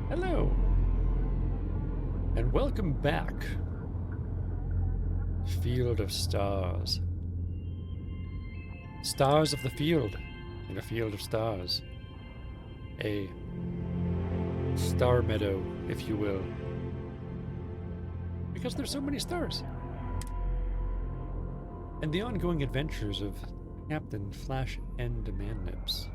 Hello, and welcome back. Field of Stars. Stars of the field, in a field of stars. A star meadow, if you will. Because there's so many stars. And the ongoing adventures of Captain Flash and Man Nips.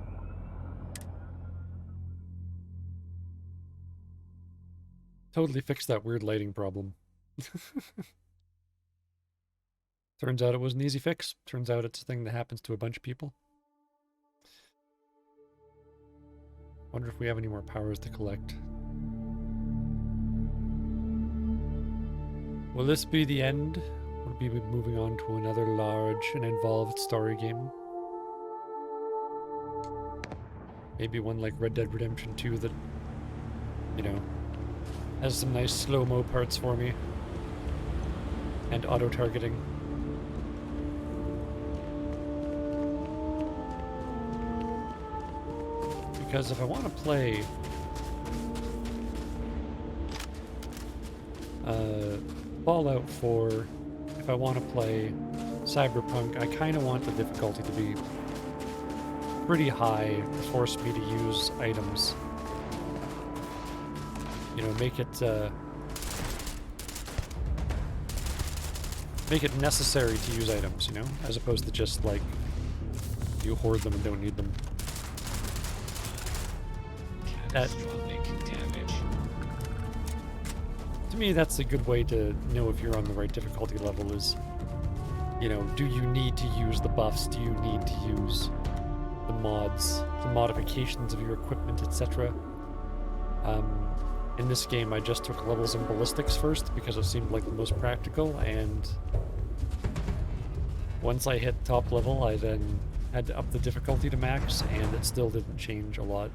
Totally fixed that weird lighting problem. Turns out it was an easy fix. Turns out it's a thing that happens to a bunch of people. Wonder if we have any more powers to collect. Will this be the end? Will we be moving on to another large and involved story game? Maybe one like Red Dead Redemption 2 that, you know, has some nice slow-mo parts for me. And auto-targeting. Because if I want to play Fallout 4, if I want to play Cyberpunk, I kind of want the difficulty to be pretty high to force me to use items. You know, make it necessary to use items, you know, as opposed to just like you hoard them and don't need them. To me, that's a good way to know if you're on the right difficulty level is, you know, do you need to use the buffs? Do you need to use the mods, the modifications of your equipment, etc.? In this game, I just took levels in ballistics first because it seemed like the most practical, and once I hit top level, I then had to up the difficulty to max, and it still didn't change a lot.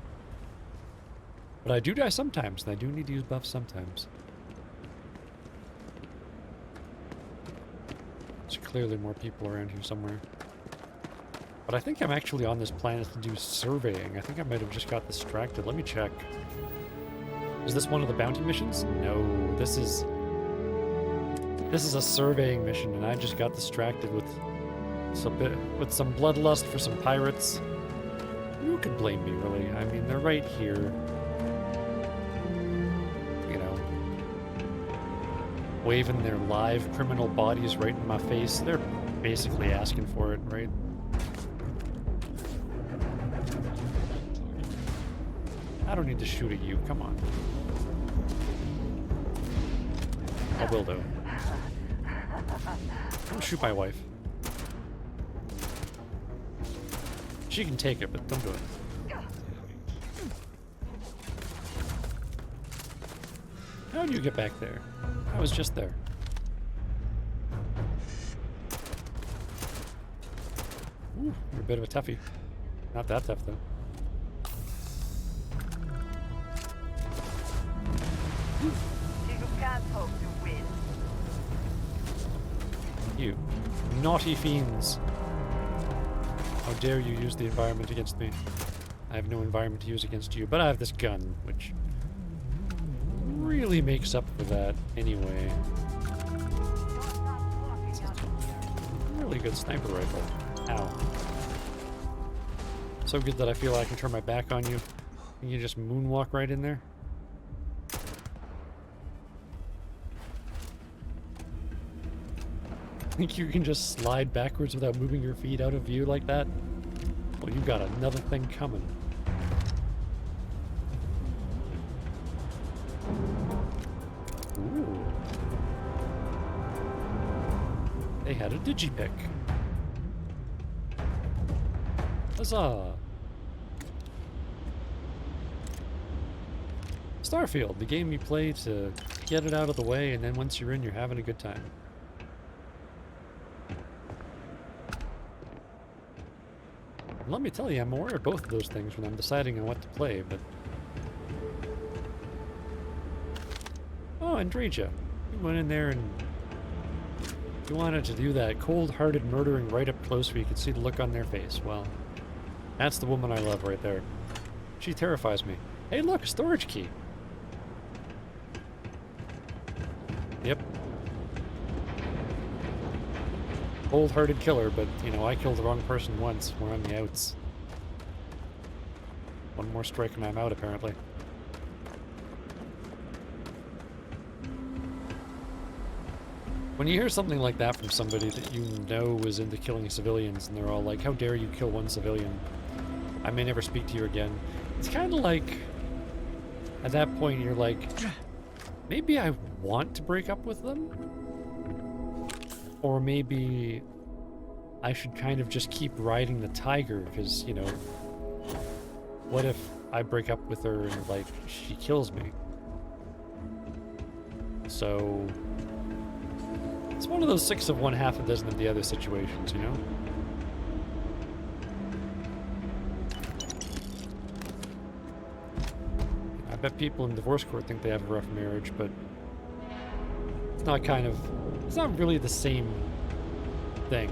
But I do die sometimes, and I do need to use buffs sometimes. There's clearly more people around here somewhere. But I think I'm actually on this planet to do surveying. I think I might have just got distracted. Let me check. Is this one of the bounty missions? No, this is a surveying mission, and I just got distracted with some bloodlust for some pirates. Who could blame me, really? I mean, they're right here. You know, waving their live criminal bodies right in my face. They're basically asking for it, right? I don't need to shoot at you, come on. I will, though. Don't shoot my wife. She can take it, but don't do it. How did you get back there? I was just there. Ooh, you're a bit of a toughie. Not that tough, though. You can't hope to win. You naughty fiends. How dare you use the environment against me? I have no environment to use against you, but I have this gun, which really makes up for that anyway. It's a really good sniper rifle. Ow. So good that I feel I can turn my back on you. And you just moonwalk right in there. Think you can just slide backwards without moving your feet out of view like that? Well, you got another thing coming. Ooh. They had a digipick. Huzzah! Starfield, the game you play to get it out of the way, and then once you're in, you're having a good time. Let me tell you, I'm aware of both of those things when I'm deciding on what to play, but... Oh, Andreja. You went in there and... You wanted to do that cold-hearted murdering right up close where you could see the look on their face. Well, that's the woman I love right there. She terrifies me. Hey look, a storage key! cold-hearted killer, but, you know, I killed the wrong person once. We're on the outs. One more strike and I'm out, apparently. When you hear something like that from somebody that you know is into killing civilians, and they're all like, how dare you kill one civilian? I may never speak to you again. It's kind of like, at that point, you're like, maybe I want to break up with them? Or maybe I should kind of just keep riding the tiger, because, you know, what if I break up with her and, like, she kills me? So it's one of those 6 of one, half a dozen of the other situations, you know? I bet people in divorce court think they have a rough marriage, but it's not it's not really the same thing.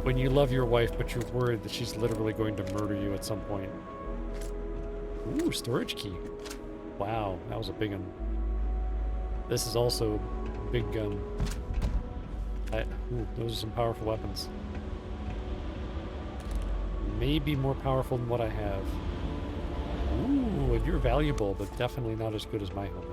When you love your wife, but you're worried that she's literally going to murder you at some point. Ooh, storage key. Wow, that was a big one. This is also a big gun. Ooh, those are some powerful weapons. Maybe more powerful than what I have. Ooh, and you're valuable, but definitely not as good as my helmet.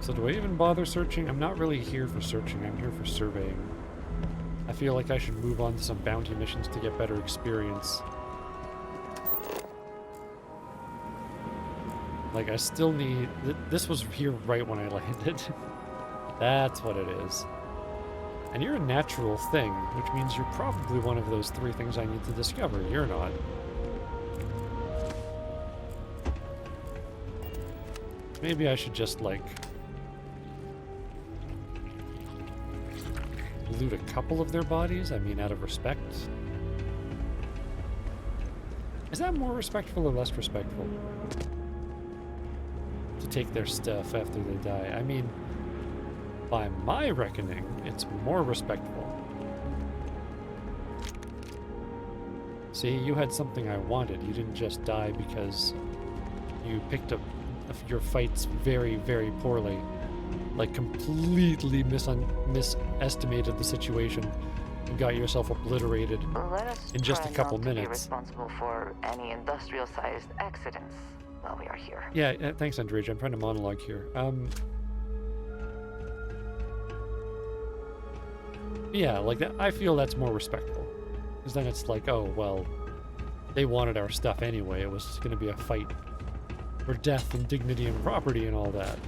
So do I even bother searching? I'm not really here for searching, I'm here for surveying. I feel like I should move on to some bounty missions to get better experience. Like, I still need... This was here right when I landed. That's what it is. And you're a natural thing, which means you're probably one of those 3 things I need to discover. You're not. Maybe I should just, like, loot a couple of their bodies? I mean, out of respect. Is that more respectful or less respectful? To take their stuff after they die. I mean, by my reckoning, it's more respectful. See, you had something I wanted. You didn't just die because you picked up your fights very, very poorly. Like, completely misestimated the situation and got yourself obliterated in just a couple minutes. Let us try not to be responsible for any industrial-sized accidents while we are here. Yeah, thanks, Andrej. I'm trying to monologue here. Yeah, like that. I feel that's more respectful. Because then it's like, oh, well, they wanted our stuff anyway. It was going to be a fight for death and dignity and property and all that.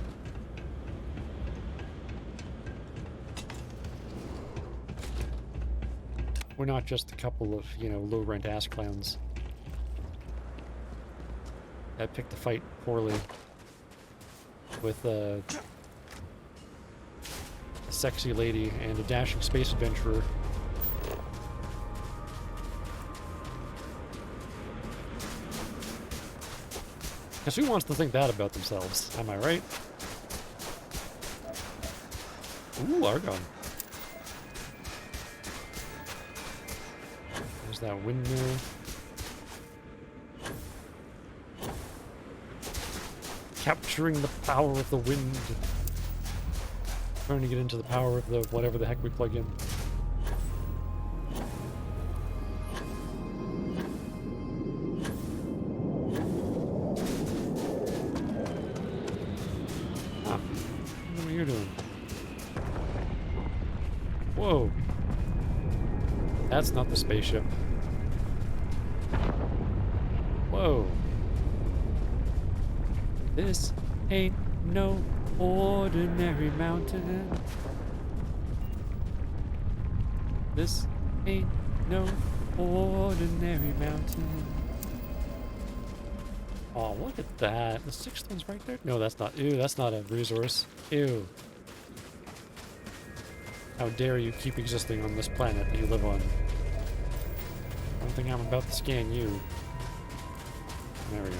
We're not just a couple of, you know, low-rent ass clowns that picked a fight poorly with a sexy lady and a dashing space adventurer. Because who wants to think that about themselves? Am I right? Ooh, Argon. There's that windmill. Capturing the power of the wind. Trying to get into the power of the whatever the heck we plug in. Ah, what are you doing? Whoa. That's not the spaceship. Whoa. This ain't no ordinary mountain. This ain't no ordinary mountain. Oh, look at that. The 6th one's right there? No, that's not. Ew, that's not a resource. Ew. How dare you keep existing on this planet that you live on. I don't think I'm about to scan you. There we go.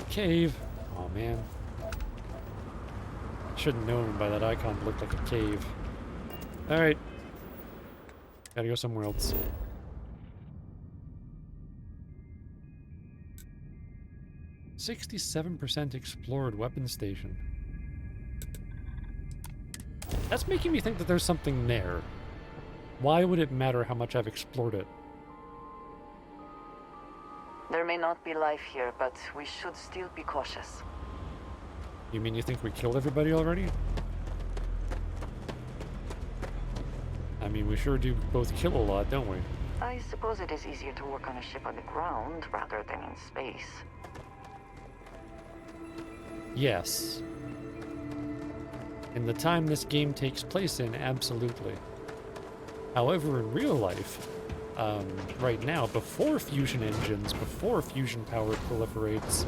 Cave. Oh man. Should have known by that icon it looked like a cave. Alright. Gotta go somewhere else. "67% explored weapon station." That's making me think that there's something there. Why would it matter how much I've explored it? There may not be life here, but we should still be cautious. You mean you think we killed everybody already? I mean, we sure do both kill a lot, don't we? I suppose it is easier to work on a ship on the ground rather than in space. Yes. In the time this game takes place in, absolutely. However, in real life, right now, before fusion engines, before fusion power proliferates,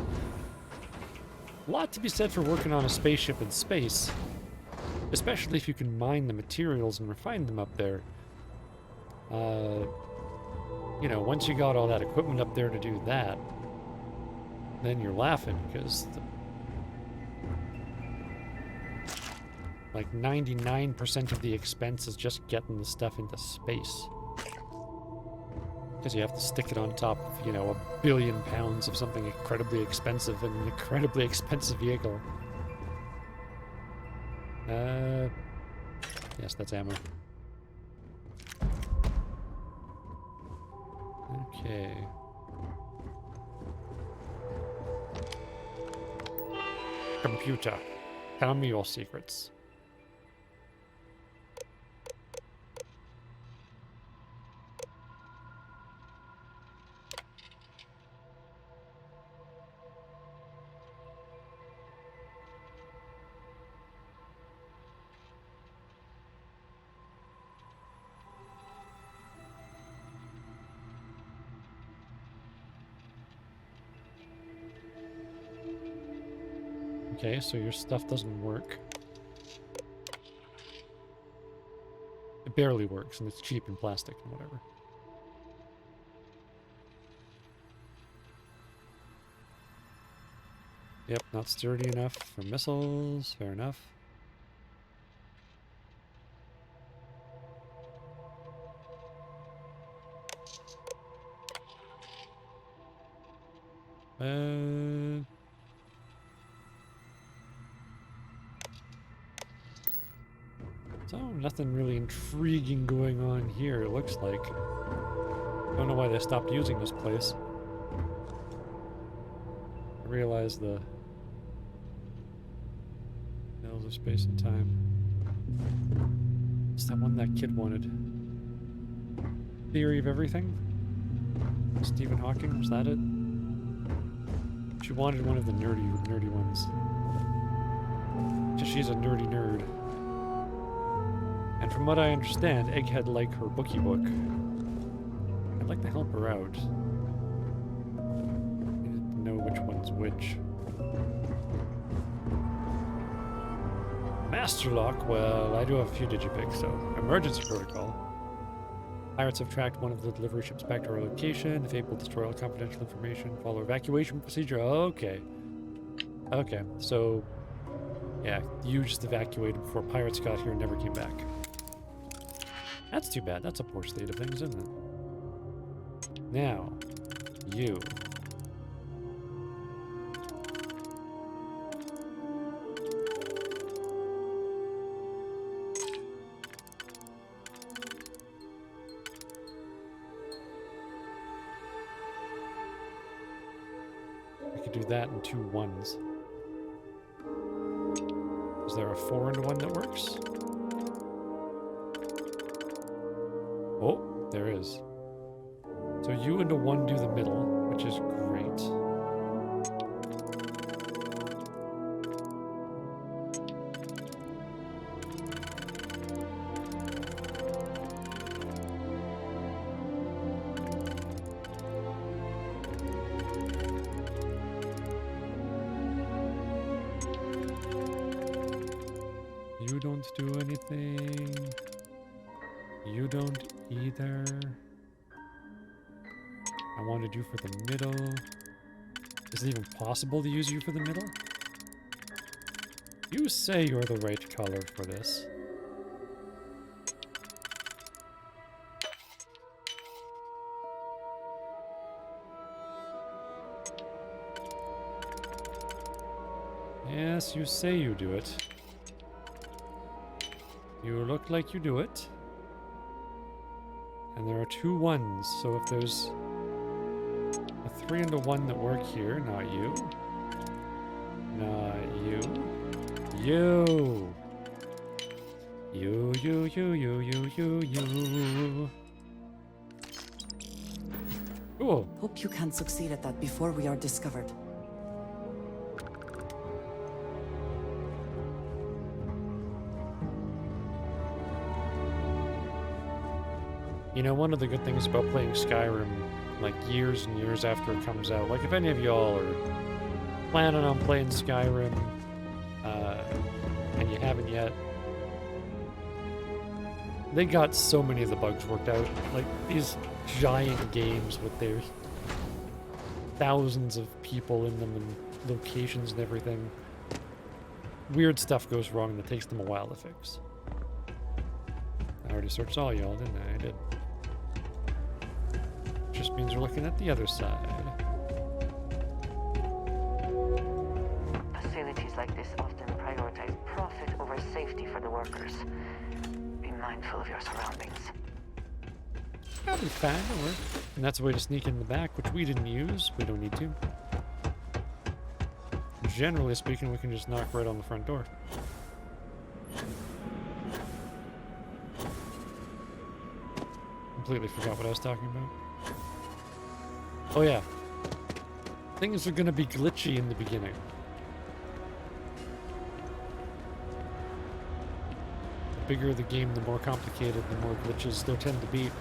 a lot to be said for working on a spaceship in space. Especially if you can mine the materials and refine them up there. You know, once you got all that equipment up there to do that, then you're laughing, because like 99% of the expense is just getting the stuff into space. Because you have to stick it on top of, you know, 1 billion pounds of something incredibly expensive in an incredibly expensive vehicle. Yes, that's ammo. Okay. Computer, tell me your secrets. Okay, so your stuff doesn't work. It barely works, and it's cheap and plastic and whatever. Yep, not sturdy enough for missiles. Fair enough. So, nothing really intriguing going on here, it looks like. Don't know why they stopped using this place. I realize the hills of space and time. It's that one that kid wanted. Theory of Everything? Stephen Hawking, was that it? She wanted one of the nerdy ones. Because she's a nerdy nerd. And from what I understand, Egghead liked her bookie book. I'd like to help her out. I need to know which one's which. Master Lock, well, I do have a few digipicks, so emergency protocol. Pirates have tracked one of the delivery ships back to our location. If able, destroy all confidential information. Follow evacuation procedure. Okay. Okay, so yeah, you just evacuated before pirates got here and never came back. That's too bad. That's a poor state of things, isn't it? Now, you. We could do that in 2 1s. Is there a 4 and 1 that works? Oh, there is. So you and a 1 do the middle, which is great. You don't do anything. You don't either. I wanted you for the middle. Is it even possible to use you for the middle? You say you're the right color for this. Yes, you say you do it. You look like you do it. And there are 2 1s, so if there's a 3 and a 1 that work here, not you. Not you. You! You. Cool. Hope you can succeed at that before we are discovered. You know, one of the good things about playing Skyrim, like years and years after it comes out, like if any of y'all are planning on playing Skyrim, and you haven't yet, they got so many of the bugs worked out. Like these giant games with their thousands of people in them and locations and everything. Weird stuff goes wrong and it takes them a while to fix. I already searched all y'all, didn't I? I did. Just means we're looking at the other side. Facilities like this often prioritize profit over safety for the workers. Be mindful of your surroundings. That'll be fine, don't worry. And that's a way to sneak in the back, which we didn't use. We don't need to. Generally speaking, we can just knock right on the front door. Completely forgot what I was talking about. Oh yeah. Things are gonna be glitchy in the beginning. The bigger the game, the more complicated, the more glitches there tend to be.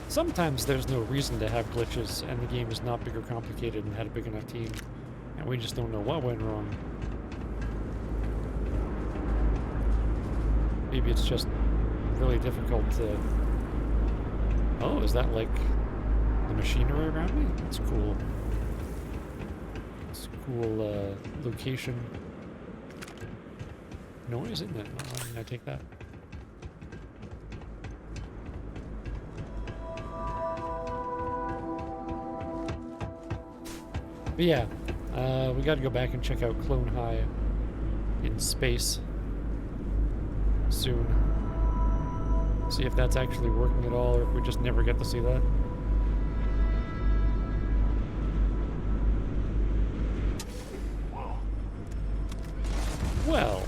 Sometimes there's no reason to have glitches, and the game is not big or complicated and had a big enough team, and we just don't know what went wrong. Maybe it's just really difficult to... Oh, is that like the machinery around me? That's cool. It's a cool location noise, isn't it? Oh, why didn't I take that? But yeah, we gotta go back and check out Clone High in space soon. See if that's actually working at all, or if we just never get to see that. Well.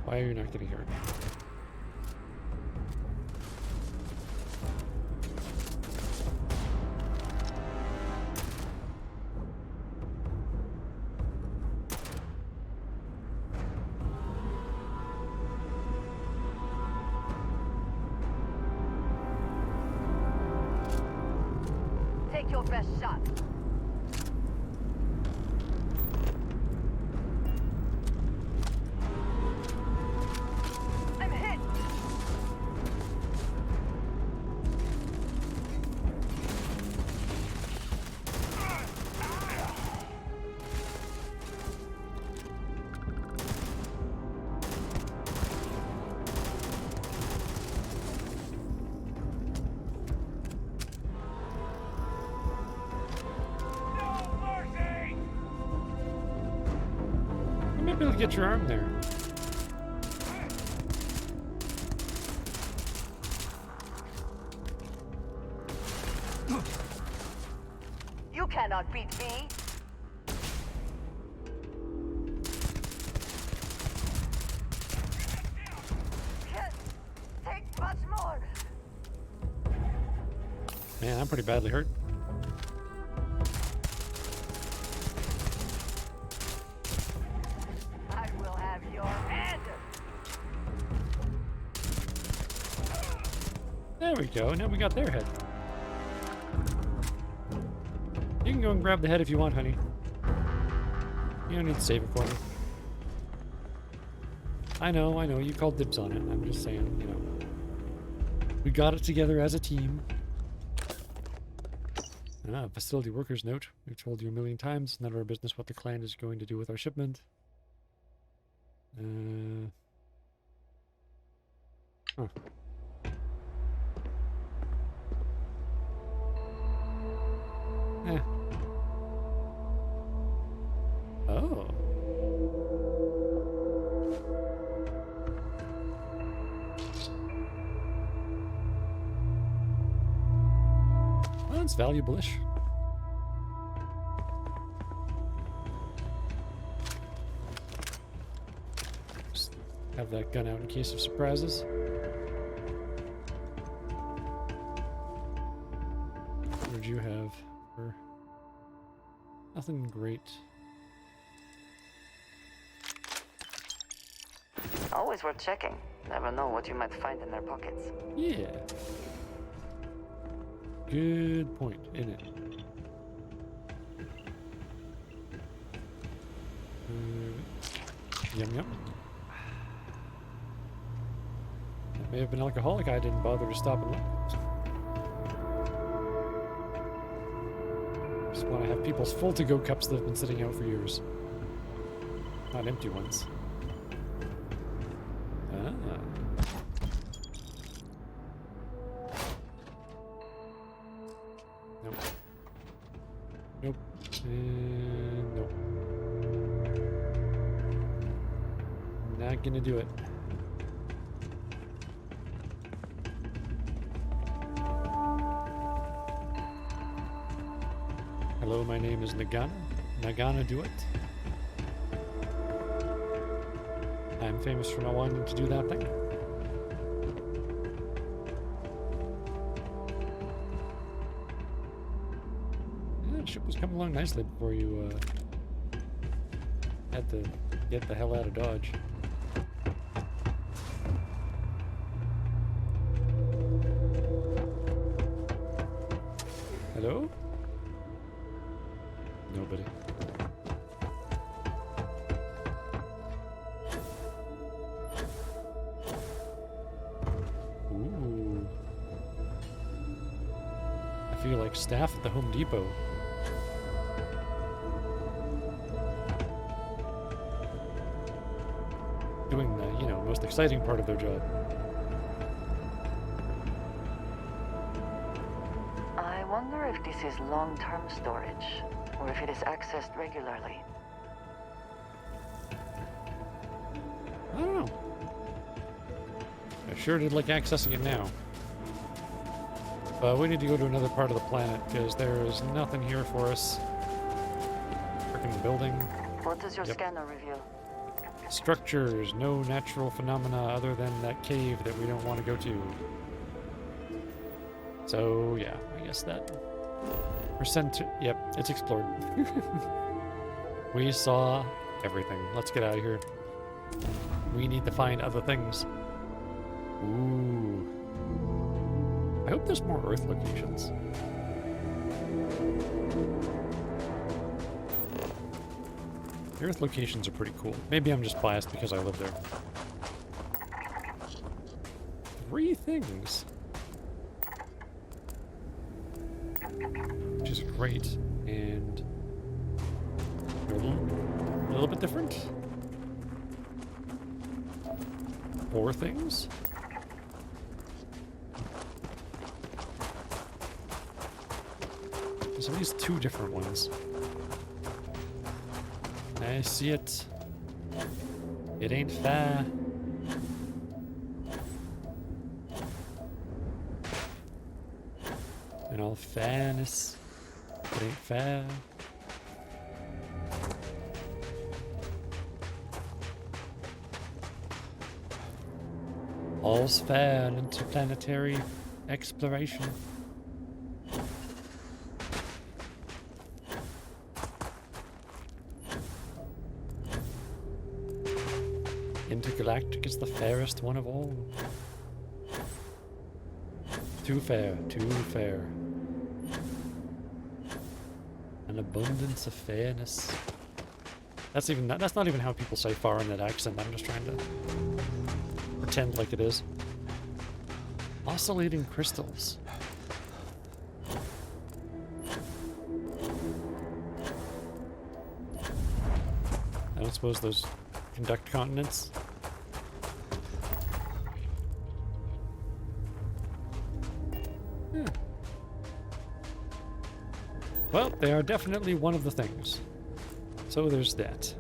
Why are you not getting hurt? Take your best shot. I'm hit. You might be able to get your arm there. You cannot beat me. Can't take much more. Man, I'm pretty badly hurt. I will have your head. There we go. Now we got their head. You can go and grab the head if you want, honey. You don't need to save it for me. I know, you called dibs on it. I'm just saying, you know. We got it together as a team. Facility workers note. We've told you a million times, it's none of our business what the clan is going to do with our shipment. Huh. Oh. Well, it's valuable-ish. Just have that gun out in case of surprises. What did you have? For nothing great. Always worth checking. Never know what you might find in their pockets. Yeah. Good point, isn't it? Yum yum. That may have been alcoholic. I didn't bother to stop and look. Just want to have people's full to-go cups that have been sitting out for years. Not empty ones. Ah. Nope. Nope. And nope. Not gonna do it. Hello, my name is Nagana. Nagana do it. I'm famous for not wanting to do that thing. Yeah, the ship was coming along nicely before you had to get the hell out of Dodge. Hello? Nobody. Ooh. I feel like staff at the Home Depot. Doing the, you know, most exciting part of their job. I wonder if this is long-term storage, or if it is accessed regularly. I don't know. I sure did like accessing it now. But we need to go to another part of the planet because there is nothing here for us. Frickin' building. What does your scanner reveal? Structures, no natural phenomena other than that cave that we don't want to go to. So, yeah, I guess that percent. Yep, it's explored. We saw everything. Let's get out of here. We need to find other things. Ooh. I hope there's more Earth locations. The Earth locations are pretty cool. Maybe I'm just biased because I live there. 3 things. Which is great. And a little bit different. 4 things. There's at least 2 different ones. I see it. It ain't fair. In all fairness, it ain't fair. All's fair in interplanetary exploration. Intergalactic is the fairest one of all. Too fair, too fair. An abundance of fairness. That's not even how people say far in that accent. I'm just trying to pretend like it is. Oscillating crystals. I don't suppose those conduct continents. Well, they are definitely one of the things. So there's that.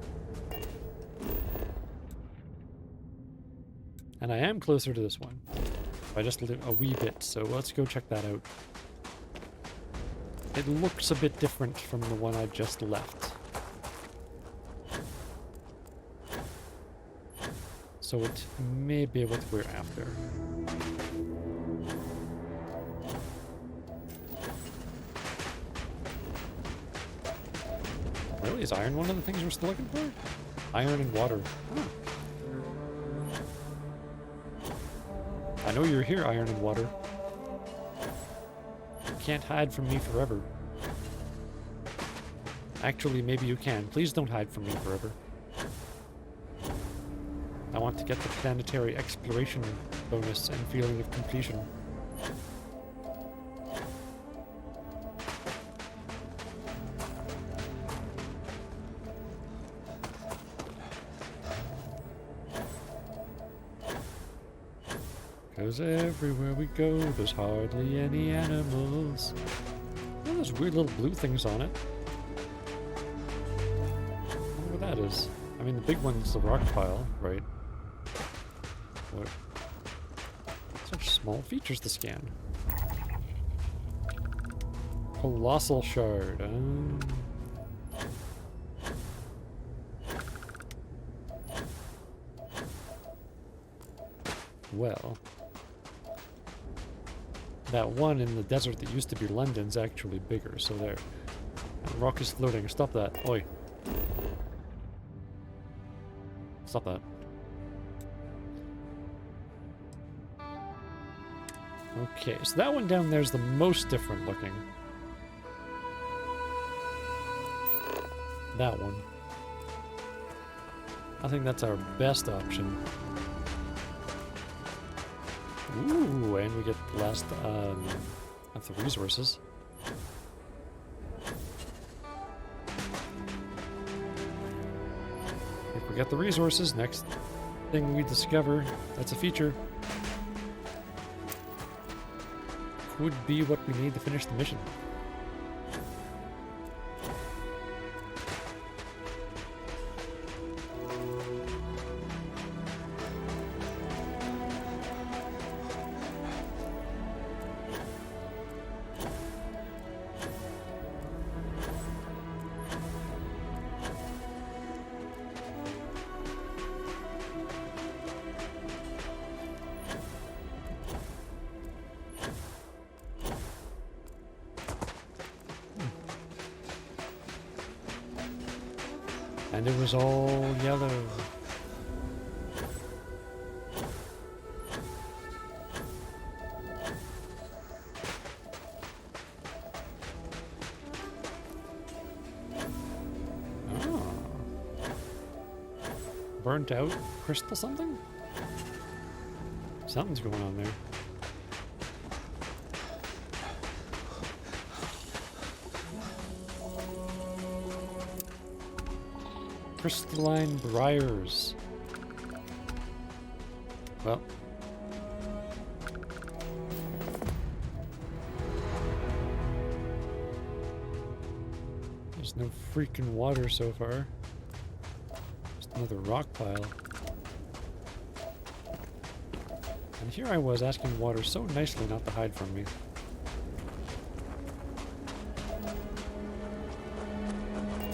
And I am closer to this one. By just a wee bit, so let's go check that out. It looks a bit different from the one I just left. So it may be what we're after. Really? Is iron one of the things we're still looking for? Iron and water. Huh. I know you're here, iron and water. You can't hide from me forever. Actually, maybe you can. Please don't hide from me forever. I want to get the planetary exploration bonus and feeling of completion. Because everywhere we go, there's hardly any animals. Oh, there's weird little blue things on it. I wonder what that is. I mean, the big one's the rock pile, right? What? Such small features to scan. Colossal shard. Well, that one in the desert that used to be London's actually bigger, so there. And rock is floating. Stop that. Oi. Stop that. Okay, so that one down there is the most different looking. That one. I think that's our best option. Ooh, and we get the last of the resources. If we get the resources, next thing we discover that's a feature could be what we need to finish the mission. And it was all yellow. Oh. Burnt out crystal something? Something's going on there. Crystalline briars. Well. There's no freaking water so far. Just another rock pile. And here I was asking water so nicely not to hide from me.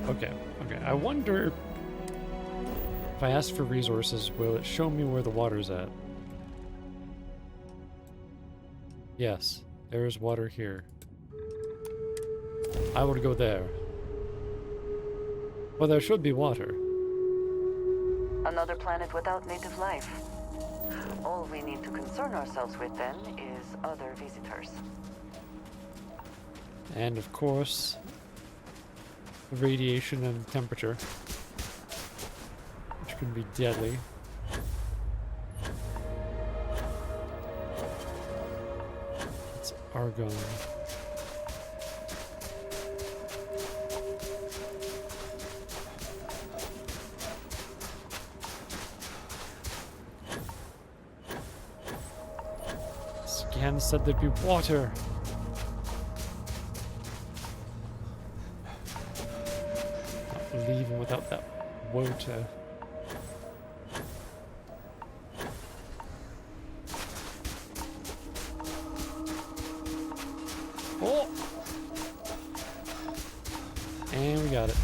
Okay, okay. I wonder if I ask for resources, will it show me where the water's at? Yes, there is water here. I would go there. Well, there should be water. Another planet without native life. All we need to concern ourselves with then is other visitors. And of course, radiation and temperature, which can be deadly. It's argon. Scan said there'd be water. Not leaving without that water. Oh! And we got it.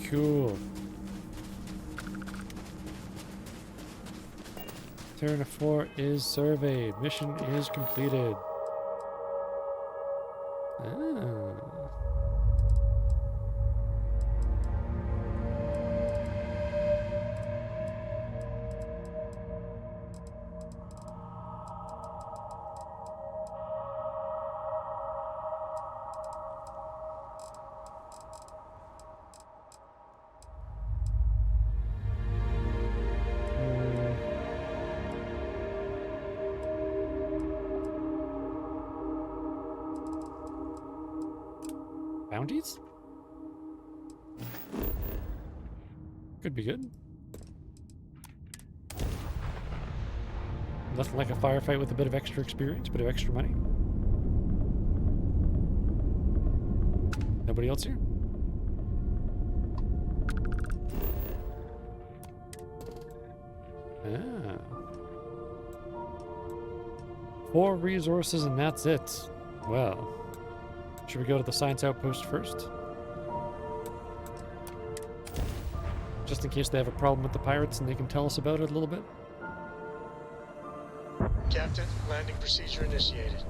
Cool. Turn 4 is surveyed. Mission is completed. Ah. Bounties? Could be good. Nothing like a firefight with a bit of extra experience, bit of extra money. Nobody else here? Ah. 4 resources and that's it. Well. Should we go to the science outpost first? Just in case they have a problem with the pirates and they can tell us about it a little bit. Captain, landing procedure initiated.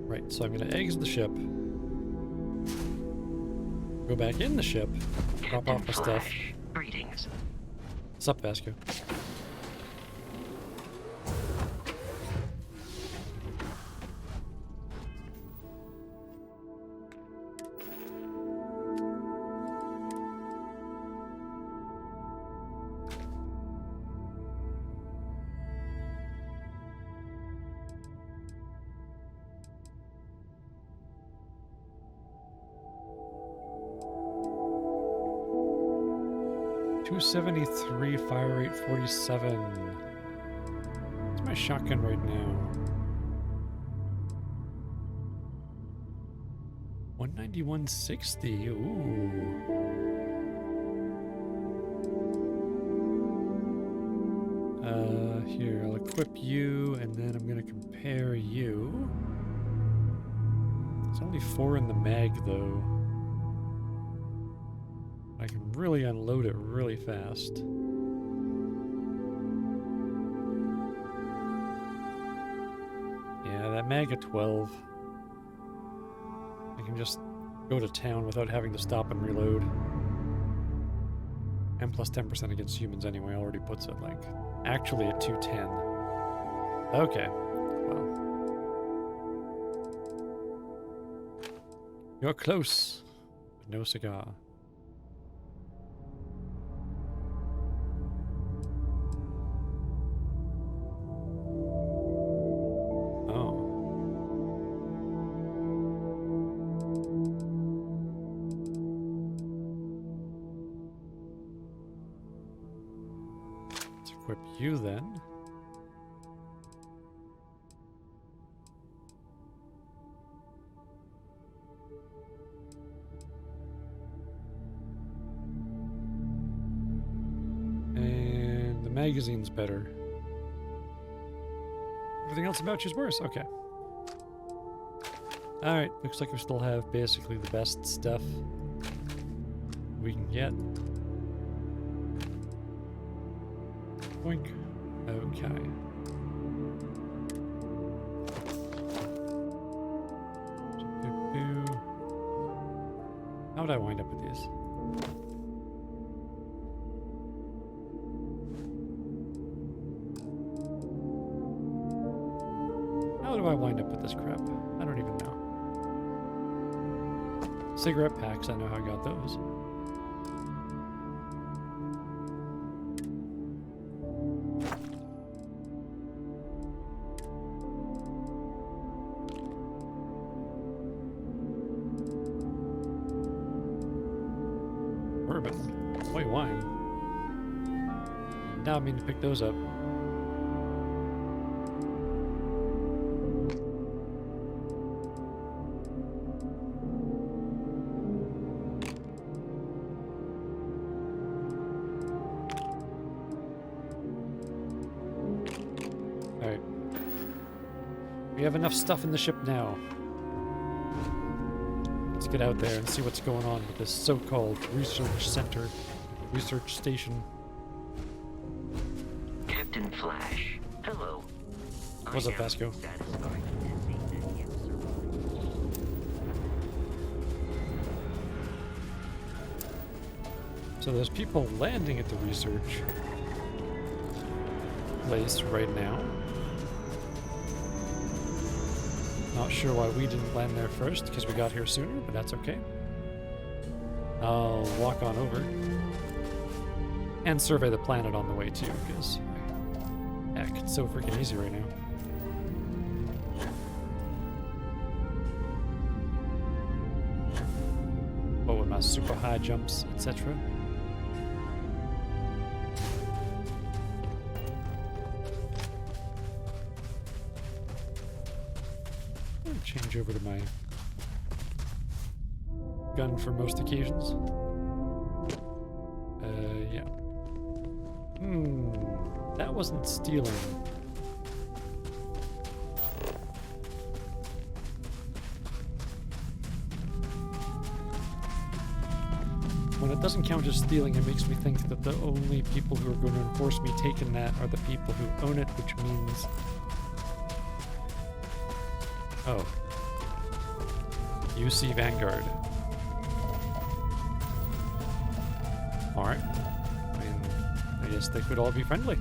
Right, so I'm going to exit the ship. Go back in the ship. Drop off my stuff. Greetings. What's up, Vasco? .273, fire rate 47. What's my shotgun right now? 191.60. Ooh. Here, I'll equip you, and then I'm gonna compare you. It's only 4 in the mag, though. I can really unload it really fast. Yeah, that mag at 12. I can just go to town without having to stop and reload. And plus 10% against humans anyway already puts it, like, actually at 210. Okay, well. You're close, but no cigar. Equip you then. And the magazine's better. Everything else about you's worse. Okay. Alright, looks like we still have basically the best stuff we can get. Boink. Okay. How would I wind up with these? How do I wind up with this crap? I don't even know. Cigarette packs, I know how I got those. Bourbon. White wine. Now I mean to pick those up. Alright. We have enough stuff in the ship now. Let's get out there and see what's going on with this so-called research center, research station. Captain Flash, hello. What's up, Vasco? So there's people landing at the research place right now. Not sure why we didn't land there first, because we got here sooner, but that's okay. I'll walk on over and survey the planet on the way too, because heck, it's so freaking easy right now. But with my super high jumps, etc. Change over to my gun for most occasions. Yeah. That wasn't stealing. When it doesn't count as stealing, it makes me think that the only people who are going to enforce me taking that are the people who own it, which means... Oh. UC Vanguard. Alright. I mean, I guess they could all be friendly.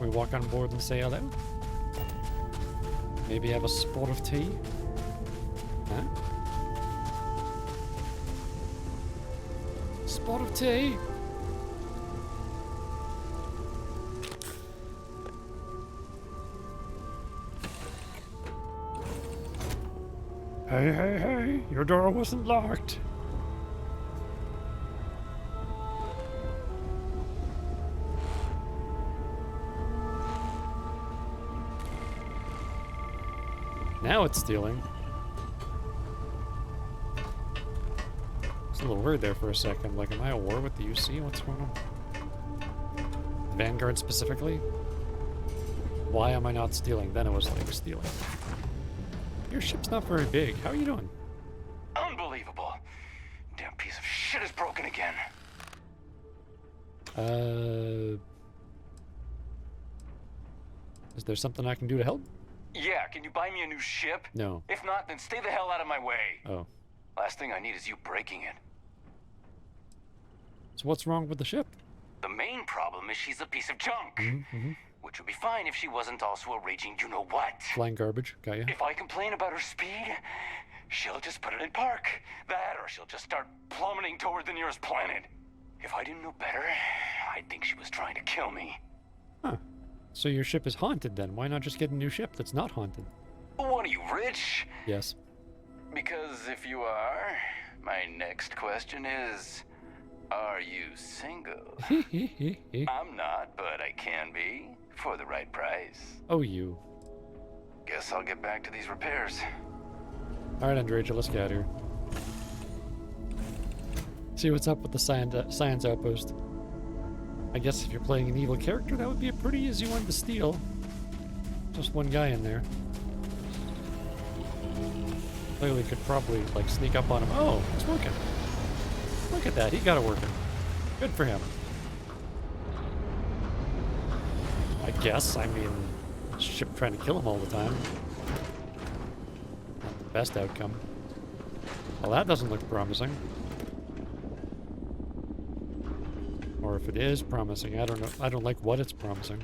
We walk on board and say hello? Maybe have a spot of tea? Huh? Spot of tea? Hey, hey, hey, your door wasn't locked. Now it's stealing. It's a little weird there for a second. Like, am I at war with the UC? What's going on? Vanguard specifically? Why am I not stealing? Then it was like stealing. Your ship's not very big. How are you doing? Unbelievable. Damn piece of shit is broken again. Is there something I can do to help? Yeah, can you buy me a new ship? No. If not, then stay the hell out of my way. Oh. Last thing I need is you breaking it. So what's wrong with the ship? The main problem is she's a piece of junk. Mm-hmm. Which would be fine if she wasn't also a raging you-know-what. Flying garbage. Got ya. If I complain about her speed, she'll just put it in park. That, or she'll just start plummeting toward the nearest planet. If I didn't know better, I'd think she was trying to kill me. Huh. So your ship is haunted then. Why not just get a new ship that's not haunted? What are you, rich? Yes. Because if you are, my next question is, are you single? I'm not, but I can be, for the right price. Oh, you. Guess I'll get back to these repairs. Alright, Andreja, let's get out of here. See what's up with the science outpost. I guess if you're playing an evil character, that would be a pretty easy one to steal. Just one guy in there. Clearly could probably, like, sneak up on him. Oh, it's working. Look at that, he got it working. Good for him. I guess, I mean, ship trying to kill him all the time. Not the best outcome. Well, that doesn't look promising. Or if it is promising, I don't know. I don't like what it's promising.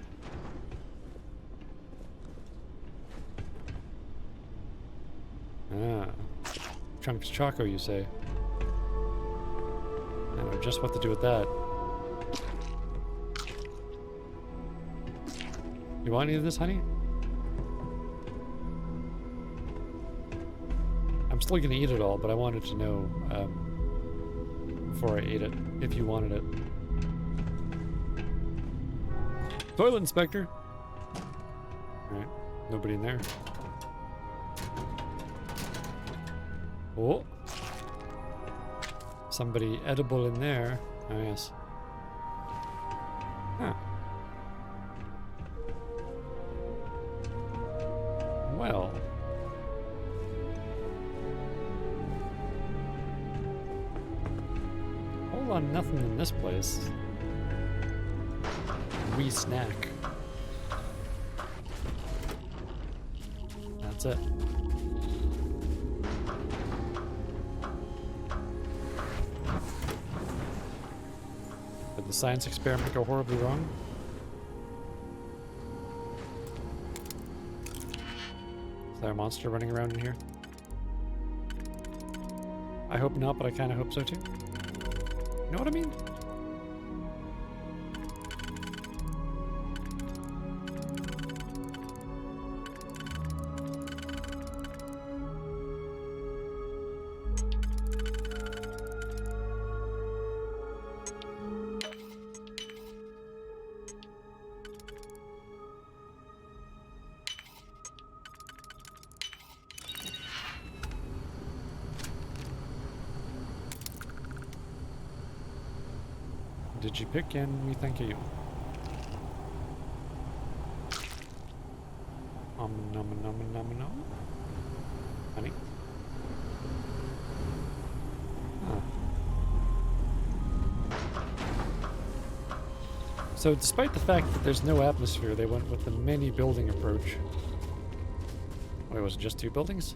Ah. Chunks Choco, you say? I know just what to do with that. You want any of this, honey? I'm still gonna eat it all, but I wanted to know before I ate it, if you wanted it. Toilet inspector! Alright, nobody in there. Oh! Somebody edible in there. Oh, yes. Huh. Well. Hold on, nothing in this place. Wee snack. That's it. Did the science experiment go horribly wrong? Is there a monster running around in here? I hope not, but I kind of hope so too. You know what I mean? Did you pick and we thank you? Nom nom nom nom. Honey. Huh. So despite the fact that there's no atmosphere, they went with the many building approach. Wait, was it just 2 buildings?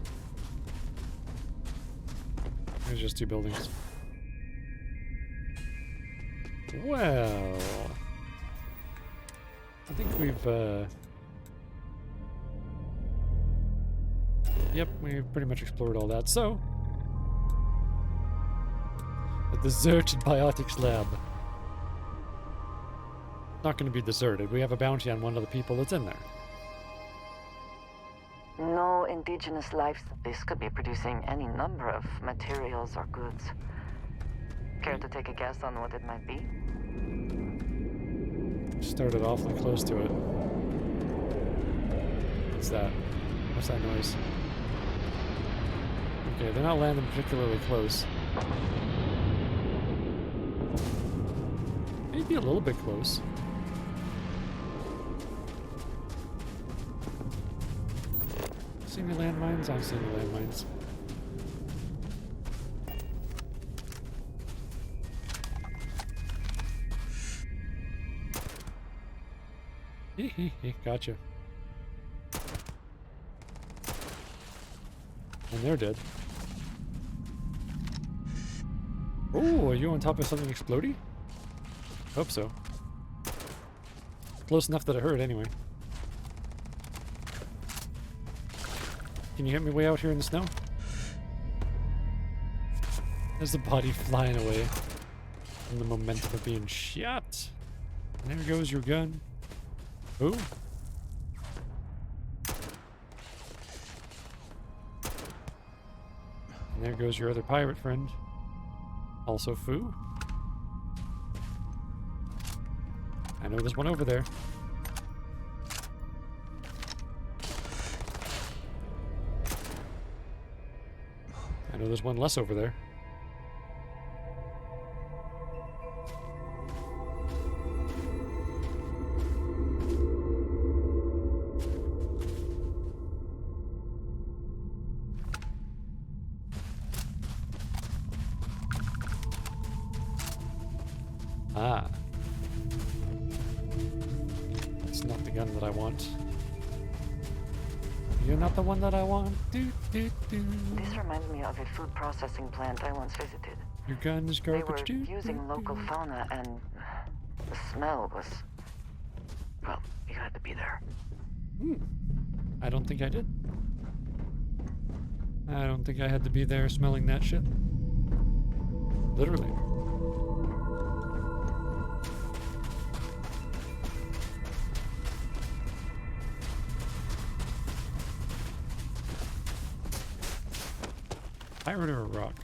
It was just 2 buildings. Well, I think we've, yep, we've pretty much explored all that. So, the deserted biotics lab. Not going to be deserted. We have a bounty on one of the people that's in there. No indigenous life. This could be producing any number of materials or goods. Care to take a guess on what it might be? Started awfully close to it. What's that? What's that noise? Okay, they're not landing particularly close. Maybe a little bit close. See any landmines? I don't see any landmines. Gotcha. And they're dead. Oh, are you on top of something exploding? Hope so. Close enough that it hurt anyway. Can you hit me way out here in the snow? There's the body flying away from the momentum of being shot. And there goes your gun. Ooh. And there goes your other pirate friend. Also Foo. I know there's one over there. I know there's one less over there. Ah. That's not the gun that I want. You're not the one that I want. Do, do, do. This reminds me of a food processing plant I once visited. Your gun is They garbage. were using local fauna and The smell was... Well, you had to be there. I don't think I did. I don't think I had to be there smelling that shit. Literally. Pirate or a rock?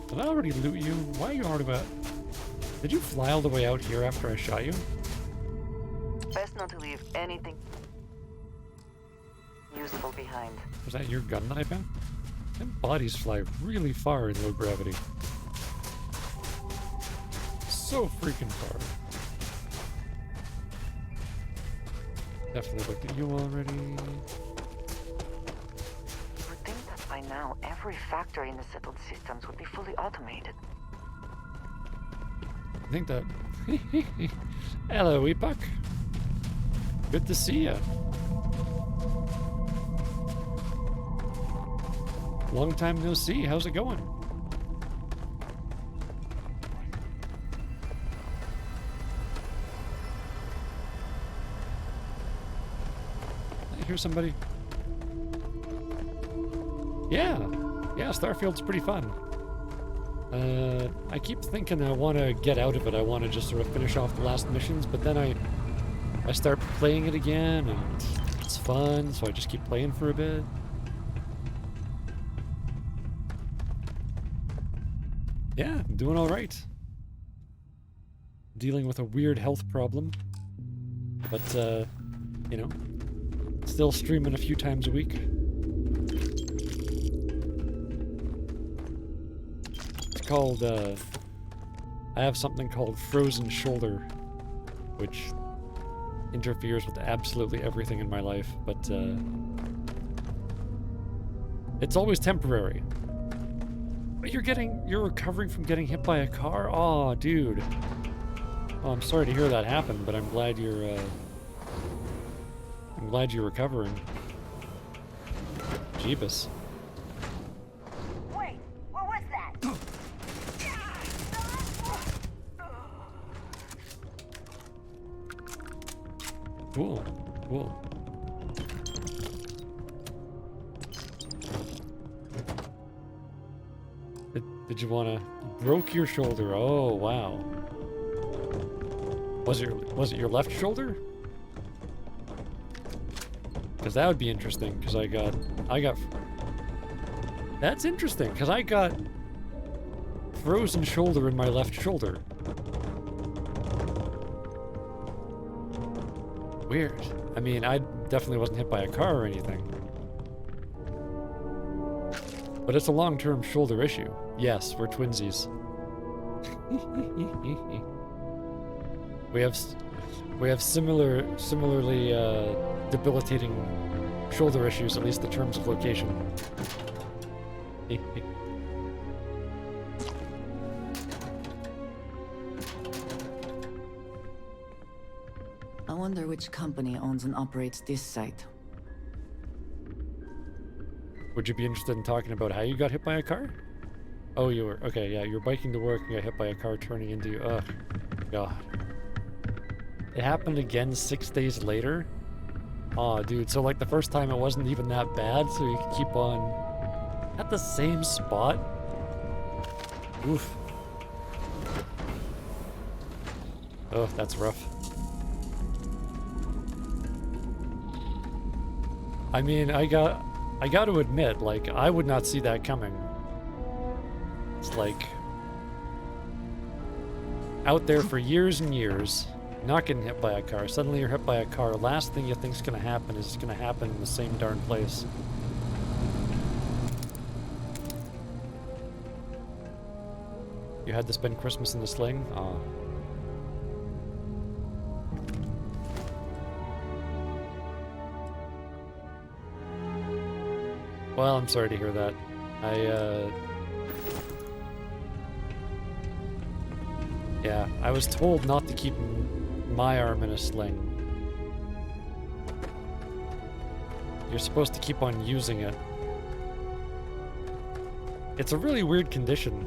Did I already loot you? Why are you hard about... Did you fly all the way out here after I shot you? Best not to leave anything useful behind. Was that your gun that I found? Them bodies fly really far in low gravity. So freaking far. Definitely looked at you already. You would think that by now every factory in the settled systems would be fully automated. I think that... Hello, Epoch. Good to see ya. Long time no see. How's it going? I hear somebody. Yeah. Yeah, Starfield's pretty fun. I keep thinking I want to get out of it. I want to just sort of finish off the last missions, but then I start playing it again, and it's fun, so I just keep playing for a bit. Yeah, I'm doing all right. Dealing with a weird health problem, but, you know, still streaming a few times a week. It's called, I have something called frozen shoulder, which interferes with absolutely everything in my life, but it's always temporary. But you're recovering from getting hit by a car? Aw, dude. Oh, I'm sorry to hear that happen, but I'm glad you're recovering. Jeebus. Wait, what was that? Cool, cool. Did you wanna... Broke your shoulder, oh wow. Was it your left shoulder? Because that would be interesting, because I got... That's interesting, because I got frozen shoulder in my left shoulder. Weird. I mean, I definitely wasn't hit by a car or anything. But it's a long-term shoulder issue. Yes, we're twinsies. We have similarly debilitating shoulder issues, at least in terms of location. I wonder which company owns and operates this site. Would you be interested in talking about how you got hit by a car? Oh, you were. Okay, yeah, you're biking to work and got hit by a car turning into you. Ugh. God. It happened again 6 days later? Aw, dude, so like the first time it wasn't even that bad, so you could keep on... At the same spot? Oof. Oh, that's rough. I mean, I got to admit, like, I would not see that coming. It's like... Out there for years and years, not getting hit by a car. Suddenly you're hit by a car. Last thing you think's gonna happen is it's gonna happen in the same darn place. You had to spend Christmas in the sling? Aw. Well, I'm sorry to hear that. Yeah, I was told not to keep my arm in a sling. You're supposed to keep on using it. It's a really weird condition.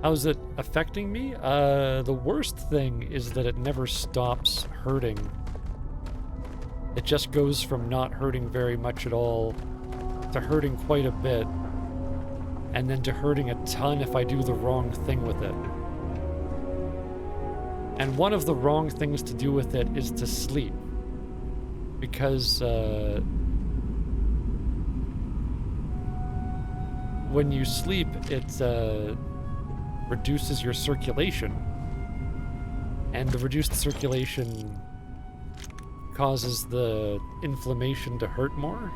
How's it affecting me? The worst thing is that it never stops hurting. It just goes from not hurting very much at all to hurting quite a bit, and then to hurting a ton if I do the wrong thing with it. And one of the wrong things to do with it is to sleep. Because, when you sleep, it, reduces your circulation. And the reduced circulation causes the inflammation to hurt more,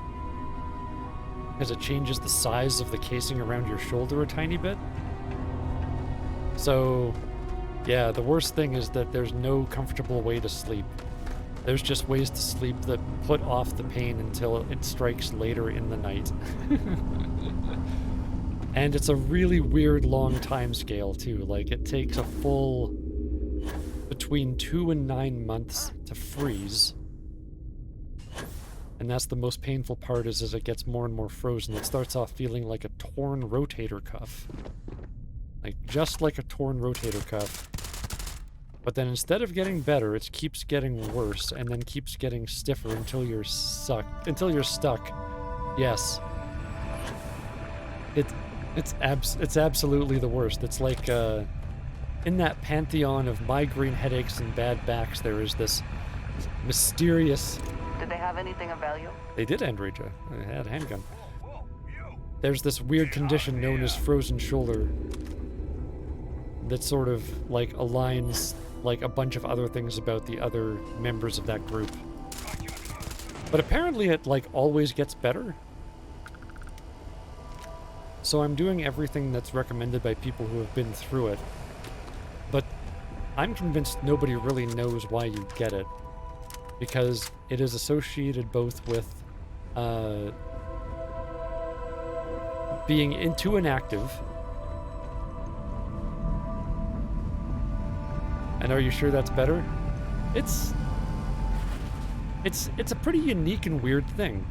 because it changes the size of the casing around your shoulder a tiny bit. So, yeah, the worst thing is that there's no comfortable way to sleep. There's just ways to sleep that put off the pain until it strikes later in the night. And it's a really weird long time scale too. Like, it takes a full between 2 and 9 months to freeze. And that's the most painful part, is as it gets more and more frozen, it starts off feeling like a torn rotator cuff. Like, just like a torn rotator cuff. But then instead of getting better, it keeps getting worse, and then keeps getting stiffer until you're stuck. Yes. It's absolutely the worst. It's like, in that pantheon of migraine headaches and bad backs, there is this mysterious... Did they have anything of value? They did end Raja. They had a handgun. There's this weird condition known as frozen shoulder that sort of, like, aligns, like, a bunch of other things about the other members of that group. But apparently it, like, always gets better. So I'm doing everything that's recommended by people who have been through it. But I'm convinced nobody really knows why you get it. Because it is associated both with being too inactive. And are you sure that's better? It's a pretty unique and weird thing.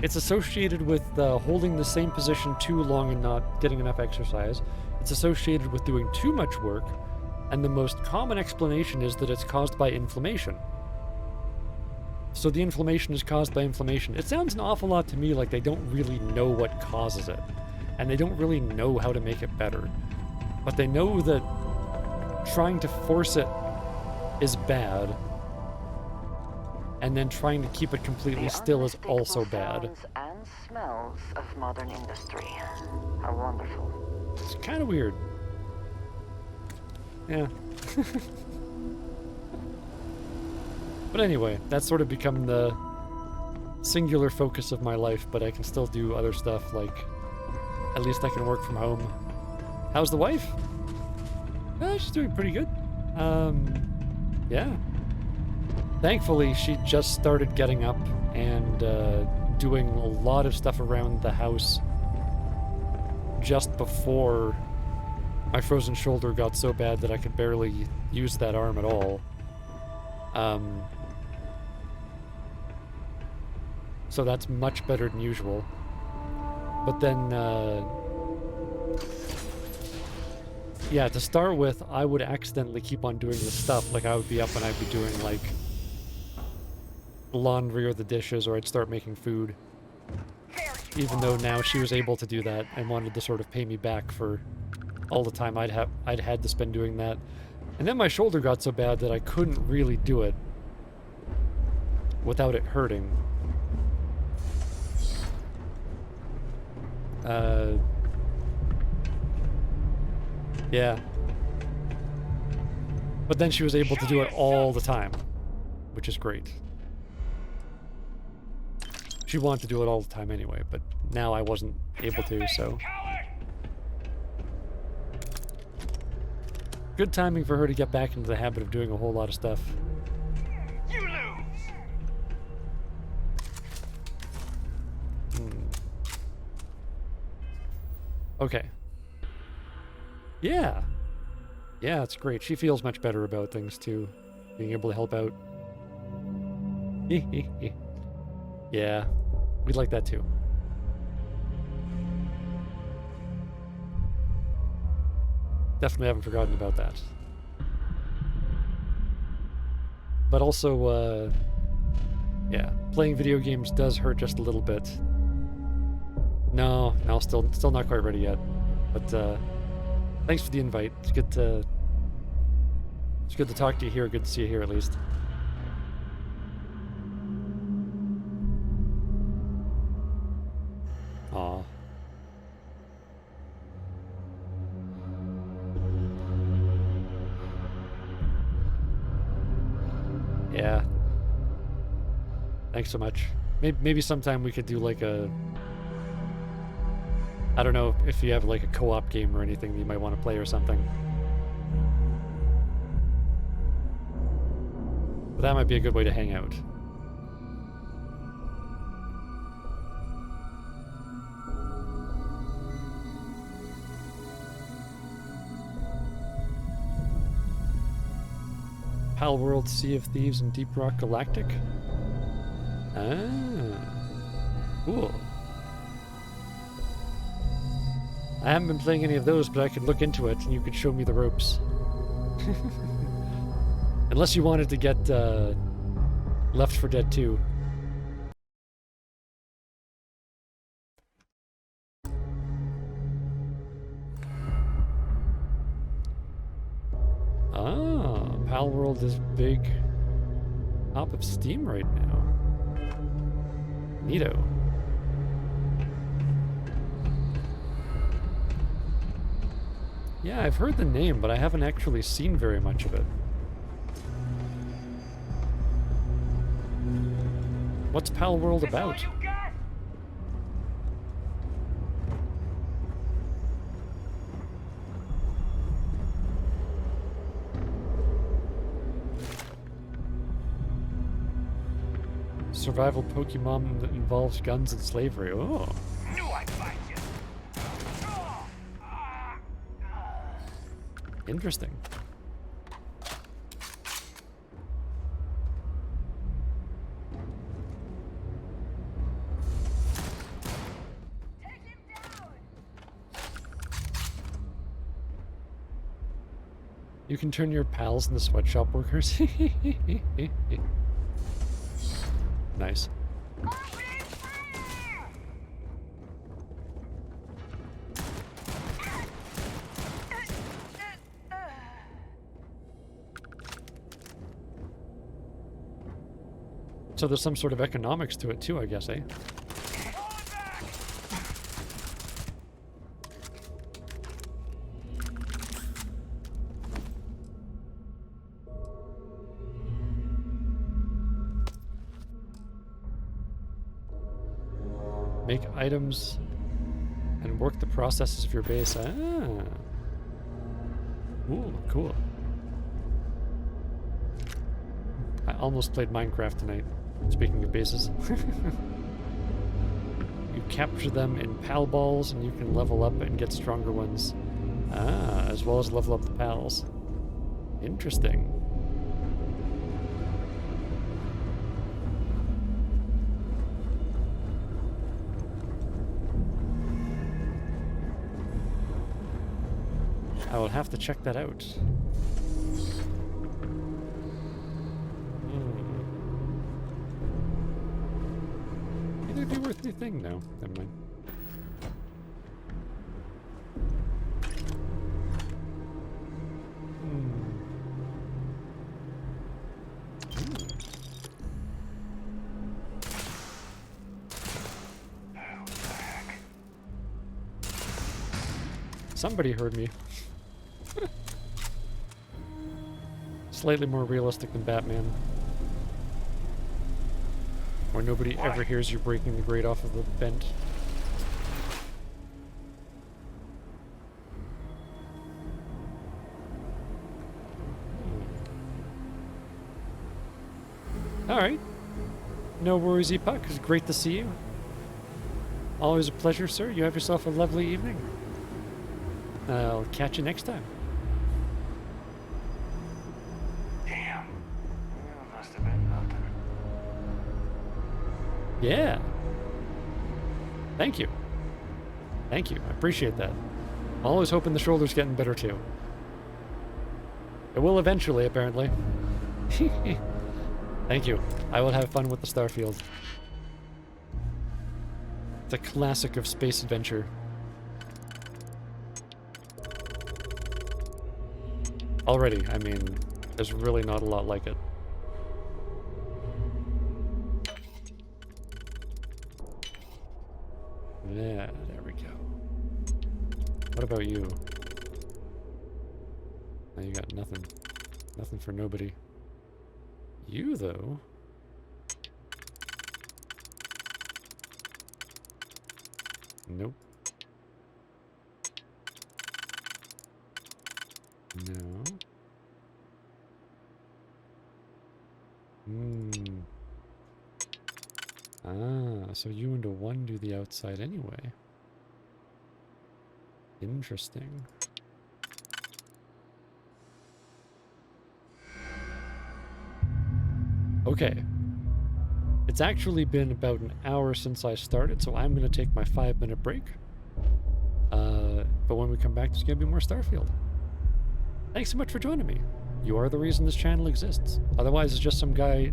It's associated with holding the same position too long and not getting enough exercise. It's associated with doing too much work. And the most common explanation is that it's caused by inflammation. So the inflammation is caused by inflammation. It sounds an awful lot to me like they don't really know what causes it. And they don't really know how to make it better. But they know that trying to force it is bad. And then trying to keep it completely still is also bad. Sounds and smells of modern industry are wonderful. It's kind of weird. Yeah. But anyway, that's sort of become the singular focus of my life, but I can still do other stuff, like, at least I can work from home. How's the wife? She's doing pretty good. Yeah. Thankfully, she just started getting up and doing a lot of stuff around the house just before my frozen shoulder got so bad that I could barely use that arm at all. So that's much better than usual. But then, yeah, to start with, I would accidentally keep on doing this stuff. Like, I would be up and I'd be doing, like, laundry or the dishes, or I'd start making food. Even though now she was able to do that and wanted to sort of pay me back for all the time I'd had to spend doing that. And then my shoulder got so bad that I couldn't really do it without it hurting. Yeah. But then she was able to do it all the time, which is great. She wanted to do it all the time anyway, but now I wasn't able to, so... Good timing for her to get back into the habit of doing a whole lot of stuff. You lose. Okay. Yeah. Yeah, it's great. She feels much better about things, too. Being able to help out. Yeah. We'd like that, too. Definitely haven't forgotten about that. But also, yeah, playing video games does hurt just a little bit. No, still not quite ready yet. But thanks for the invite. It's good to talk to you here. Good to see you here at least. Aw. Yeah. Thanks so much. Maybe sometime we could do like a... I don't know if you have like a co-op game or anything that you might want to play or something. But that might be a good way to hang out. Pal World, Sea of Thieves, and Deep Rock Galactic? Ah. Cool. I haven't been playing any of those, but I could look into it and you could show me the ropes. Unless you wanted to get Left 4 Dead 2. Ah, Pal World is big top of Steam right now. Neato. Yeah, I've heard the name, but I haven't actually seen very much of it. What's Pal World about? Survival Pokemon that involves guns and slavery. Oh. Knew I'd find you. Interesting. You can turn your pals into sweatshop workers. Nice. So there's some sort of economics to it too, I guess, eh? Make items and work the processes of your base. Ah. Ooh, cool. I almost played Minecraft tonight. Speaking of bases. You capture them in pal balls and you can level up and get stronger ones. Ah, as well as level up the pals. Interesting. I will have to check that out. It'd be worth anything? No, never mind. Somebody heard me. Slightly more realistic than Batman. Where nobody ever hears you breaking the grate off of the vent. Alright. No worries, Epoch. It's great to see you. Always a pleasure, sir. You have yourself a lovely evening. I'll catch you next time. Damn. That must have been nothing. Yeah. Thank you. Thank you. I appreciate that. Always hoping the shoulder's getting better too. It will eventually, apparently. Thank you. I will have fun with the Starfield. It's a classic of space adventure. Already, I mean, there's really not a lot like it. Yeah, there we go. What about you? Oh, you got nothing. Nothing for nobody. You, though? Nope. No. Ah, so you and a 1 do the outside anyway. Interesting. Okay. It's actually been about an hour since I started, so I'm going to take my 5-minute break. But when we come back, there's going to be more Starfield. Thanks so much for joining me. You are the reason this channel exists. Otherwise, it's just some guy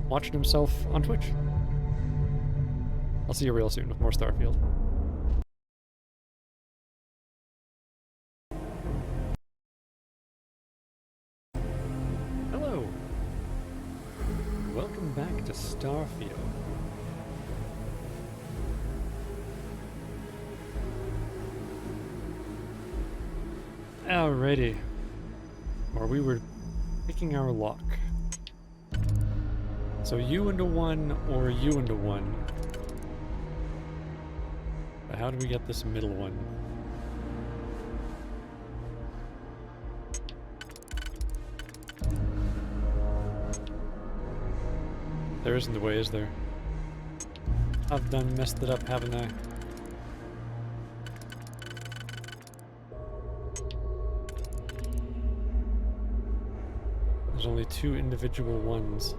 watching himself on Twitch. I'll see you real soon with more Starfield. Hello. Welcome back to Starfield. Alrighty. Or we were picking our lock. So you and a 1 or you and a 1. But how do we get this middle one? There isn't a way, is there? I've done messed it up, haven't I? There's only 2 individual ones.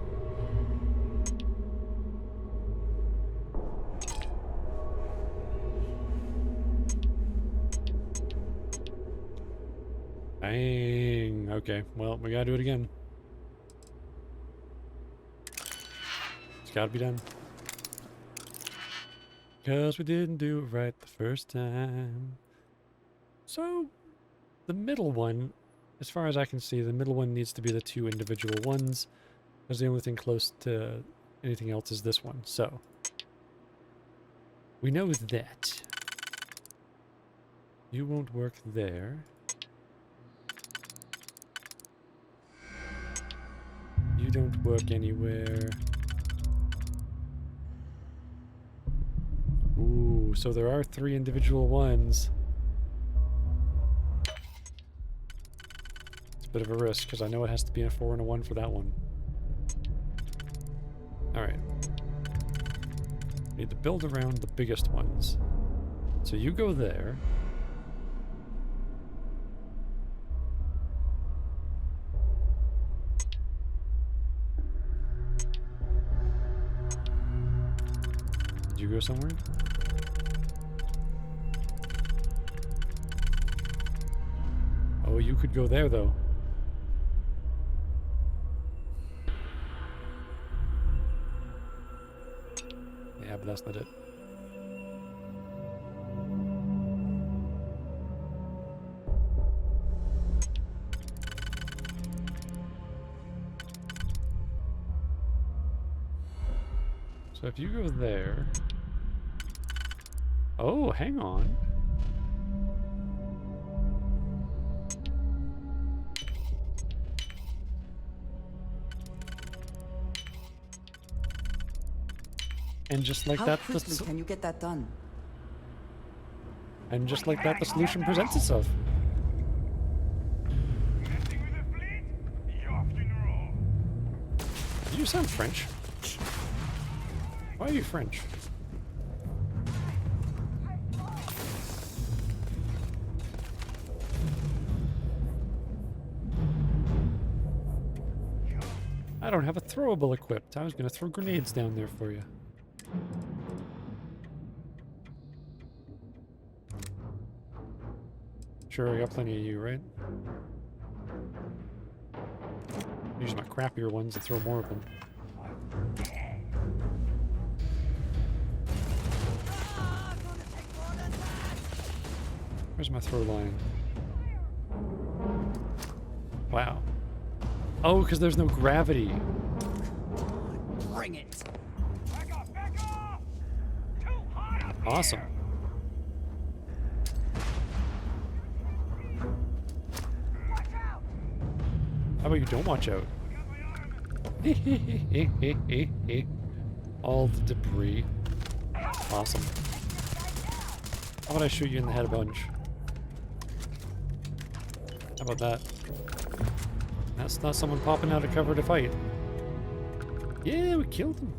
Dang. Okay, well, we gotta do it again. It's gotta be done. Because we didn't do it right the first time. So, the middle one, as far as I can see, the middle one needs to be the 2 individual ones. Because the only thing close to anything else is this one. So, we know that. You won't work there. You don't work anywhere. Ooh, so there are 3 individual ones. It's a bit of a risk, because I know it has to be a 4 and a 1 for that one. Alright. Need to build around the biggest ones. So you go there. Did you go somewhere? Oh, you could go there, though. Yeah, but that's not it. So if you go there... Oh, hang on. And just like How that, quickly can you get that done? and just like that, the solution presents itself. You sound French. Why are you French? I don't have a throwable equipped. I was gonna throw grenades down there for you. Sure, I got plenty of you, right? Use my crappier ones and throw more of them. Where's my throw line? Wow. Oh, because there's no gravity. Bring it. Awesome. How about you don't watch out? All the debris. Awesome. How about I shoot you in the head a bunch? How about that? That's not someone popping out of cover to fight. Yeah, we killed him.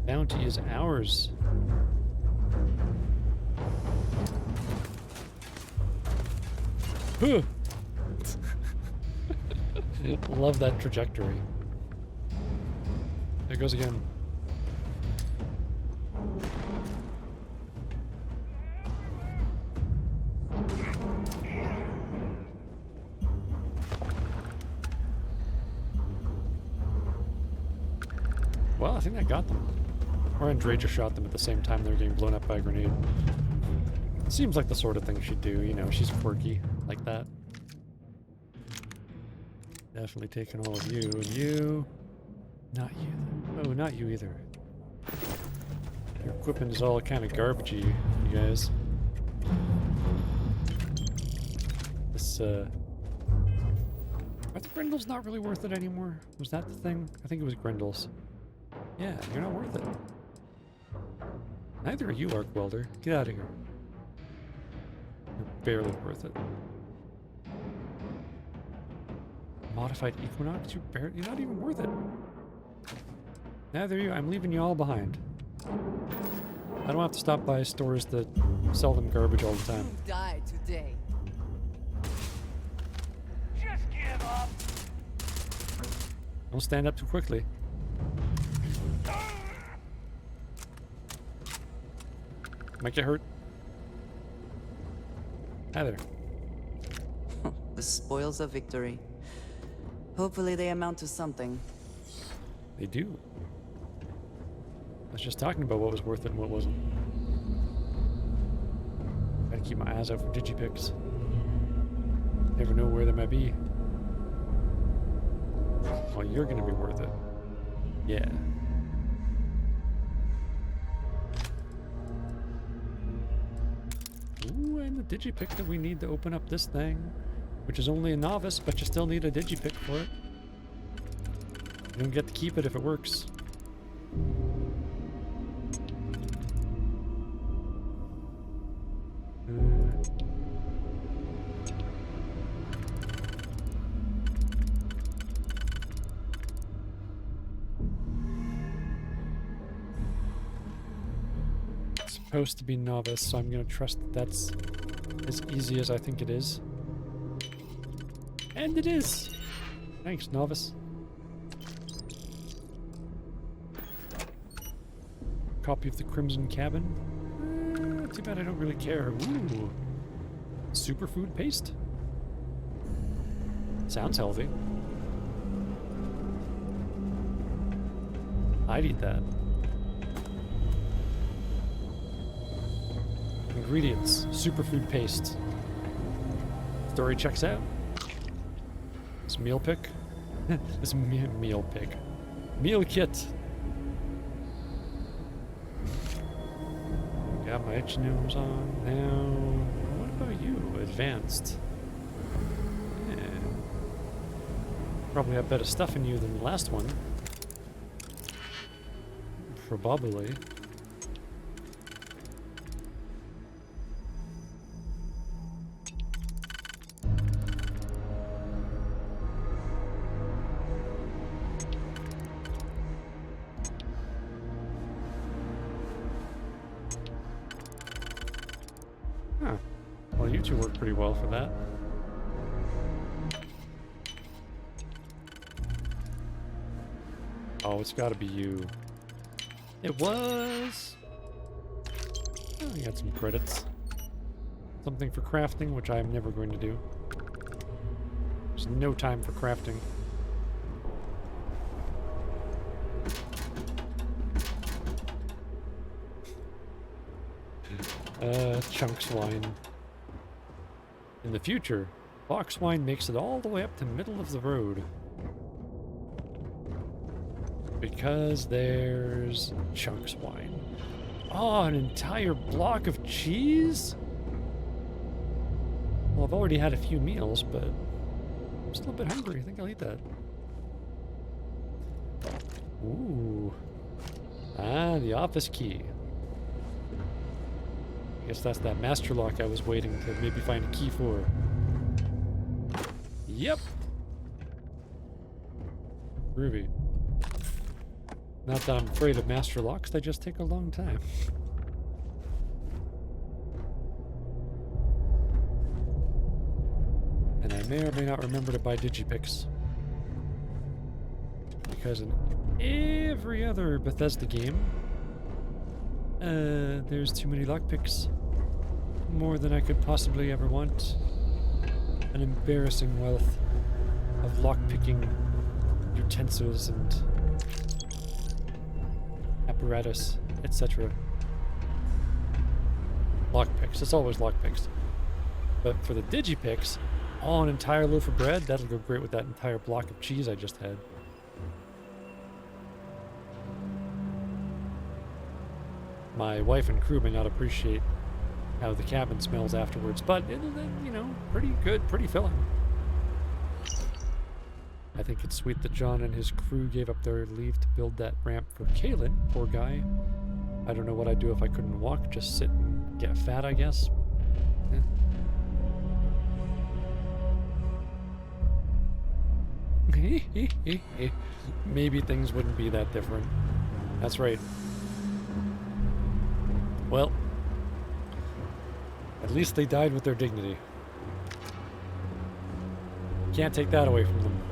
Bounty is ours. Huh. Love that trajectory. There it goes again. Well, I think I got them. Or Andre just shot them at the same time they were getting blown up by a grenade. Seems like the sort of thing she'd do, you know, she's quirky like that. Definitely taking all of you, and you... Not you. Oh, not you either. Your equipment is all kind of garbagey, you guys. This, Are the Grendels not really worth it anymore? Was that the thing? I think it was Grendels. Yeah, you're not worth it. Neither are you, Arc Welder. Get out of here. You're barely worth it. Modified Equinox? You're not even worth it. Neither are you. I'm leaving you all behind. I don't have to stop by stores that sell them garbage all the time. You died today. Just give up. Don't stand up too quickly. Might get hurt. Hi there. The spoils of victory. Hopefully they amount to something. They do. I was just talking about what was worth it and what wasn't. Gotta keep my eyes out for digipicks. Never know where they might be. Well, you're gonna be worth it. Yeah. Ooh, and the digipick that we need to open up this thing, which is only a novice, but you still need a digipick for it. You don't get to keep it if it works. It's supposed to be novice, so I'm gonna trust that that's as easy as I think it is. And it is! Thanks, novice. Copy of the Crimson Cabin. Too bad I don't really care. Ooh. Superfood paste? Sounds healthy. I'd eat that. Ingredients. Superfood paste. Story checks out. This meal pick. This meal pick. Meal kit. Got my itch nose on now. What about you? Advanced. Yeah. Probably have better stuff in you than the last one. Probably. Huh. Well, you two work pretty well for that. Oh, it's gotta be you. It was! Oh, you got some credits. Something for crafting, which I'm never going to do. There's no time for crafting. Chunk swine. In the future, box swine makes it all the way up to middle of the road. Because there's chunk swine. Oh, an entire block of cheese? Well, I've already had a few meals, but I'm still a bit hungry. I think I'll eat that. Ooh. Ah, the office key. I guess that's that master lock I was waiting to maybe find a key for. Yep. Groovy. Not that I'm afraid of master locks, they just take a long time. And I may or may not remember to buy digipicks. Because in every other Bethesda game, there's too many lockpicks. More than I could possibly ever want. An embarrassing wealth of lockpicking utensils and apparatus, etc. Lockpicks. It's always lockpicks. But for the digipicks, an entire loaf of bread, that'll go great with that entire block of cheese I just had. My wife and crew may not appreciate how the cabin smells afterwards, but it'll, you know, pretty good, pretty filling. I think it's sweet that John and his crew gave up their leave to build that ramp for Kalen, poor guy. I don't know what I'd do if I couldn't walk, just sit and get fat, I guess. Maybe things wouldn't be that different. That's right. Well, at least they died with their dignity. Can't take that away from them.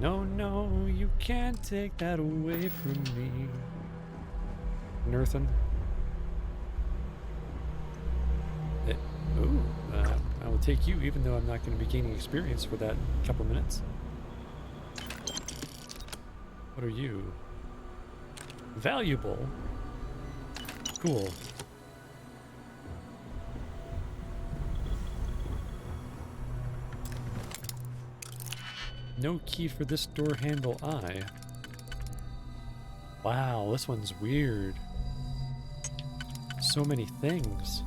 No, no, you can't take that away from me. Nerthen. I will take you, even though I'm not going to be gaining experience for that couple minutes. What are you? Valuable. Cool. No key for this door handle I. Wow, this one's weird. So many things.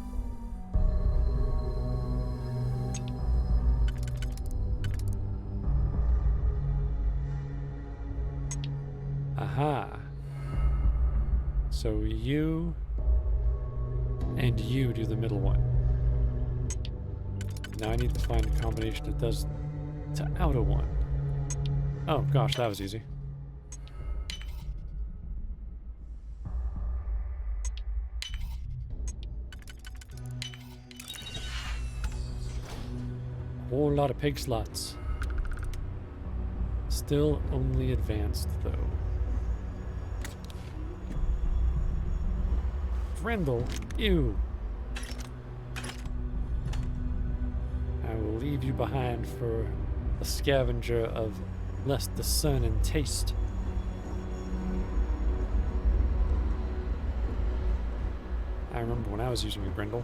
Aha. So you and you do the middle one. Now I need to find a combination that does to outer one. Oh gosh, that was easy. Whole lot of pig slots. Still only advanced though. Brendel, ew. I will leave you behind for a scavenger of less discern and taste. I remember when I was using a Brendel.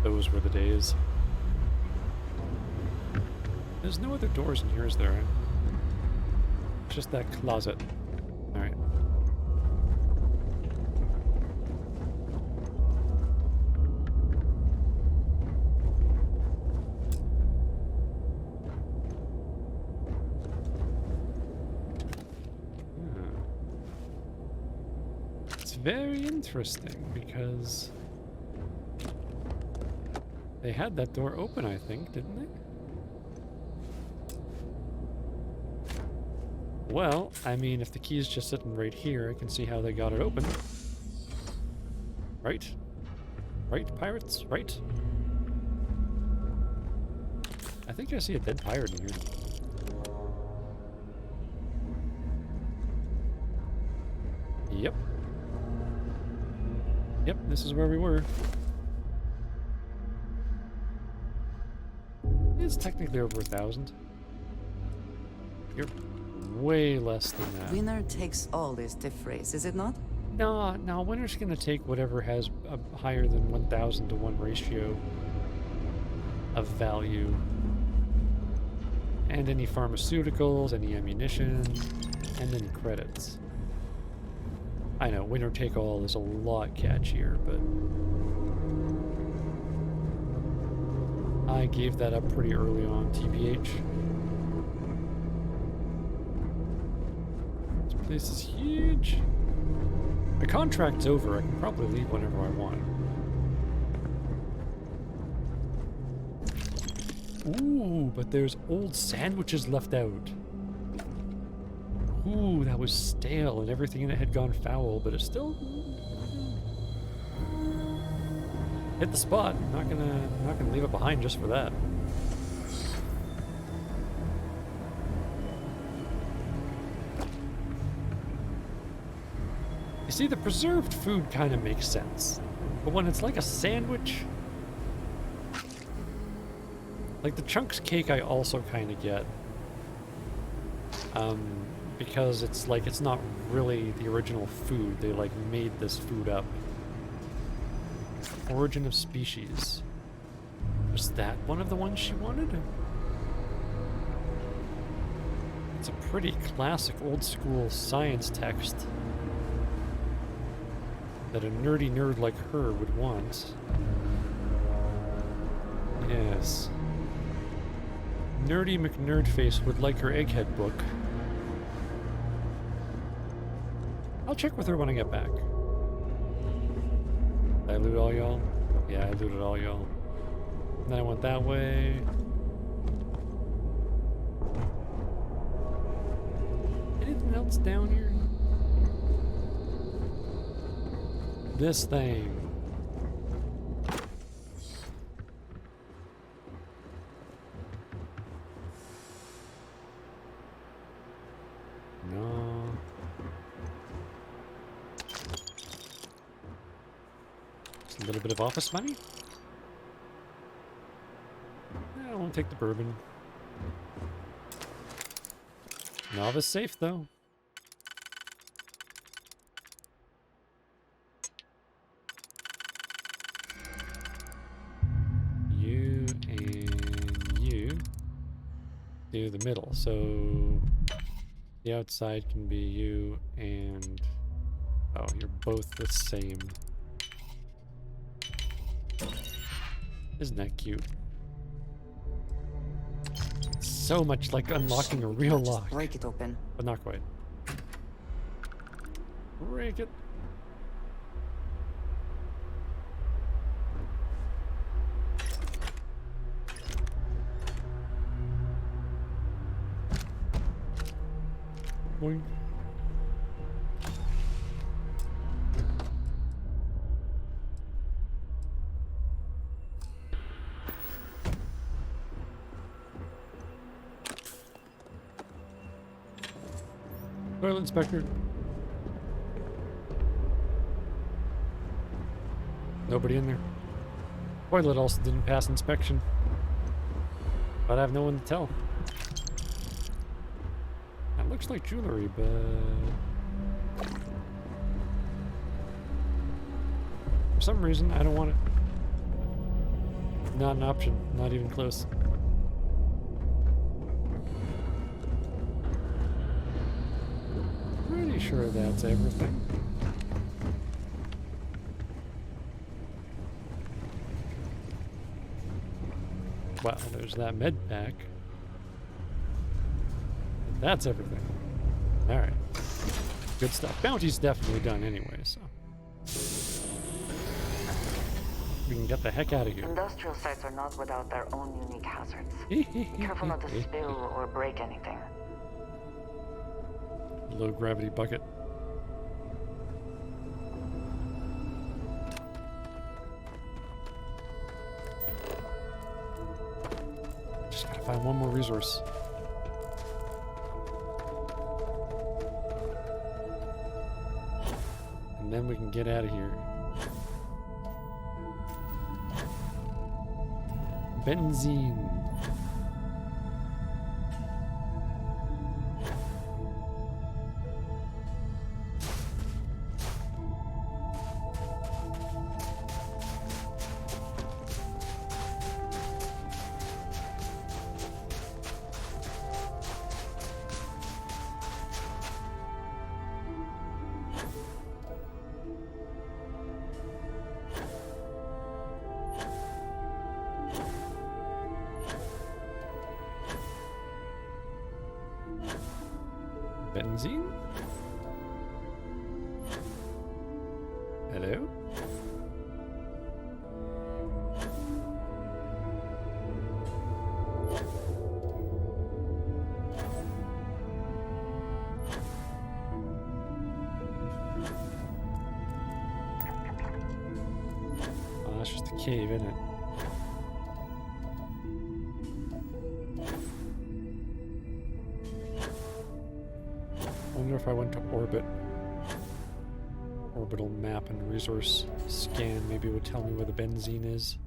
Those were the days. There's no other doors in here, is there? Just that closet. Alright. Very interesting because they had that door open, I think, didn't they? Well, I mean, if the key is just sitting right here, I can see how they got it open. Right? Right, pirates? Right? I think I see a dead pirate in here. Yep. Yep, this is where we were. It's technically over 1,000. You're way less than that. Winner takes all this diff race, is it not? No, winner's gonna take whatever has a higher than 1,000 to 1 ratio of value. And any pharmaceuticals, any ammunition, and any credits. I know, winner take all is a lot catchier, but I gave that up pretty early on, TBH. This place is huge. My contract's over, I can probably leave whenever I want. Ooh, but there's old sandwiches left out. Ooh, that was stale and everything in it had gone foul, but it's still hit the spot. I'm not gonna leave it behind just for that. You see, the preserved food kind of makes sense, but when it's like a sandwich, like the chunks cake, I also kind of get. Because it's like, it's not really the original food. They like made this food up. Origin of species. Was that one of the ones she wanted? It's a pretty classic old school science text that a nerdy nerd like her would want. Yes. Nerdy McNerdface would like her Egghead book. I'll check with her when I get back. Did I loot all y'all? Yeah, I looted all y'all. And then I went that way. Anything else down here? This thing. No. Just a little bit of office money. I won't take the bourbon. Novice safe though. You and you do the middle, so the outside can be you and... oh, you're both the same. Isn't that cute? So much like unlocking a real lock. Break it open. But not quite. Break it. Boing. Toilet inspector. Nobody in there. Toilet also didn't pass inspection. But I have no one to tell. That looks like jewelry, but... for some reason, I don't want it. Not an option. Not even close. Pretty sure that's everything. Well, there's that med pack. That's everything. Alright. Good stuff. Bounty's definitely done anyway, so. We can get the heck out of here. Industrial sites are not without their own unique hazards. Careful not to spill or break anything. Low gravity bucket. Just gotta find one more resource. And then we can get out of here. Benzene. Benzene? Hello? Oh, that's just a cave, isn't it? I wonder if I went to orbit, orbital map and resource scan, maybe it would tell me where the benzene is.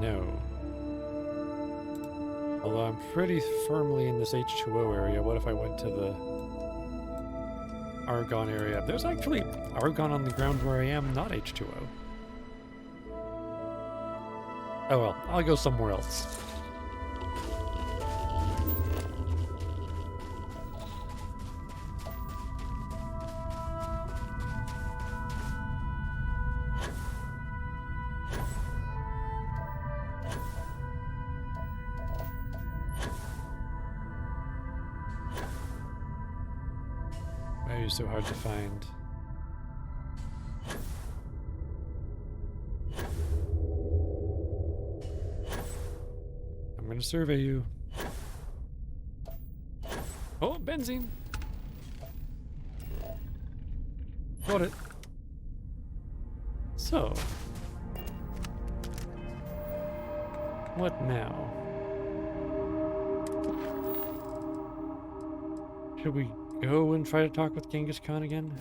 No. Although I'm pretty firmly in this H2O area, what if I went to the Argon area? There's actually Argon on the ground where I am, not H2O. Oh well, I'll go somewhere else. Why are you so hard to find? I'm gonna survey you. Oh, benzene! Got it. So, what now? Should we go and try to talk with Genghis Khan again?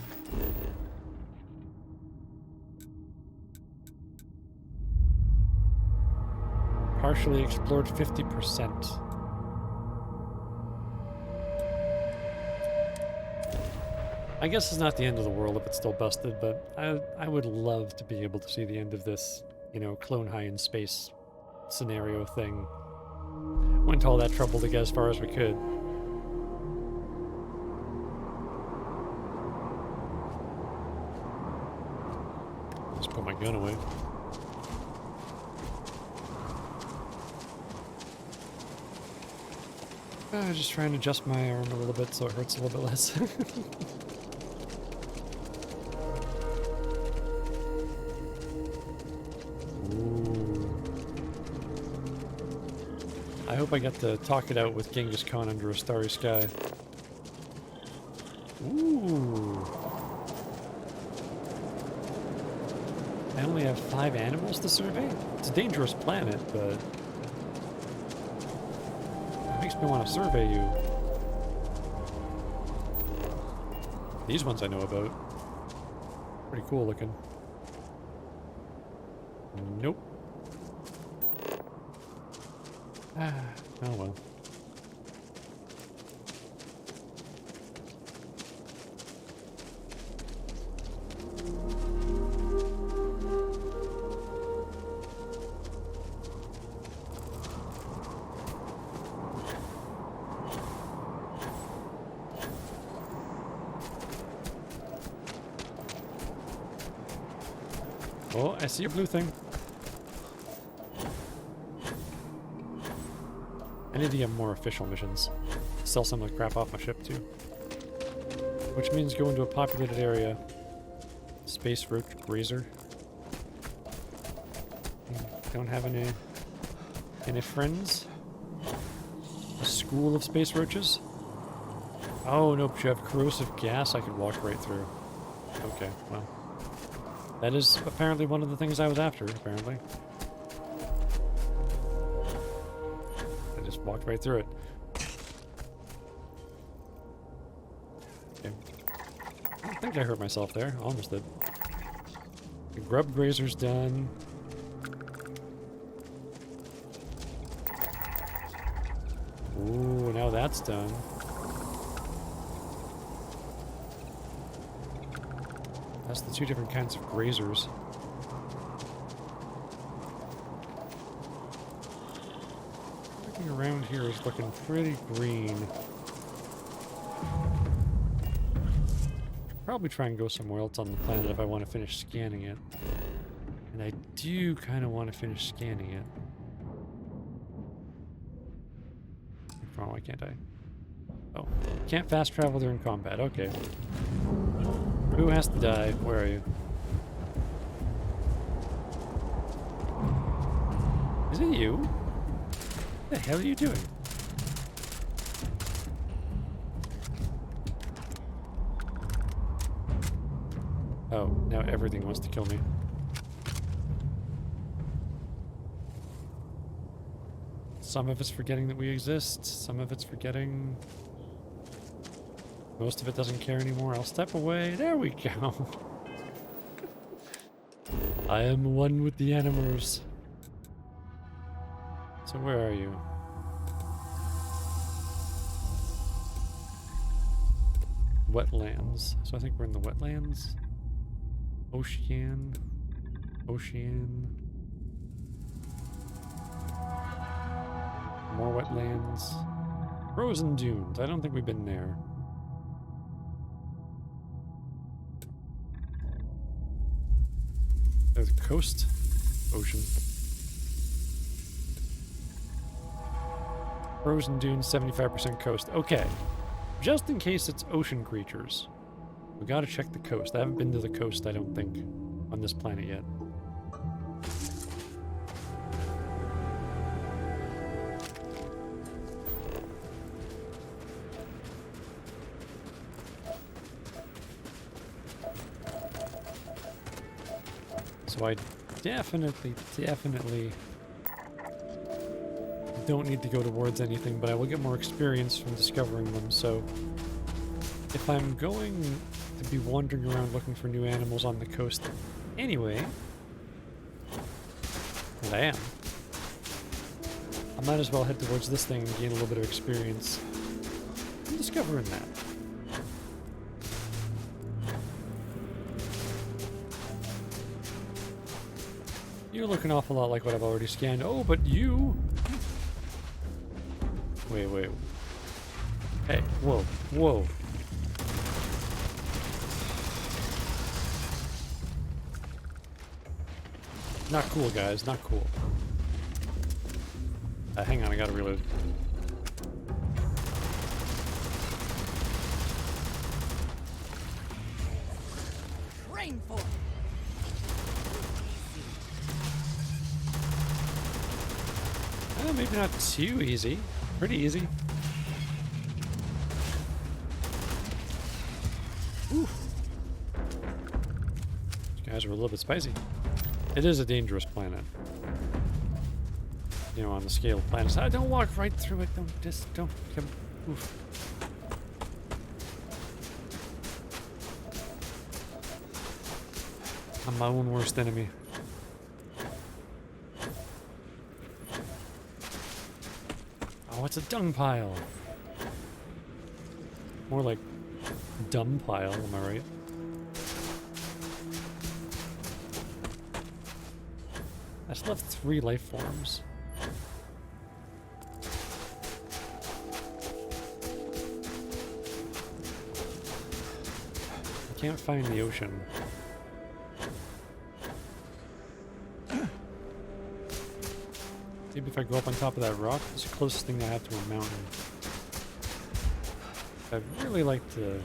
Partially explored 50%. I guess it's not the end of the world if it's still busted, but I would love to be able to see the end of this, you know, clone high in space scenario thing. Went to all that trouble to get as far as we could. Just put my gun away. Just trying to adjust my arm a little bit so it hurts a little bit less. Ooh. I hope I get to talk it out with Genghis Khan under a starry sky. Ooh. I only have 5 animals to survey? It's a dangerous planet, but it makes me want to survey you. These ones I know about. Pretty cool looking. Nope. Ah, oh well. Oh, I see a blue thing. I need to get more official missions. Sell some of the crap off my ship too. Which means go into a populated area. Space roach grazer. Don't have any friends? A school of space roaches? Oh nope, you have corrosive gas I could walk right through. Okay, well. That is apparently one of the things I was after, apparently. I just walked right through it. Okay. I think I hurt myself there. Almost did. The grub grazer's done. Ooh, now that's done. That's the two different kinds of grazers. Everything around here is looking pretty green. Probably try and go somewhere else on the planet if I want to finish scanning it. And I do kind of want to finish scanning it. Why can't I? Oh, can't fast travel during combat. Okay. Who has to die? Where are you? Is it you? What the hell are you doing? Oh, now everything wants to kill me. Some of it's forgetting that we exist. Some of it's forgetting... Most of it doesn't care anymore. I'll step away. There we go. I am one with the animals. So where are you? Wetlands. So I think we're in the wetlands. Ocean. More wetlands. Frozen dunes. I don't think we've been there. There's the coast. Ocean. Frozen dunes, 75% coast. Okay. Just in case it's ocean creatures. We gotta check the coast. I haven't been to the coast, I don't think, on this planet yet. So I definitely don't need to go towards anything, but I will get more experience from discovering them, so if I'm going to be wandering around looking for new animals on the coast anyway, and I am, I might as well head towards this thing and gain a little bit of experience from discovering that. You look an awful lot like what I've already scanned. Oh, but you... Wait. Hey, whoa. Not cool, guys, not cool. Hang on, I gotta reload. Rainforest. Maybe not too easy. Pretty easy. Ooh. These guys are a little bit spicy. It is a dangerous planet. You know, on the scale of planets. Don't walk right through it. Don't come. Oof. I'm my own worst enemy. Oh, it's a dung pile. More like dumb pile, am I right? I still have 3 life forms. I can't find the ocean. Maybe if I go up on top of that rock, it's the closest thing I have to a mountain. I'd really like to...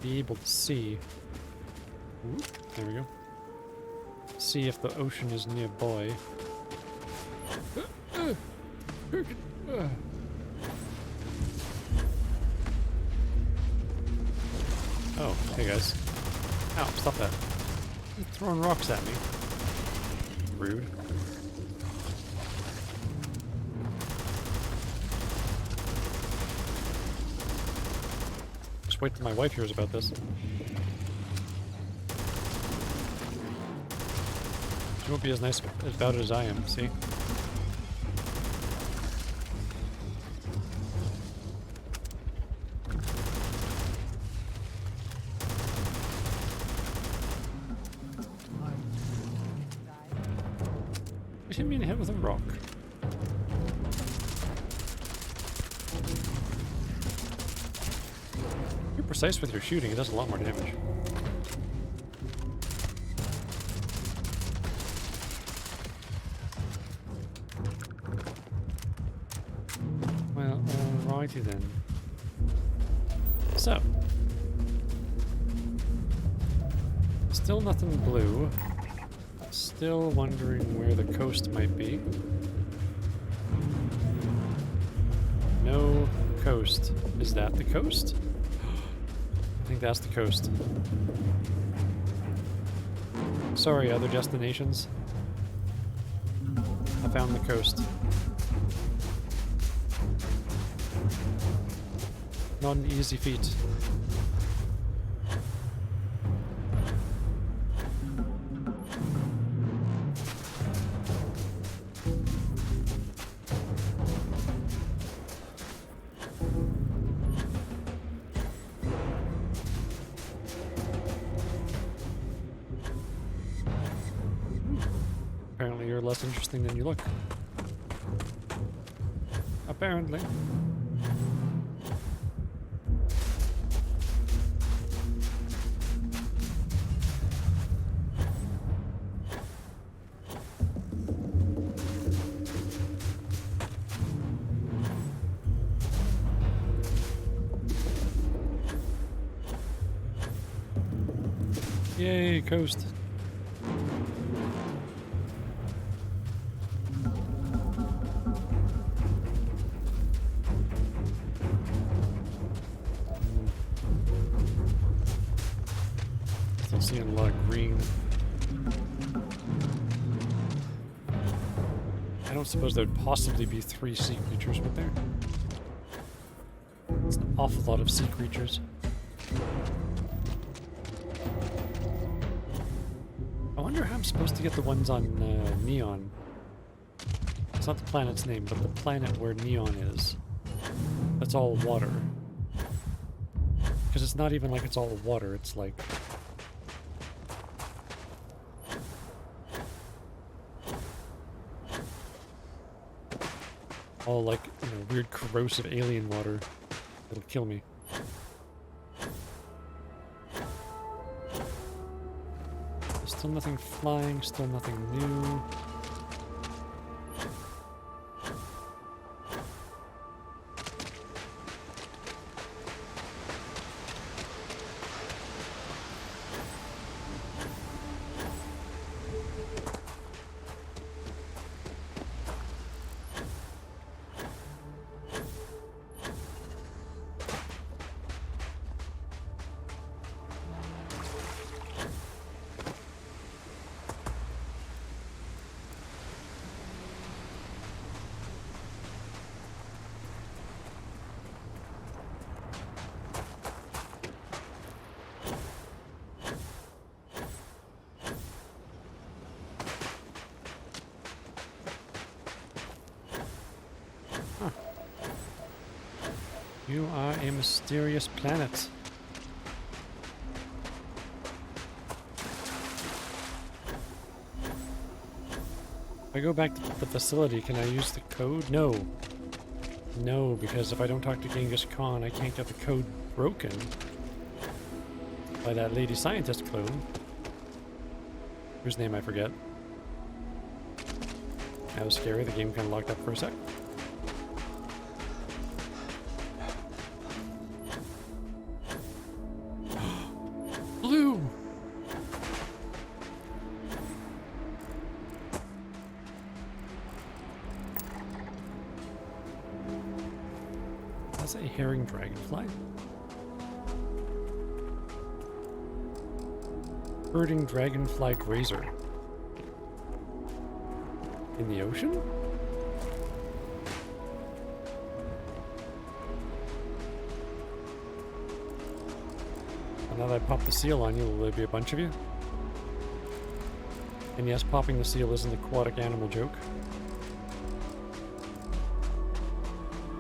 be able to see... Ooh, there we go. See if the ocean is nearby. Oh, hey guys. Ow, stop that. You're throwing rocks at me. Rude. Just wait till my wife hears about this. She won't be as nice about it as I am, see? Hit me in the head with a rock. You're precise with your shooting, it does a lot more damage. Well, alrighty then. So. Still nothing blue. Still wondering where the coast might be. No coast. Is that the coast? I think that's the coast. Sorry, other destinations. I found the coast. Not an easy feat. Apparently you're less interesting than you look. Apparently. Yay, coast. Still seeing a lot of green. I don't suppose there would possibly be 3 sea creatures, would there? It's an awful lot of sea creatures. I wonder how I'm supposed to get the ones on Neon. It's not the planet's name, but the planet where Neon is. That's all water. Because it's not even like it's all water, it's like... all like, you know, weird corrosive alien water. It'll kill me. Still nothing flying, still nothing new. You are a mysterious planet. If I go back to the facility, can I use the code? No. No, because if I don't talk to Genghis Khan, I can't get the code broken by that lady scientist clone. Whose name I forget. That was scary, the game kind of locked up for a sec. Blue! That's a herring dragonfly. Birding dragonfly grazer. In the ocean? And now that I pop the seal on you, will there be a bunch of you? And yes, popping the seal is an aquatic animal joke.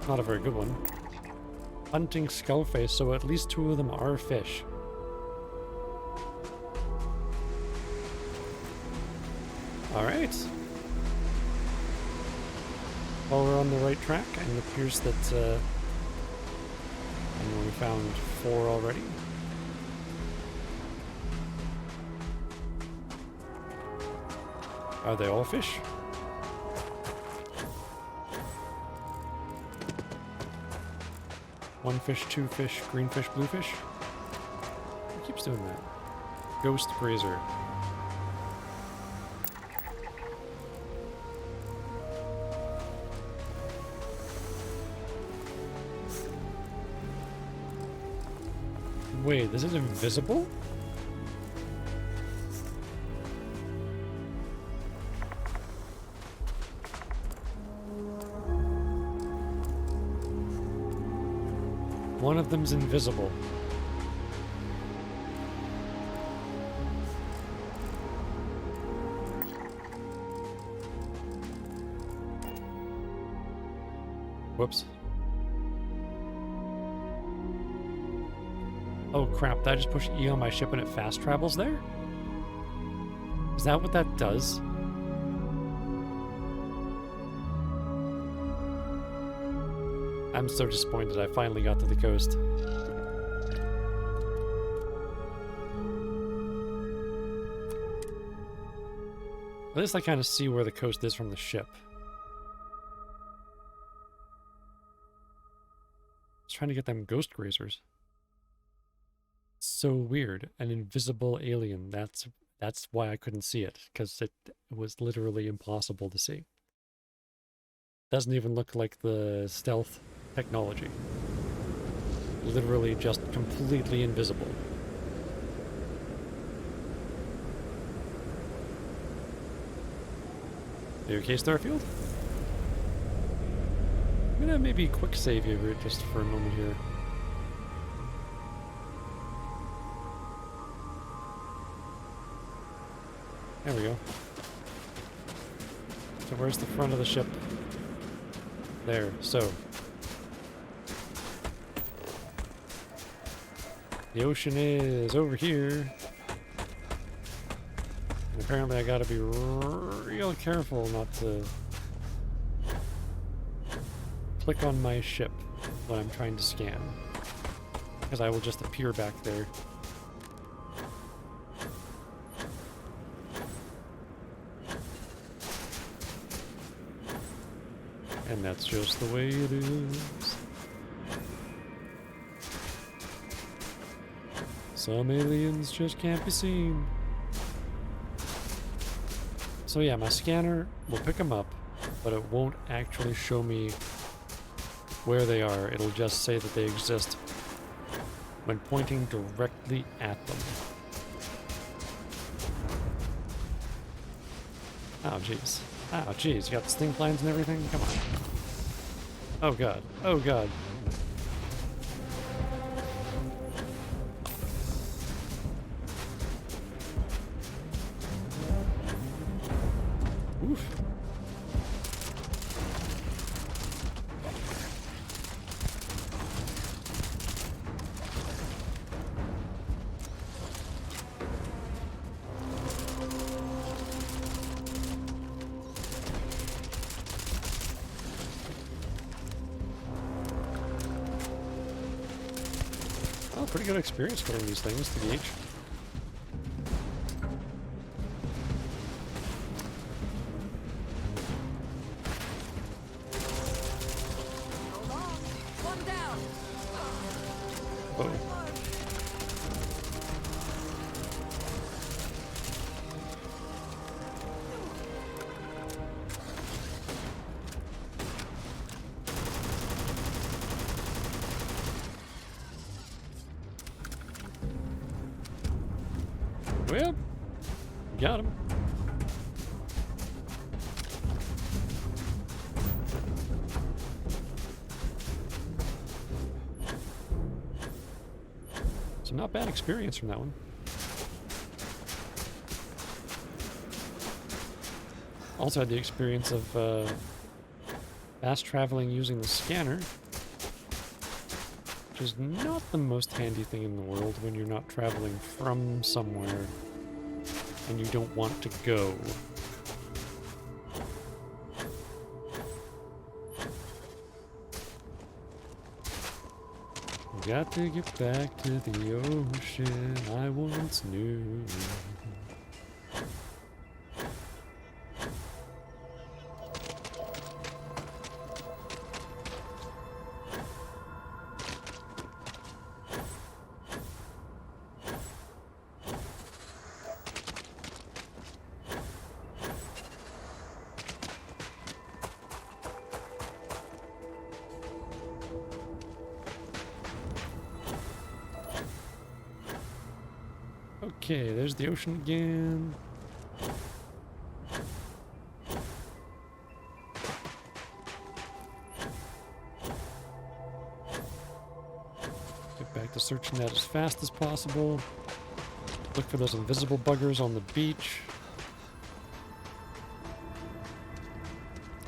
Not a very good one. Hunting skullface, so at least 2 of them are fish. Alright. Well, we're on the right track, and it appears that, and we found 4 already. Are they all fish? One fish, 2 fish, green fish, blue fish? It keeps doing that. Ghost grazer. Wait, this is invisible? One of them's invisible. Whoops. Oh crap, did I just push E on my ship and it fast travels there? Is that what that does? I'm so disappointed I finally got to the coast. At least I kind of see where the coast is from the ship. I was trying to get them ghost grazers. So weird. An invisible alien. That's why I couldn't see it, because it was literally impossible to see. Doesn't even look like the stealth technology. Literally just completely invisible. Are you okay, Starfield? I'm gonna maybe quick save you just for a moment here. There we go. So where's the front of the ship? There, so. The ocean is over here. And apparently I gotta be real careful not to click on my ship when I'm trying to scan, because I will just appear back there. And that's just the way it is. Some aliens just can't be seen. So yeah, my scanner will pick them up, but it won't actually show me where they are. It'll just say that they exist when pointing directly at them. Oh jeez. Oh jeez, you got the sting planes and everything? Come on. Oh god. Oh god. Oof. Oh, pretty good experience getting these things to gauge. Oh. Well, got him. not bad experience from that one. Also had the experience of fast traveling using the scanner, which is not the most handy thing in the world when you're not traveling from somewhere and you don't want to go. Got to get back to the ocean I once knew. Okay, there's the ocean again. Get back to searching that as fast as possible. Look for those invisible buggers on the beach.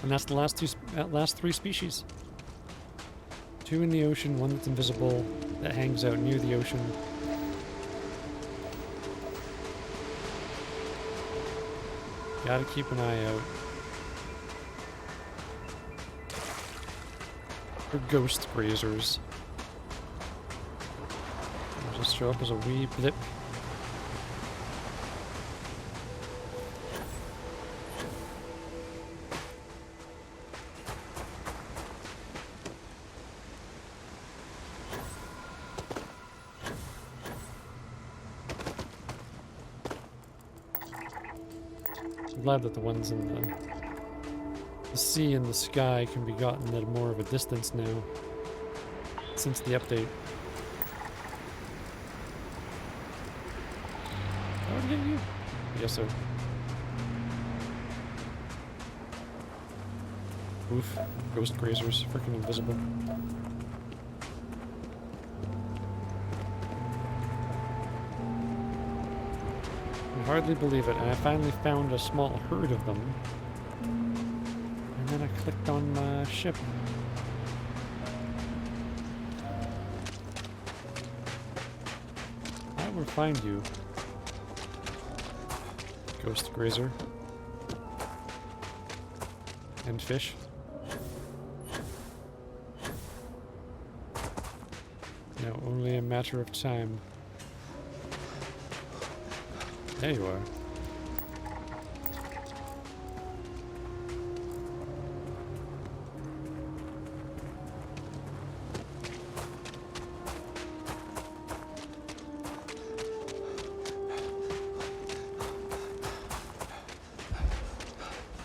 And that's the last three species. 2 in the ocean, 1 that's invisible, that hangs out near the ocean. Gotta keep an eye out for ghost grazers. They'll just show up as a wee blip. I'm glad that the ones in the sea and the sky can be gotten at more of a distance now since the update. Oh, did I get you? Yes, sir. Oof. Ghost grazers. Freaking invisible. I hardly believe it, and I finally found a small herd of them. And then I clicked on my ship. I will find you, ghost grazer. And fish. Now only a matter of time. There you are.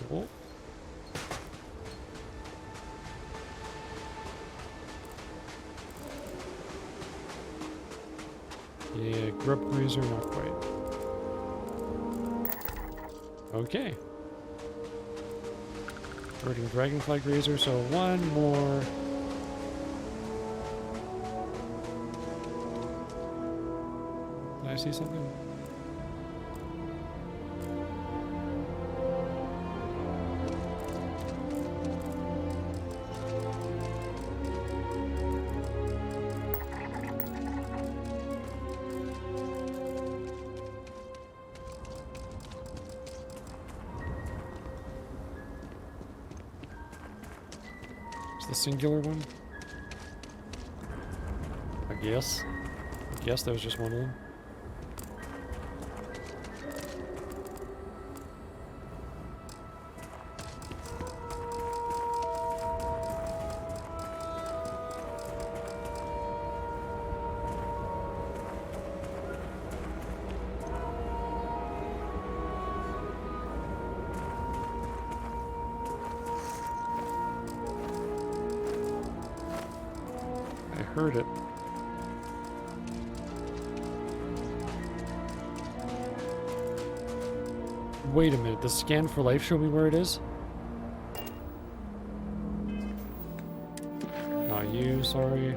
Cool. Yeah, grub grazer, not quite. Okay. Birding dragonfly grazer, so 1 more. Did I see something? The singular one? I guess. That was just one of them. Heard it. Wait a minute, does Scan for Life show me where it is? Not you, sorry.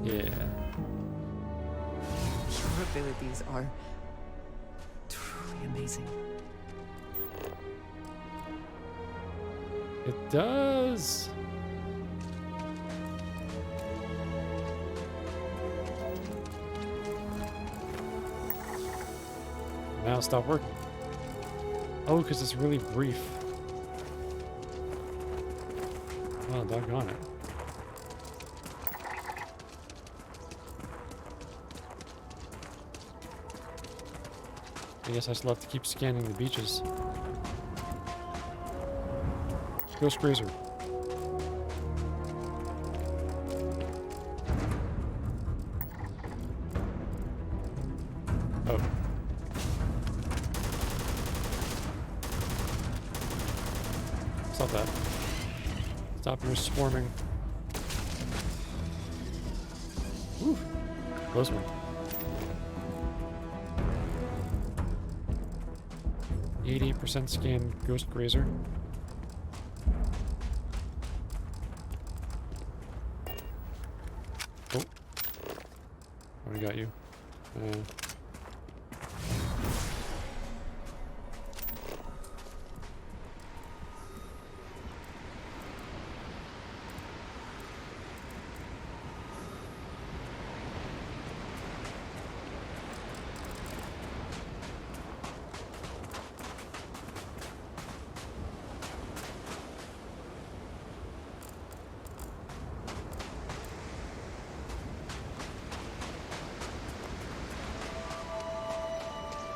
Yeah. Your abilities are truly amazing. It does. Now stop working. Oh, because it's really brief. Well, doggone it. I guess I still have to keep scanning the beaches. Ghost Grazer. Oh. Stop that. Stop your swarming. Whew. Close one. 88% scan Ghost Grazer. Oh. Already got you.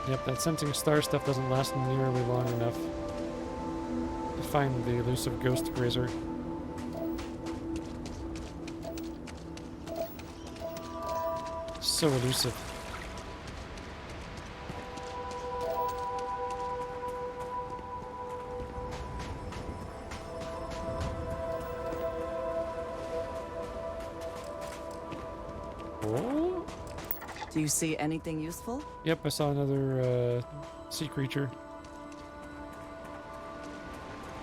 Yep, that sensing star stuff doesn't last nearly long enough to find the elusive Ghost Grazer. So elusive. Oh? Do you see anything useful? Yep, I saw another sea creature.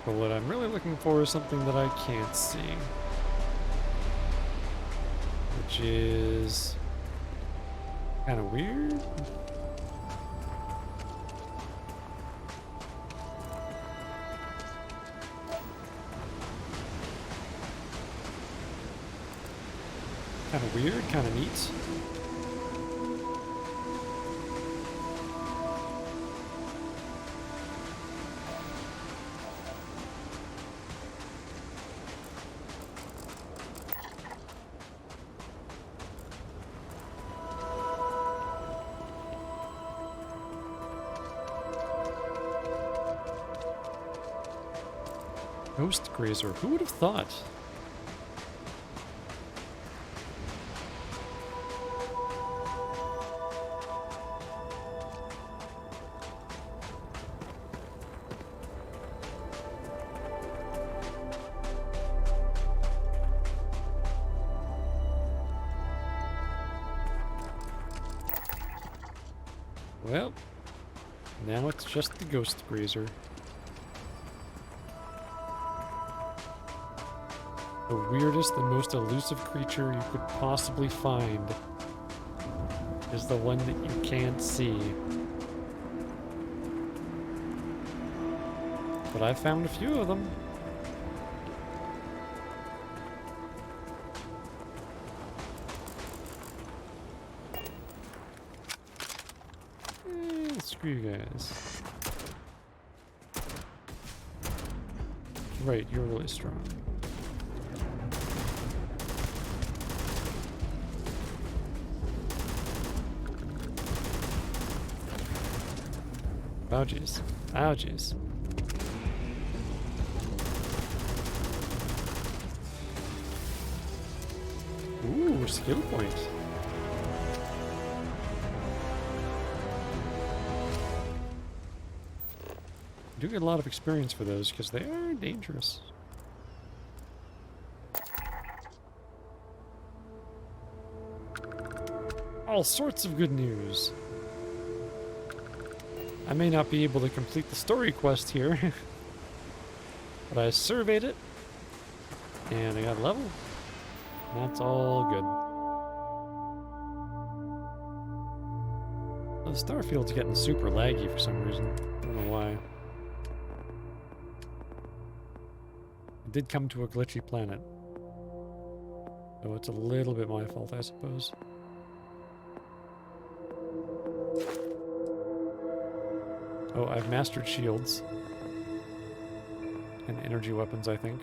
But what I'm really looking for is something that I can't see. Which is kind of weird. Kind of weird, kind of neat. Ghost Grazer, who would have thought? Well, now it's just the Ghost Grazer. The weirdest and most elusive creature you could possibly find is the one that you can't see. But I found a few of them. Screw you guys. Right, you're really strong. Oh jeez. Oh jeez. Ooh, skill point. Do get a lot of experience for those because they are dangerous. All sorts of good news. I may not be able to complete the story quest here, but I surveyed it, and I got a level. That's all good. Well, the Starfield's getting super laggy for some reason. I don't know why. It did come to a glitchy planet. So it's a little bit my fault, I suppose. Oh, I've mastered shields. And energy weapons, I think.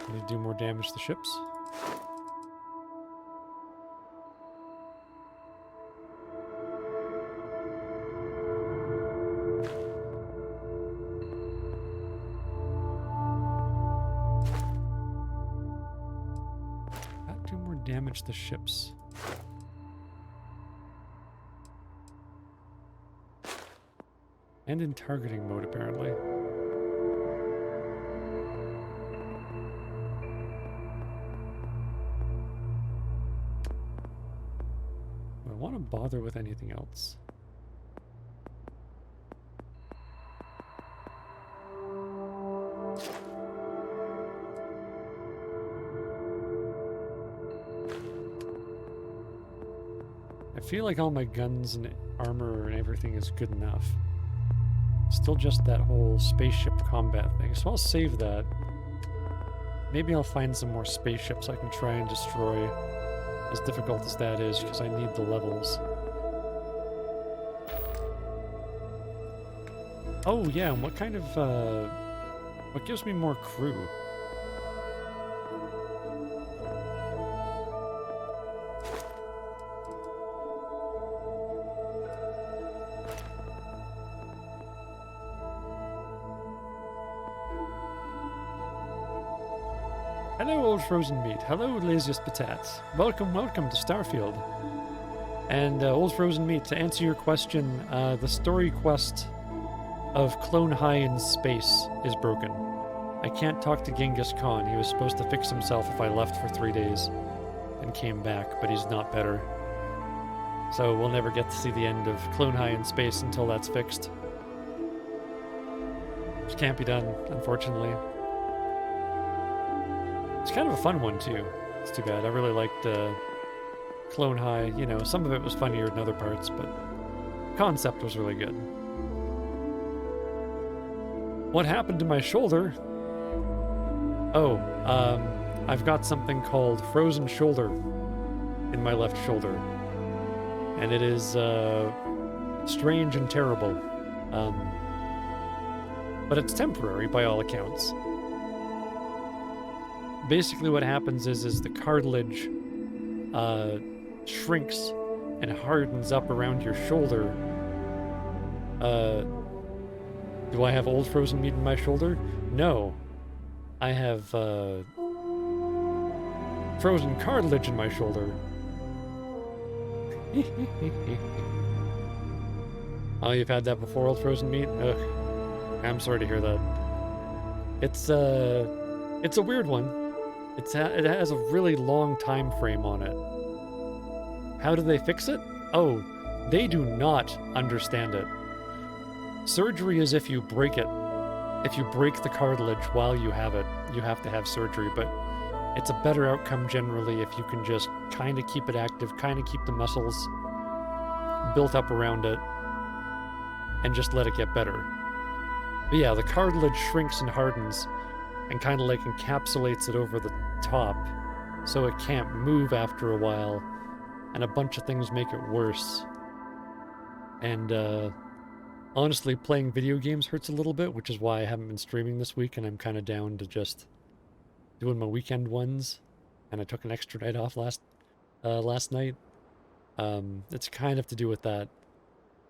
They do more damage to ships. That do more damage to ships. And in targeting mode, apparently. Do I want to bother with anything else? I feel like all my guns and armor and everything is good enough. Still just that whole spaceship combat thing, so I'll save that. Maybe I'll find some more spaceships I can try and destroy, as difficult as that is, because I need the levels. Oh yeah, and what kind of, what gives me more crew? Hello, old frozen meat. Hello, laziest patats. Welcome, welcome to Starfield. And old frozen meat, to answer your question, the story quest of Clone High in space is broken. I can't talk to Genghis Khan. He was supposed to fix himself if I left for 3 days and came back, but he's not better. So we'll never get to see the end of Clone High in space until that's fixed. Which can't be done, unfortunately. It's kind of a fun one, too. It's too bad. I really liked Clone High. You know, some of it was funnier than other parts, but concept was really good. What happened to my shoulder? Oh, I've got something called frozen shoulder in my left shoulder. And it is strange and terrible. But it's temporary by all accounts. Basically what happens is the cartilage shrinks and hardens up around your shoulder. Do I have old frozen meat in my shoulder? No. I have frozen cartilage in my shoulder. Oh, you've had that before, old frozen meat? Ugh. I'm sorry to hear that. It's a weird one. It has a really long time frame on it. How do they fix it? Oh, they do not understand it. Surgery is if you break it. If you break the cartilage while you have it, you have to have surgery, but it's a better outcome generally if you can just kind of keep it active, kind of keep the muscles built up around it, and just let it get better. But yeah, the cartilage shrinks and hardens and kind of like encapsulates it over the top, so it can't move after a while, and a bunch of things make it worse. And honestly, playing video games hurts a little bit, which is why I haven't been streaming this week, and I'm kind of down to just doing my weekend ones. And I took an extra night off last night. It's kind of to do with that.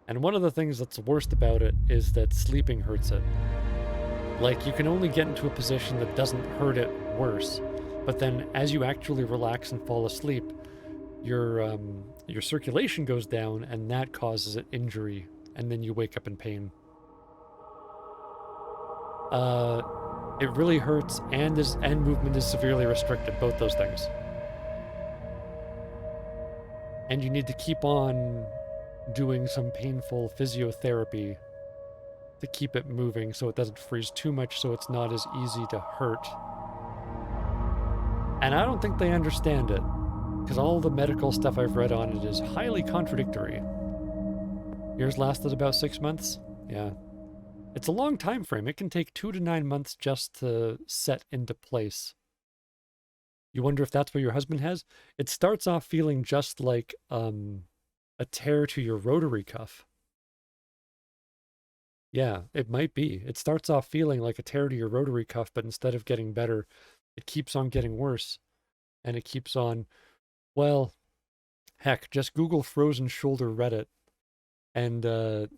And one of the things that's worst about it is that sleeping hurts it. Like, you can only get into a position that doesn't hurt it worse, but then as you actually relax and fall asleep, your circulation goes down, and that causes it injury, and then you wake up in pain. It really hurts, and movement is severely restricted, both those things. And you need to keep on doing some painful physiotherapy to keep it moving so it doesn't freeze too much, so it's not as easy to hurt. And I don't think they understand it. Because all the medical stuff I've read on it is highly contradictory. Yours lasted about 6 months? Yeah. It's a long time frame. It can take 2 to 9 months just to set into place. You wonder if that's what your husband has? It starts off feeling just like a tear to your rotary cuff. Yeah, it might be. It starts off feeling like a tear to your rotary cuff, but instead of getting better, it keeps on getting worse. And it keeps on, well, heck, just Google frozen shoulder Reddit. And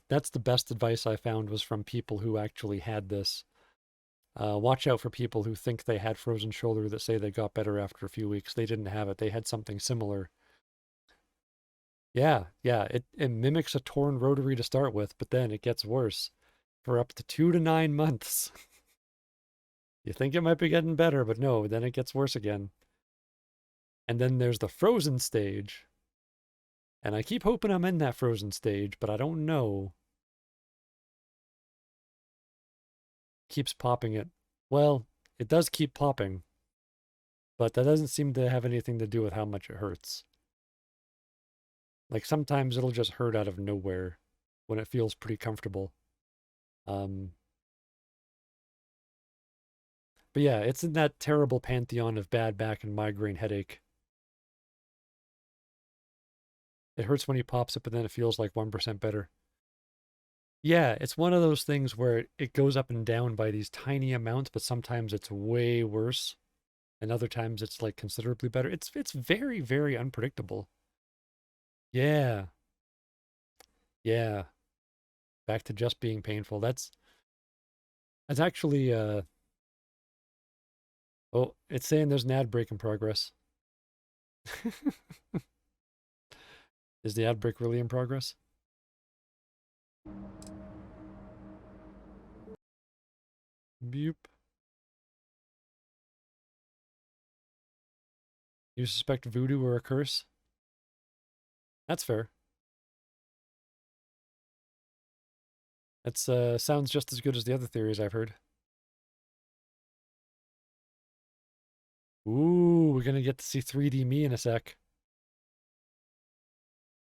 that's the best advice I found was from people who actually had this. Watch out for people who think they had frozen shoulder that say they got better after a few weeks. They didn't have it. They had something similar. Yeah, it mimics a torn rotary to start with, but then it gets worse for up to 2 to 9 months. You think it might be getting better, but no, then it gets worse again. And then there's the frozen stage. And I keep hoping I'm in that frozen stage, but I don't know. Keeps popping it. Well, it does keep popping. But that doesn't seem to have anything to do with how much it hurts. Like sometimes it'll just hurt out of nowhere when it feels pretty comfortable. But yeah, it's in that terrible pantheon of bad back and migraine headache. It hurts when he pops it, but then it feels like 1% better. Yeah, it's one of those things where it goes up and down by these tiny amounts, but sometimes it's way worse. And other times it's like considerably better. It's very, very unpredictable. Yeah. Yeah. Back to just being painful. That's actually oh, it's saying there's an ad break in progress. Is the ad break really in progress? Boop. You suspect voodoo or a curse? That's fair. That's sounds just as good as the other theories I've heard. Ooh, we're gonna get to see 3D me in a sec.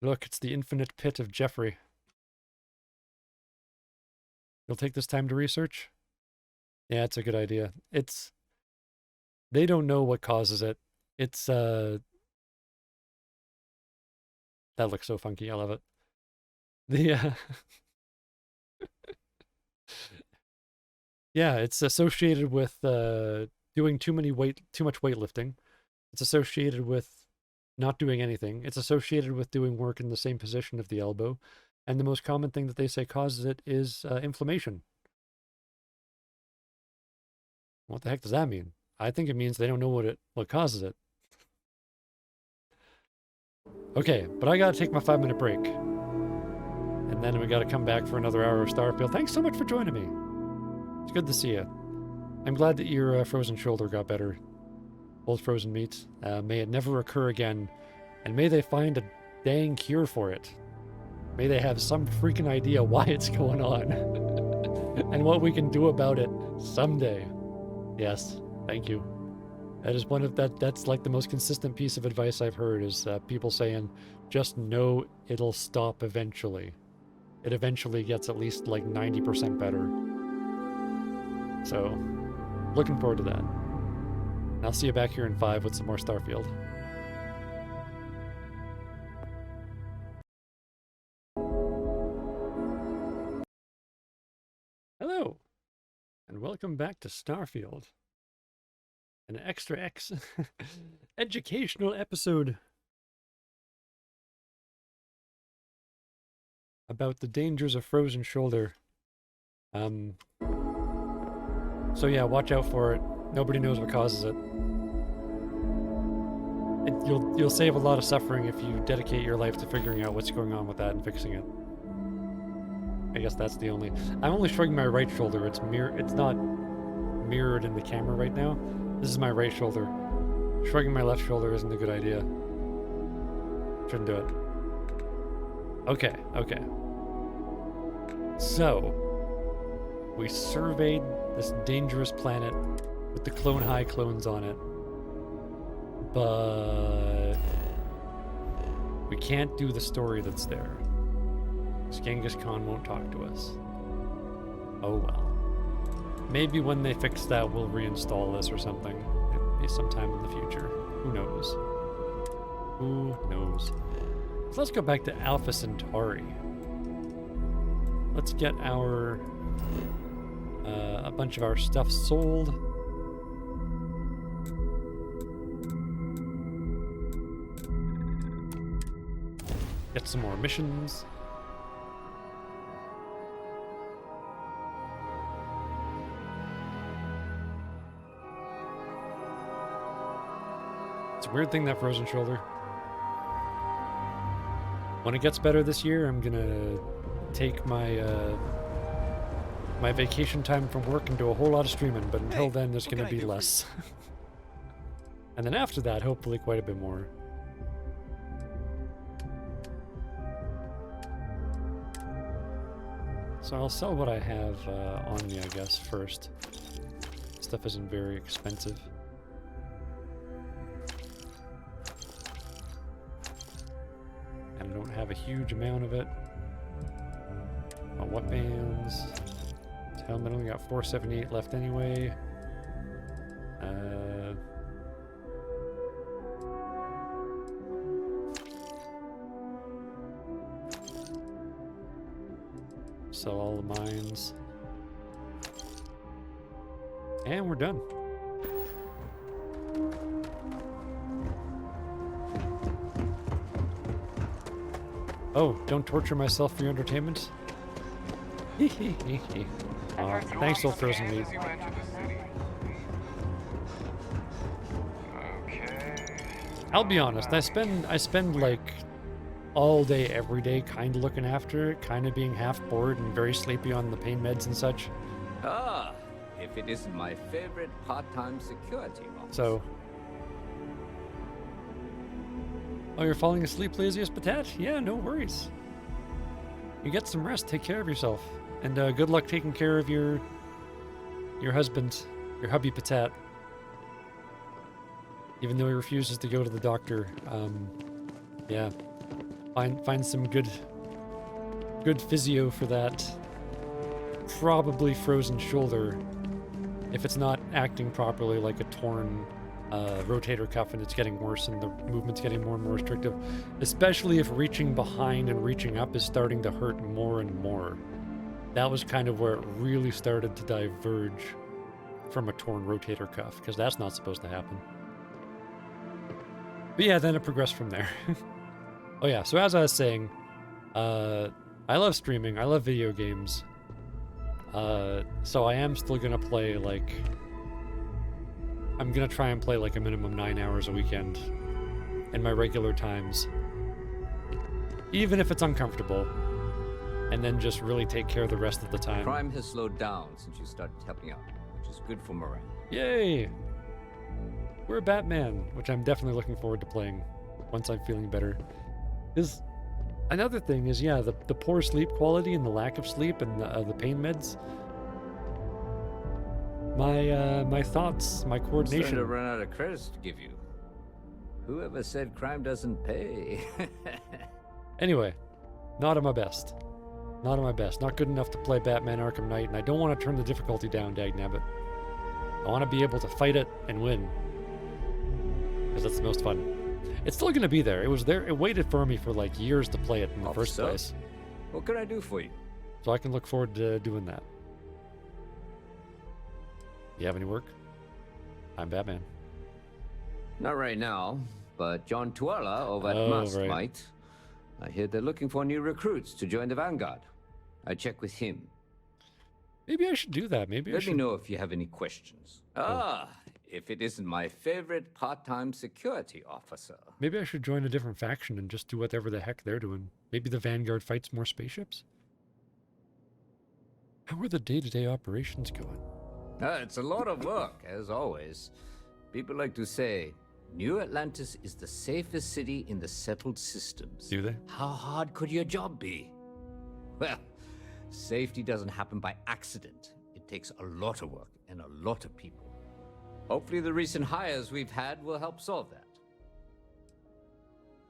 Look, it's the infinite pit of Jeffrey. You'll take this time to research? Yeah, it's a good idea. They don't know what causes it. It's, that looks so funky. I love it. Yeah, it's associated with, doing too much weightlifting. It's associated with not doing anything. It's associated with doing work in the same position of the elbow. And the most common thing that they say causes it is inflammation. What the heck does that mean? I think it means they don't know what causes it. Okay, but I gotta take my 5-minute break. And then we gotta come back for another hour of Starfield. Thanks so much for joining me. It's good to see you. I'm glad that your frozen shoulder got better. Old frozen meat. May it never occur again. And may they find a dang cure for it. May they have some freaking idea why it's going on. And what we can do about it someday. Yes, thank you. That is that's like the most consistent piece of advice I've heard is people saying, just know it'll stop eventually. It eventually gets at least like 90% better. So, looking forward to that. I'll see you back here in 5 with some more Starfield. Hello, and welcome back to Starfield. An extra educational episode about the dangers of frozen shoulder. So yeah, watch out for it. Nobody knows what causes it. You'll save a lot of suffering if you dedicate your life to figuring out what's going on with that and fixing it. I guess that's the only... I'm only shrugging my right shoulder. It's not mirrored in the camera right now. This is my right shoulder. Shrugging my left shoulder isn't a good idea. Shouldn't do it. Okay. So, we surveyed this dangerous planet with the Clone High clones on it. But We can't do the story that's there. 'Cause Genghis Khan won't talk to us. Oh well. Maybe when they fix that, we'll reinstall this or something. It'll be sometime in the future. Who knows? Who knows? So let's go back to Alpha Centauri. Let's get our a bunch of our stuff sold. Get some more missions. It's a weird thing, that frozen shoulder. When it gets better this year, I'm gonna take my my vacation time from work and do a whole lot of streaming, but until then there's gonna be less. And then after that, hopefully quite a bit more. So I'll sell what I have on me, I guess, first. Stuff isn't very expensive. And I don't have a huge amount of it. What bands? Helmet, only got 478 left anyway. Sell all the mines. And we're done. Oh, don't torture myself for your entertainment? Aw, thanks, old frozen meat. I'll be honest, I spend like all day, every day, kind of looking after it, kind of being half bored and very sleepy on the pain meds and such. Ah, if it isn't my favorite part-time security officer. So. Oh, you're falling asleep, laziest patat? Yeah, no worries. You get some rest, take care of yourself. And good luck taking care of your husband, your hubby patat. Even though he refuses to go to the doctor. Yeah. Find some good physio for that probably frozen shoulder if it's not acting properly, like a torn rotator cuff and it's getting worse and the movement's getting more and more restrictive, especially if reaching behind and reaching up is starting to hurt more and more. That was kind of where it really started to diverge from a torn rotator cuff, because that's not supposed to happen. But yeah, then it progressed from there. Oh yeah, so as I was saying, I love streaming, I love video games. So I am still gonna play, like, I'm gonna try and play like a minimum 9 hours a weekend in my regular times. Even if it's uncomfortable. And then just really take care of the rest of the time. Crime has slowed down since you started helping out, which is good for morale. Yay! We're Batman, which I'm definitely looking forward to playing once I'm feeling better. Because another thing is, yeah, the poor sleep quality and the lack of sleep and the pain meds. My thoughts, my coordination. I'm starting to run out of credits to give you. Whoever said crime doesn't pay? Anyway, not at my best. Not at my best. Not good enough to play Batman Arkham Knight, and I don't want to turn the difficulty down, dagnabbit. I want to be able to fight it and win. Because that's the most fun. It's still going to be there. It was there. It waited for me for like years to play it in the first place. What can I do for you? So I can look forward to doing that. You have any work? I'm Batman. Not right now, but John Tuala over at Musk might. I hear they're looking for new recruits to join the Vanguard. I check with him. Maybe I should do that. Maybe I should. Let me know if you have any questions. If it isn't my favorite part-time security officer. Maybe I should join a different faction and just do whatever the heck they're doing. Maybe the Vanguard fights more spaceships? How are the day-to-day operations going? It's a lot of work, as always. People like to say, New Atlantis is the safest city in the settled systems. Do they? How hard could your job be? Well, safety doesn't happen by accident. It takes a lot of work and a lot of people. Hopefully the recent hires we've had will help solve that.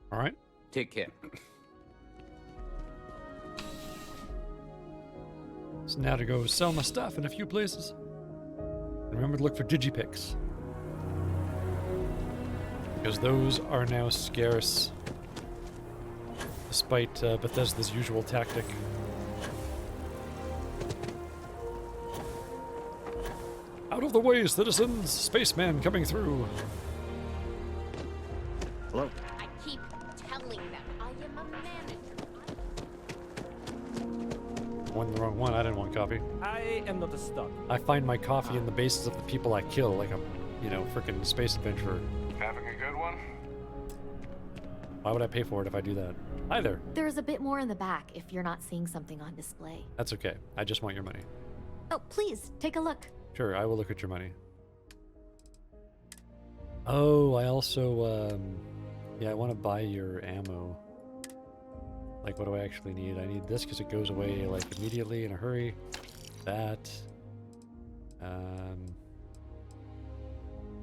All right. Take care. So now to go sell my stuff in a few places. Remember to look for digipics, because those are now scarce, despite Bethesda's usual tactic. Out of the way, citizens! Spaceman coming through! Hello? I keep telling them I am a manager. Won the wrong one. I didn't want coffee. I am not a stock. I find my coffee in the bases of the people I kill, like a, frickin' space adventurer. Having a good one? Why would I pay for it if I do that? Hi there. There's a bit more in the back if you're not seeing something on display. That's okay. I just want your money. Oh, please, take a look. Sure, I will look at your money. Oh, I also, yeah, I want to buy your ammo. Like, what do I actually need? I need this because it goes away, like, immediately in a hurry. That. I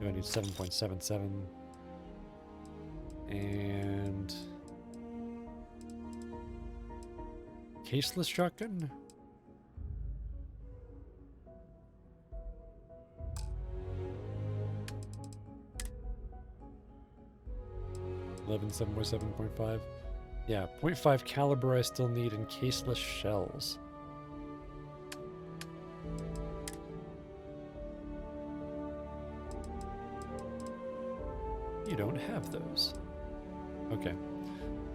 need 7.77. And... caseless shotgun? Eleven 7.7.5. Yeah, 0.5 caliber I still need in caseless shells. You don't have those. Okay.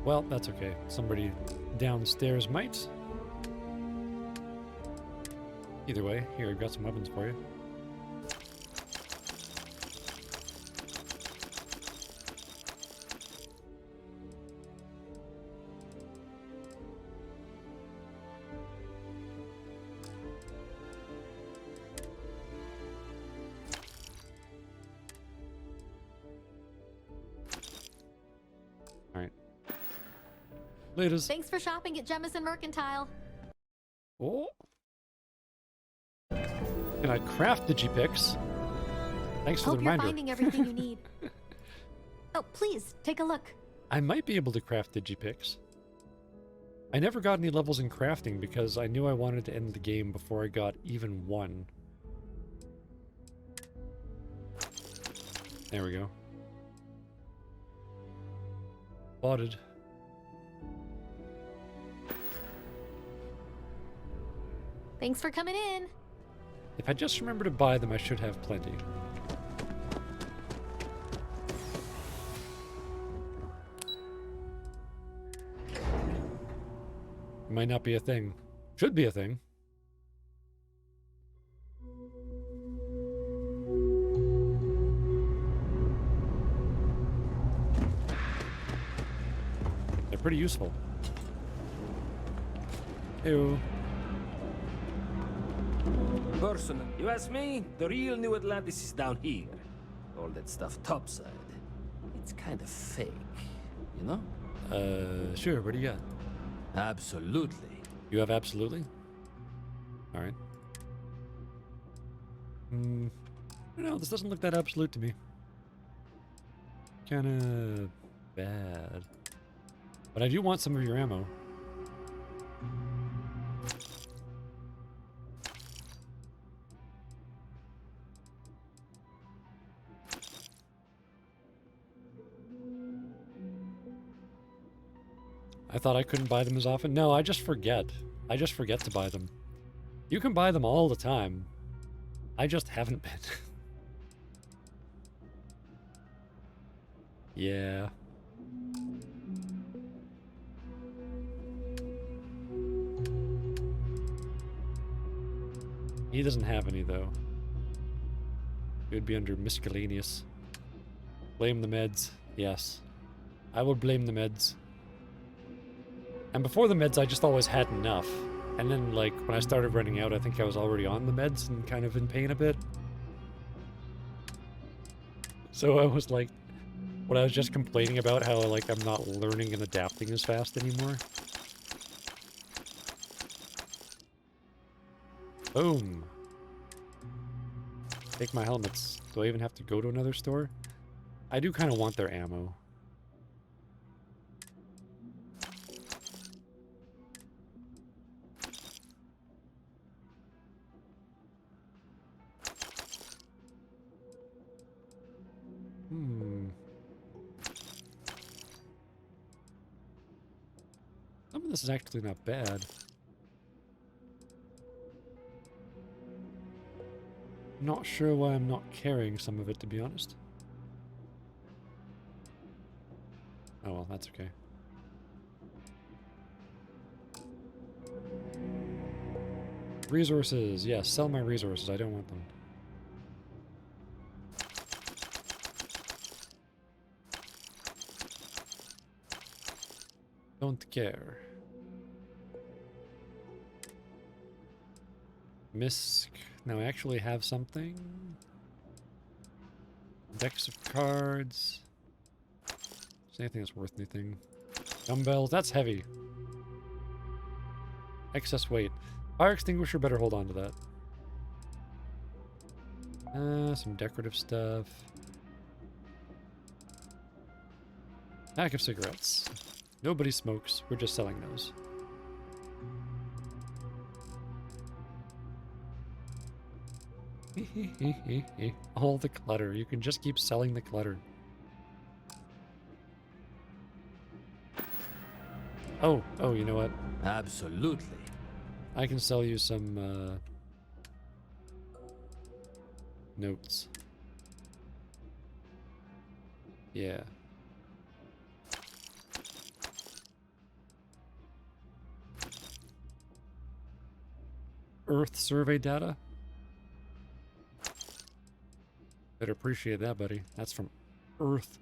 Well, that's okay. Somebody downstairs might. Either way, here, I've got some weapons for you. Laters. Thanks for shopping at Jemison Mercantile. Oh. And I craft digipics. Thanks for the Hope you're reminder. finding everything you need. Oh, please, take a look. I might be able to craft digipics. I never got any levels in crafting because I knew I wanted to end the game before I got even one. There we go. Spotted. Thanks for coming in. If I just remember to buy them, I should have plenty. Might not be a thing. Should be a thing. They're pretty useful. Ew. Person, you ask me, the real New Atlantis is down here. All that stuff topside. It's kind of fake, you know? Sure, what do you got? Absolutely. You have absolutely? Alright. No, this doesn't look that absolute to me. Kinda bad. But I do want some of your ammo. I thought I couldn't buy them as often. No, I just forget. I just forget to buy them. You can buy them all the time. I just haven't been. Yeah. He doesn't have any, though. It would be under miscellaneous. Blame the meds. Yes. I will blame the meds. And before the meds, I just always had enough. And then, like, when I started running out, I think I was already on the meds and kind of in pain a bit. So I was like, when I was just complaining about how, like, I'm not learning and adapting as fast anymore. Boom. Take my helmets. Do I even have to go to another store? I do kind of want their ammo. Some of this is actually not bad. Not sure why I'm not carrying some of it, to be honest. Oh well, that's okay. Resources, yes, sell my resources. I don't want them. Don't care. Misk. Now I actually have something. Decks of cards. Is anything that's worth anything? Dumbbells. That's heavy. Excess weight. Fire extinguisher. Better hold on to that. Some decorative stuff. Pack of cigarettes. Nobody smokes. We're just selling those. All the clutter. You can just keep selling the clutter. Oh, you know what? Absolutely. I can sell you some notes. Yeah. Earth survey data. Better appreciate that, buddy. That's from Earth.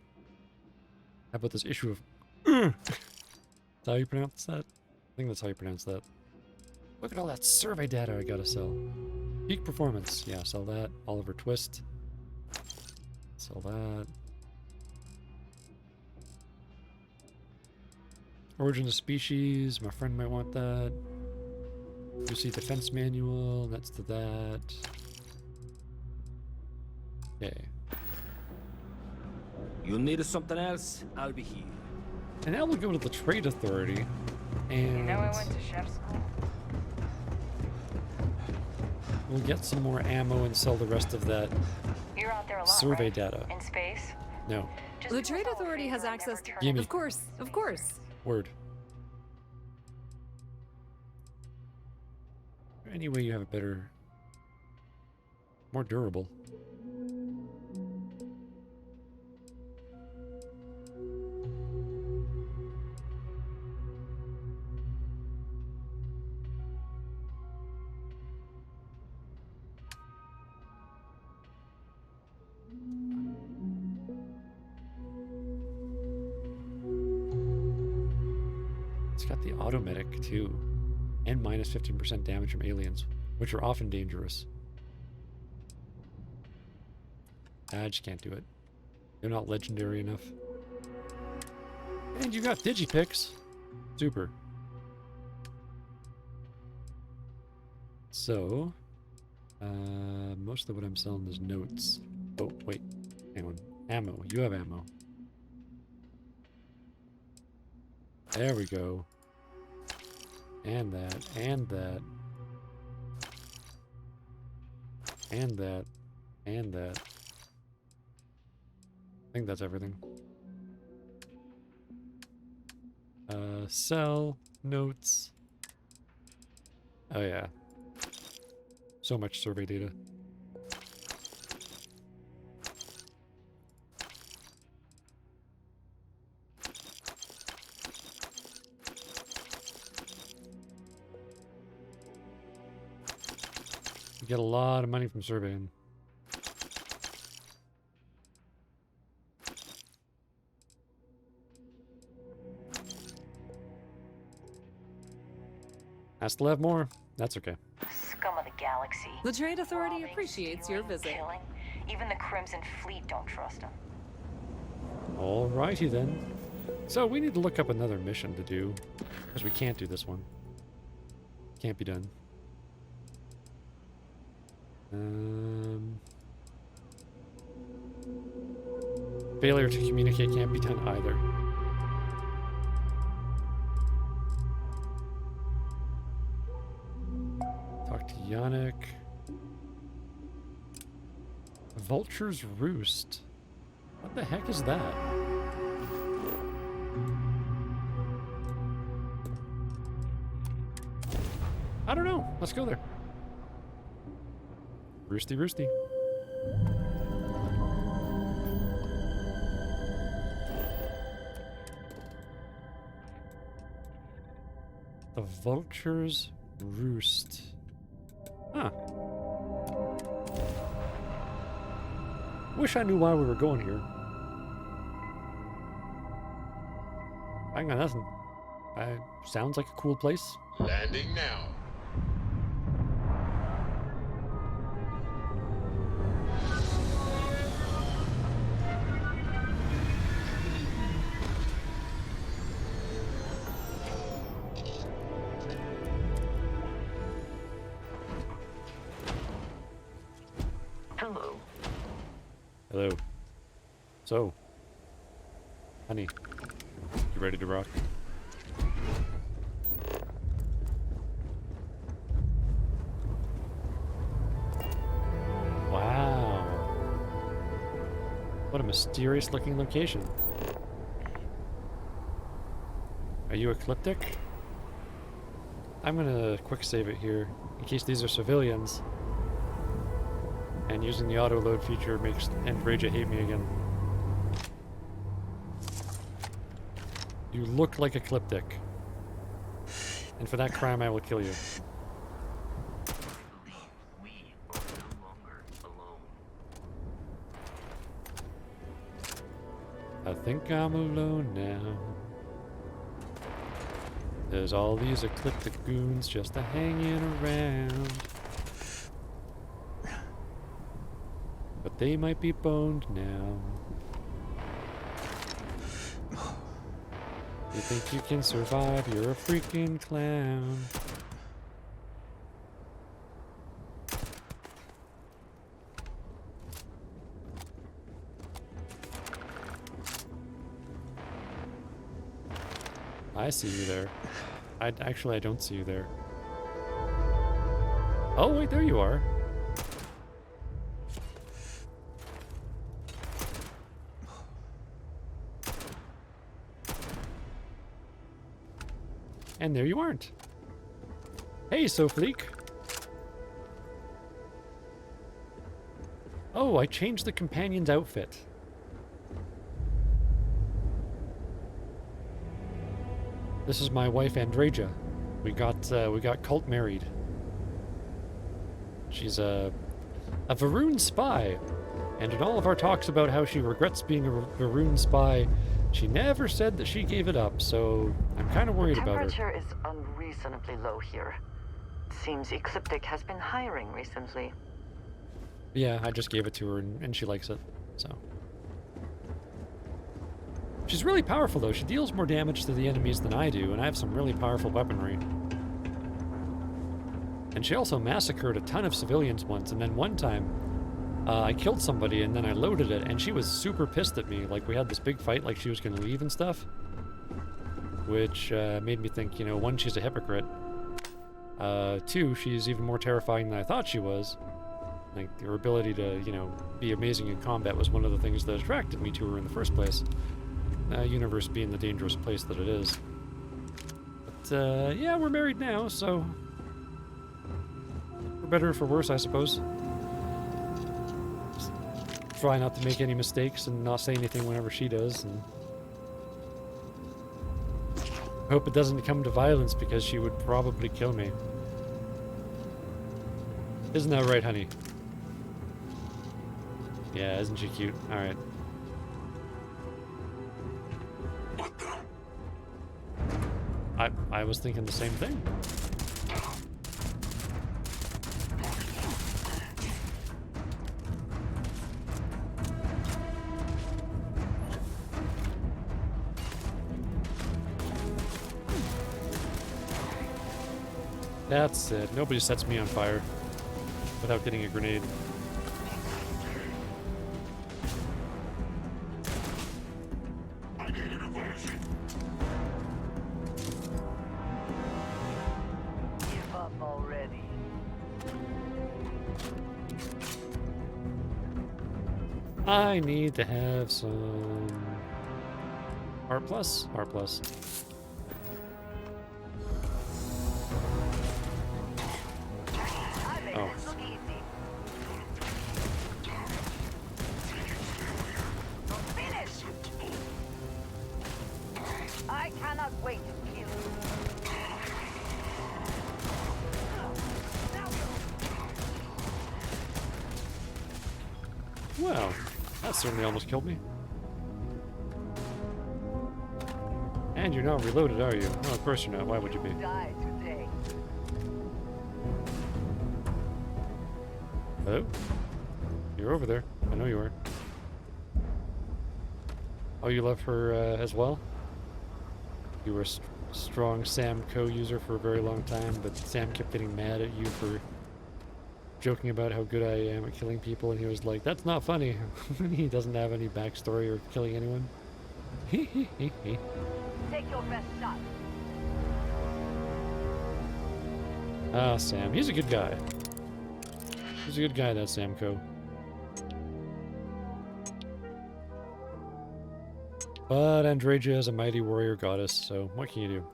How about this issue of... Is that how you pronounce that? I think that's how you pronounce that. Look at all that survey data I gotta sell. Peak performance. Yeah, sell that. Oliver Twist. Sell that. Origin of species. My friend might want that. You see defense manual. That's to that. Okay. You need something else? I'll be here. And now we'll go to the Trade Authority. And You know I went to chef school. we'll get some more ammo and sell the rest of that You're out there a lot, survey right? data. In space? No. Just The do us Trade all a Authority has favor and access never to... turn Gimme. Of course, of course. Word. Any way you have a better... more durable. It's got the automedic too, and minus 15% damage from aliens, which are often dangerous. I just can't do it. You're not legendary enough. And you got Digipicks. Super. So, most of what I'm selling is notes. Oh, wait. Hang on. Ammo. You have ammo. There we go. And that, and that. And that, and that. I think that's everything. Sell, notes. Oh yeah. So much survey data. You get a lot of money from surveying. I still have more. That's okay. Scum of the galaxy. The Trade Authority Robbing, appreciates your stealing, visit. Killing. Even the Crimson Fleet don't trust him. Alrighty then. So we need to look up another mission to do, because we can't do this one. Can't be done. Failure to communicate can't be done either. Talk to Yannick. Vulture's Roost. What the heck is that? I don't know. Let's go there. Roosty, roosty. The vulture's roost. Huh. Wish I knew why we were going here. I got nothing. Sounds like a cool place. Landing now. Hello. Hello. So, honey, you ready to rock? Wow. What a mysterious looking location. Are you ecliptic? I'm gonna quick save it here, in case these are civilians. And using the auto load feature makes Andreja hate me again. You look like ecliptic. And for that crime I will kill you. We are no longer alone. I think I'm alone now. There's all these ecliptic goons just a-hanging around. But they might be boned now. You think you can survive? You're a freaking clown. I see you there. Actually, I don't see you there. Oh, wait, there you are. And there you aren't. Hey, Sofleek. Oh, I changed the companion's outfit. This is my wife, Andreja. We got cult married. She's a Varun spy. And in all of our talks about how she regrets being a Varun spy, she never said that she gave it up, so I'm kind of worried about her. Temperature is unreasonably low here. Seems Ecliptic has been hiring recently. Yeah, I just gave it to her and she likes it, so. She's really powerful though. She deals more damage to the enemies than I do, and I have some really powerful weaponry. And she also massacred a ton of civilians once, and then one time, I killed somebody and then I loaded it, and she was super pissed at me. Like, we had this big fight, like she was gonna leave and stuff. Which made me think, you know, one, she's a hypocrite. Two, she's even more terrifying than I thought she was. Like, her ability to, you know, be amazing in combat was one of the things that attracted me to her in the first place. Universe being the dangerous place that it is. But, yeah, we're married now, so... for better or for worse, I suppose. Just try not to make any mistakes and not say anything whenever she does, and... hope it doesn't come to violence, because she would probably kill me. Isn't that right, honey? Yeah, isn't she cute? Alright. What the? I was thinking the same thing. That's it. Nobody sets me on fire without getting a grenade. I need intervention. Give up already. I need to have some Art Plus. Art Plus. Oh. I cannot wait to kill you. Wow, that certainly almost killed me. And you're not reloaded, are you? No, of course you're not. Why would you be? Die today. Hello? You're over there. I know you are. Oh, you love her as well? You were a strong Sam co-user for a very long time, but Sam kept getting mad at you for joking about how good I am at killing people, and he was like, that's not funny. He doesn't have any backstory or killing anyone. Take your best shot. Ah, Sam. He's a good guy. He's a good guy, that Sam Co. But Andreja is a mighty warrior goddess, so what can you do?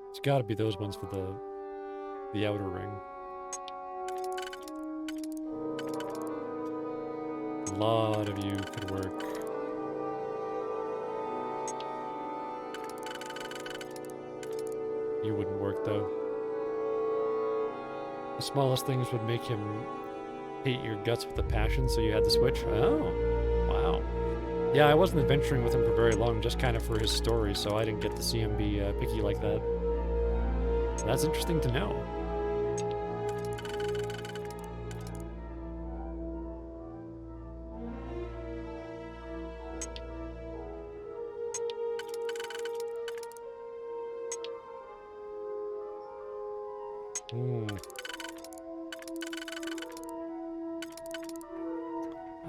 It's gotta be those ones for the outer ring. A lot of you could work. You wouldn't work though. The smallest things would make him hate your guts with a passion, so you had to switch? Oh, wow. Yeah, I wasn't adventuring with him for very long, just kind of for his story, so I didn't get to see him be picky like that. That's interesting to know.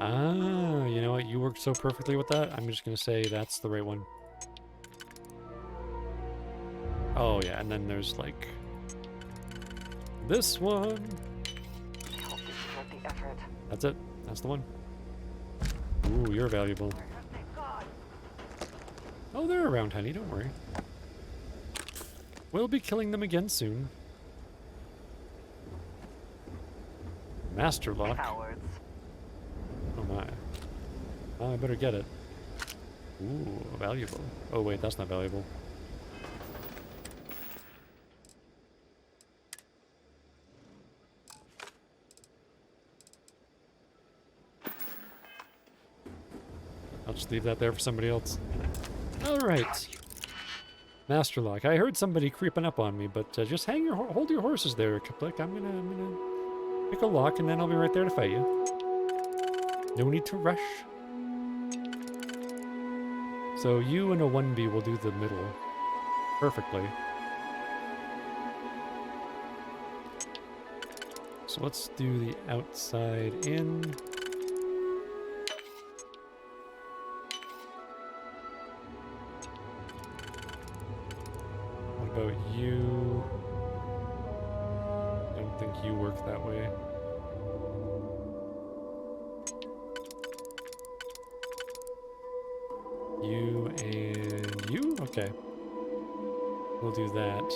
Ah, you know what? You worked so perfectly with that. I'm just gonna say that's the right one. Oh yeah, and then there's like this one. That's it. That's the one. Ooh, you're valuable. Oh, they're around, honey. Don't worry. We'll be killing them again soon. Master lock. Oh my. Oh, I better get it. Ooh, valuable. Oh wait, that's not valuable. I'll just leave that there for somebody else. Alright. Master lock. I heard somebody creeping up on me, but just hold your horses there, Kiplik. I'm gonna pick a lock and then I'll be right there to fight you. No need to rush. So you and a 1B will do the middle perfectly. So let's do the outside in. What about you? I don't think you work that way. You and you? Okay. We'll do that.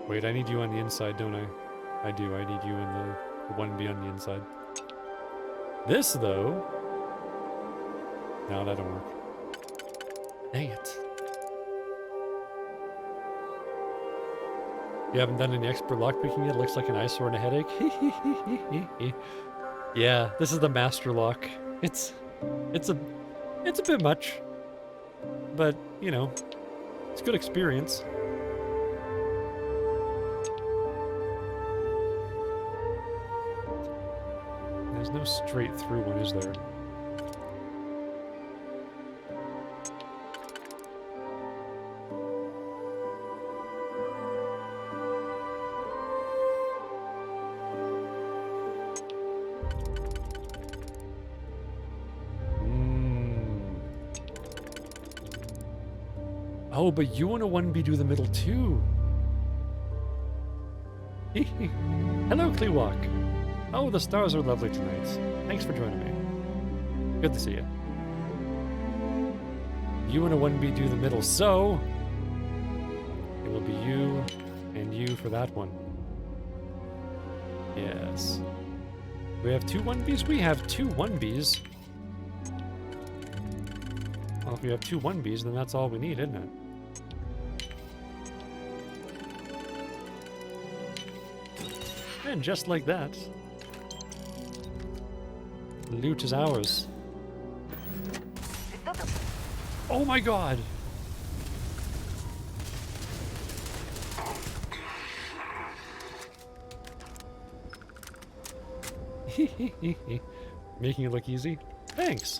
Wait, I need you on the inside, don't I? I do. I need you in the 1B on the inside. This, though... No, that don't work. Dang it. You haven't done any expert lockpicking yet? Looks like an eyesore and a headache. Yeah, this is the master lock. It's a bit much, but you know, it's a good experience. There's no straight through one, is there? Oh, but you and a 1B do the middle too. Hello, Kleewalk. Oh, the stars are lovely tonight. Thanks for joining me. Good to see you. You and a 1B do the middle, so it will be you and you for that one. Yes. We have 2 1Bs? We have 2 1Bs. Well, if we have 2 1Bs, then that's all we need, isn't it? And just like that, loot is ours. Oh my god! Making it look easy? Thanks!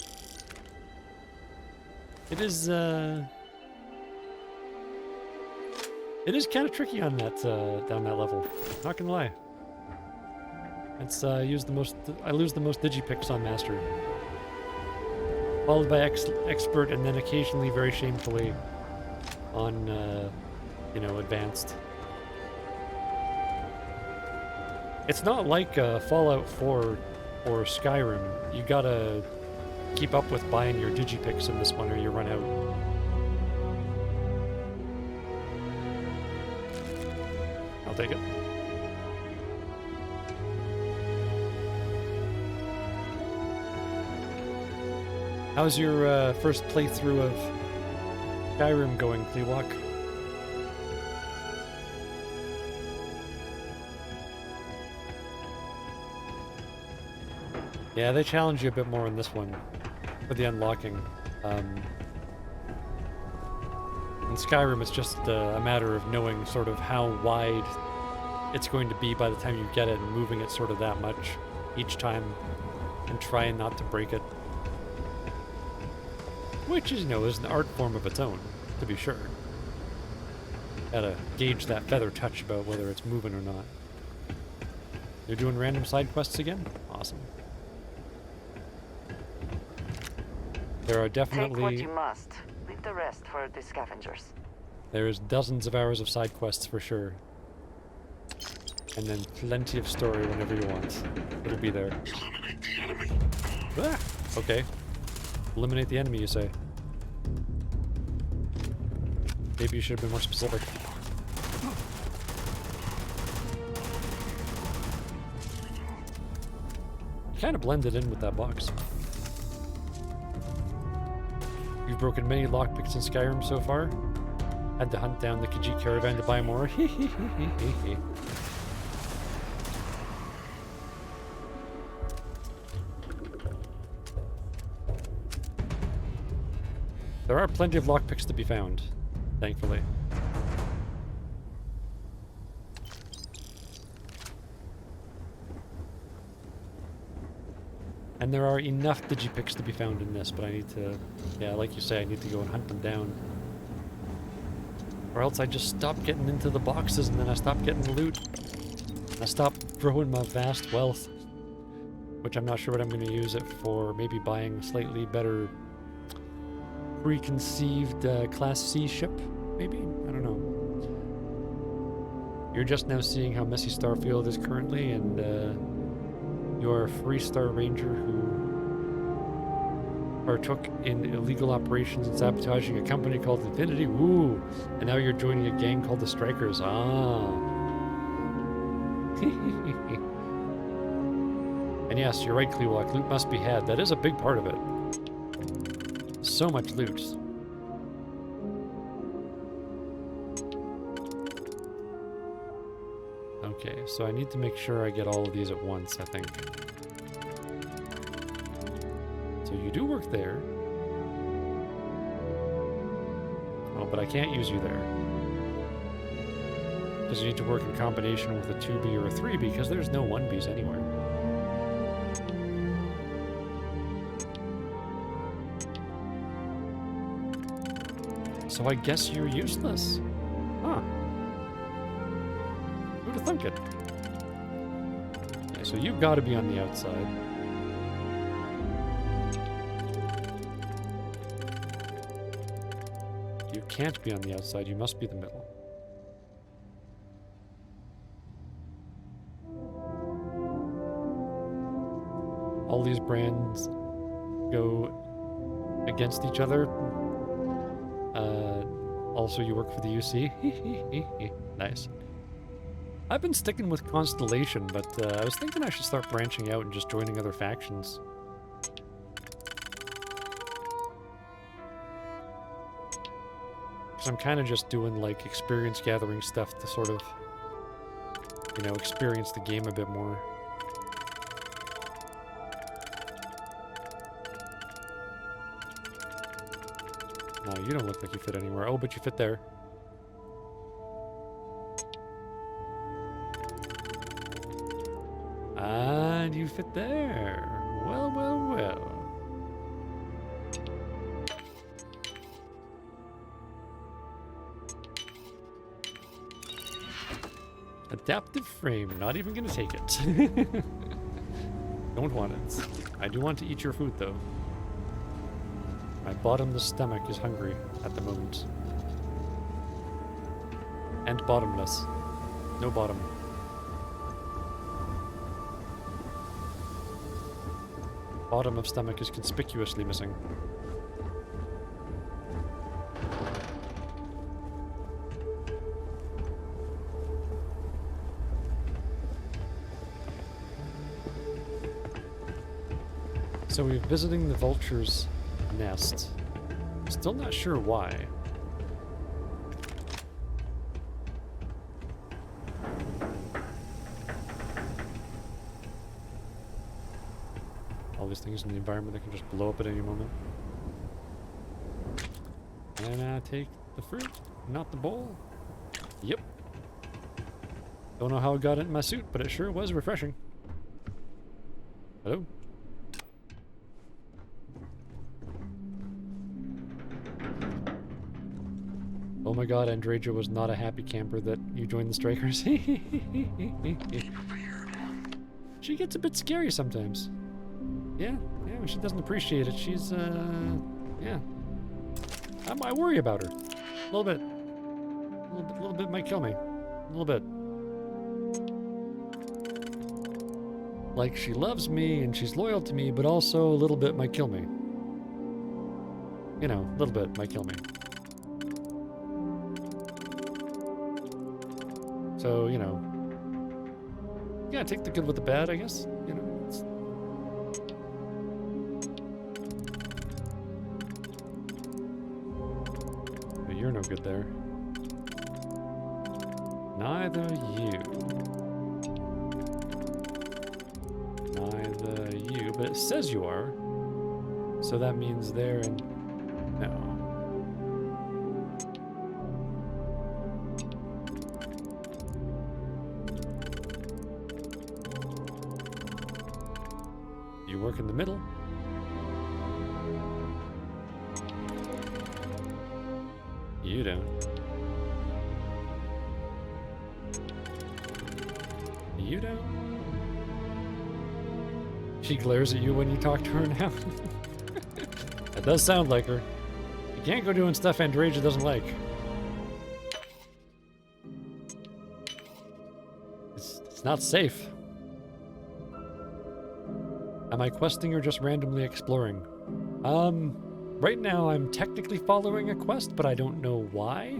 It is kind of tricky on that, down that level. Not gonna lie. It's, I lose the most digipicks on Master. Followed by Expert, and then occasionally, very shamefully, on, you know, Advanced. It's not like Fallout 4 or Skyrim. You gotta keep up with buying your digipicks in this one or you run out. I'll take it. How's your first playthrough of Skyrim going, Kleewalk? Yeah, they challenge you a bit more in this one for the unlocking. In Skyrim, it's just a matter of knowing sort of how wide it's going to be by the time you get it and moving it sort of that much each time and trying not to break it. Which is, you know, is an art form of its own, to be sure. Gotta gauge that feather touch about whether it's moving or not. You're doing random side quests again? Awesome. There are definitely... Take what you must. Leave the rest for the scavengers. There's dozens of hours of side quests for sure. And then plenty of story whenever you want. It'll be there. Eliminate the enemy. Ah, okay. Eliminate the enemy, you say? Maybe you should have been more specific. Kind of blended in with that box. You've broken many lockpicks in Skyrim so far. Had to hunt down the Khajiit caravan to buy more. There are plenty of lockpicks to be found, thankfully. And there are enough digipicks to be found in this, but I need to, yeah, like you say, I need to go and hunt them down. Or else I just stop getting into the boxes and then I stop getting the loot. I stop growing my vast wealth, which I'm not sure what I'm going to use it for. Maybe buying a slightly better preconceived Class C ship, maybe? I don't know. You're just now seeing how messy Starfield is currently, and you're a Freestar Ranger who partook in illegal operations and sabotaging a company called Infinity. Woo! And now you're joining a gang called the Strikers. Ah. And yes, you're right, Kleewalk. Loot must be had. That is a big part of it. So much loot. Okay, so I need to make sure I get all of these at once, I think. So you do work there. Oh, but I can't use you there. Because you need to work in combination with a 2B or a 3B, because there's no 1Bs anywhere. So I guess you're useless. Huh. Who'd have thunk it? Okay, so you've got to be on the outside. You can't be on the outside. You must be the middle. All these brands go against each other. Also, you work for the UC. Nice. I've been sticking with Constellation, but I was thinking I should start branching out and just joining other factions. Because I'm kind of just doing, like, experience gathering stuff to sort of, you know, experience the game a bit more. No, you don't look like you fit anywhere. Oh, but you fit there. And you fit there. Well, well, well. Adaptive frame. Not even gonna take it. Don't want it. I do want to eat your food, though. My bottomless stomach is hungry at the moment. And bottomless. No bottom. Bottom of stomach is conspicuously missing. So we're visiting the vulture's nest. Still not sure why. All these things in the environment that can just blow up at any moment. And take the fruit, not the bowl. Yep. Don't know how I got it in my suit, but it sure was refreshing. Hello? Oh my god, Andreja was not a happy camper that you joined the Strikers. She gets a bit scary sometimes. Yeah, when she doesn't appreciate it, she's, yeah. I worry about her. A little bit. A little bit might kill me. A little bit. Like, she loves me and she's loyal to me, but also a little bit might kill me. You know, a little bit might kill me. So, you know, yeah, take the good with the bad, I guess. You know, it's... But you're no good there. Neither you. Neither you, but it says you are. So that means there and no. You work in the middle. You don't. You don't. She glares at you when you talk to her now. That does sound like her. You can't go doing stuff Andreja doesn't like. It's not safe. Am I questing or just randomly exploring? Right now I'm technically following a quest, but I don't know why.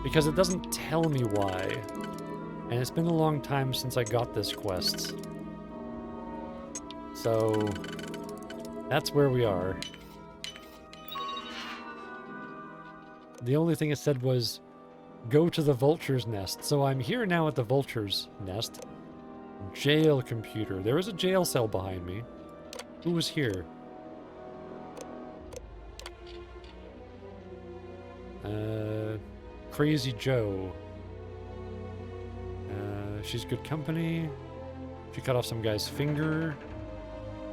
Because it doesn't tell me why. And it's been a long time since I got this quest. So, that's where we are. The only thing it said was, go to the vulture's nest. So I'm here now at the vulture's nest. Jail computer. There is a jail cell behind me. Who was here? Crazy Joe. She's good company. She cut off some guy's finger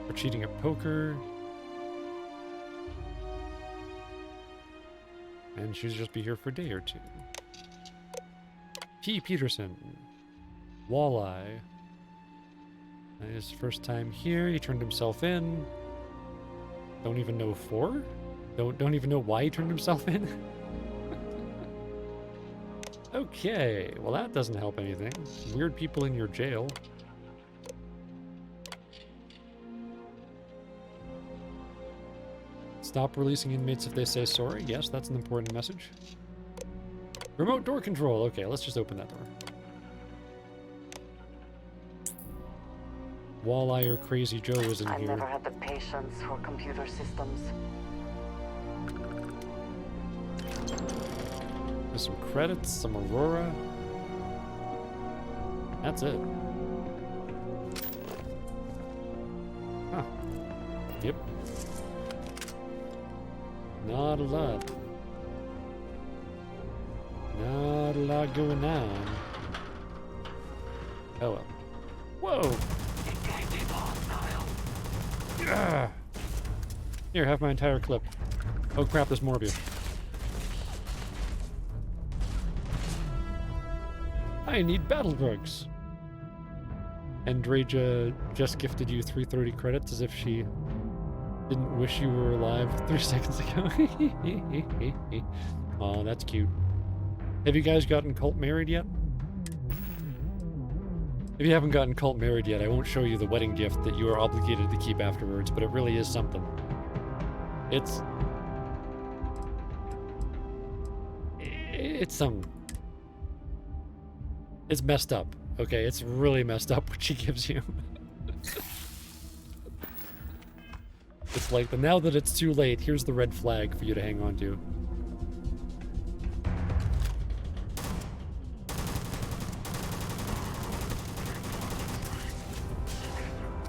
for cheating at poker. And she'll just be here for a day or two. P. Peterson. Walleye. His first time here, he turned himself in. Don't even know for? Don't even know why he turned himself in? Okay, well that doesn't help anything. Weird people in your jail. Stop releasing inmates if they say sorry. Yes, that's an important message. Remote door control. Okay, let's just open that door. Walleye or Crazy Joe is in I here. never had the patience for computer systems. There's some credits, some Aurora. That's it. Huh. Yep. Not a lot. Not a lot going on. Oh well. Whoa! Ah. Here, have my entire clip. Oh crap, there's more of you. I need battle drugs. Andreja just gifted you 330 credits as if she didn't wish you were alive 3 seconds ago. Oh, that's cute. Have you guys gotten cult married yet? If you haven't gotten cult married yet, I won't show you the wedding gift that you are obligated to keep afterwards, but it really is something. It's some... It's messed up, okay? It's really messed up what she gives you. It's like, now that it's too late, here's the red flag for you to hang on to.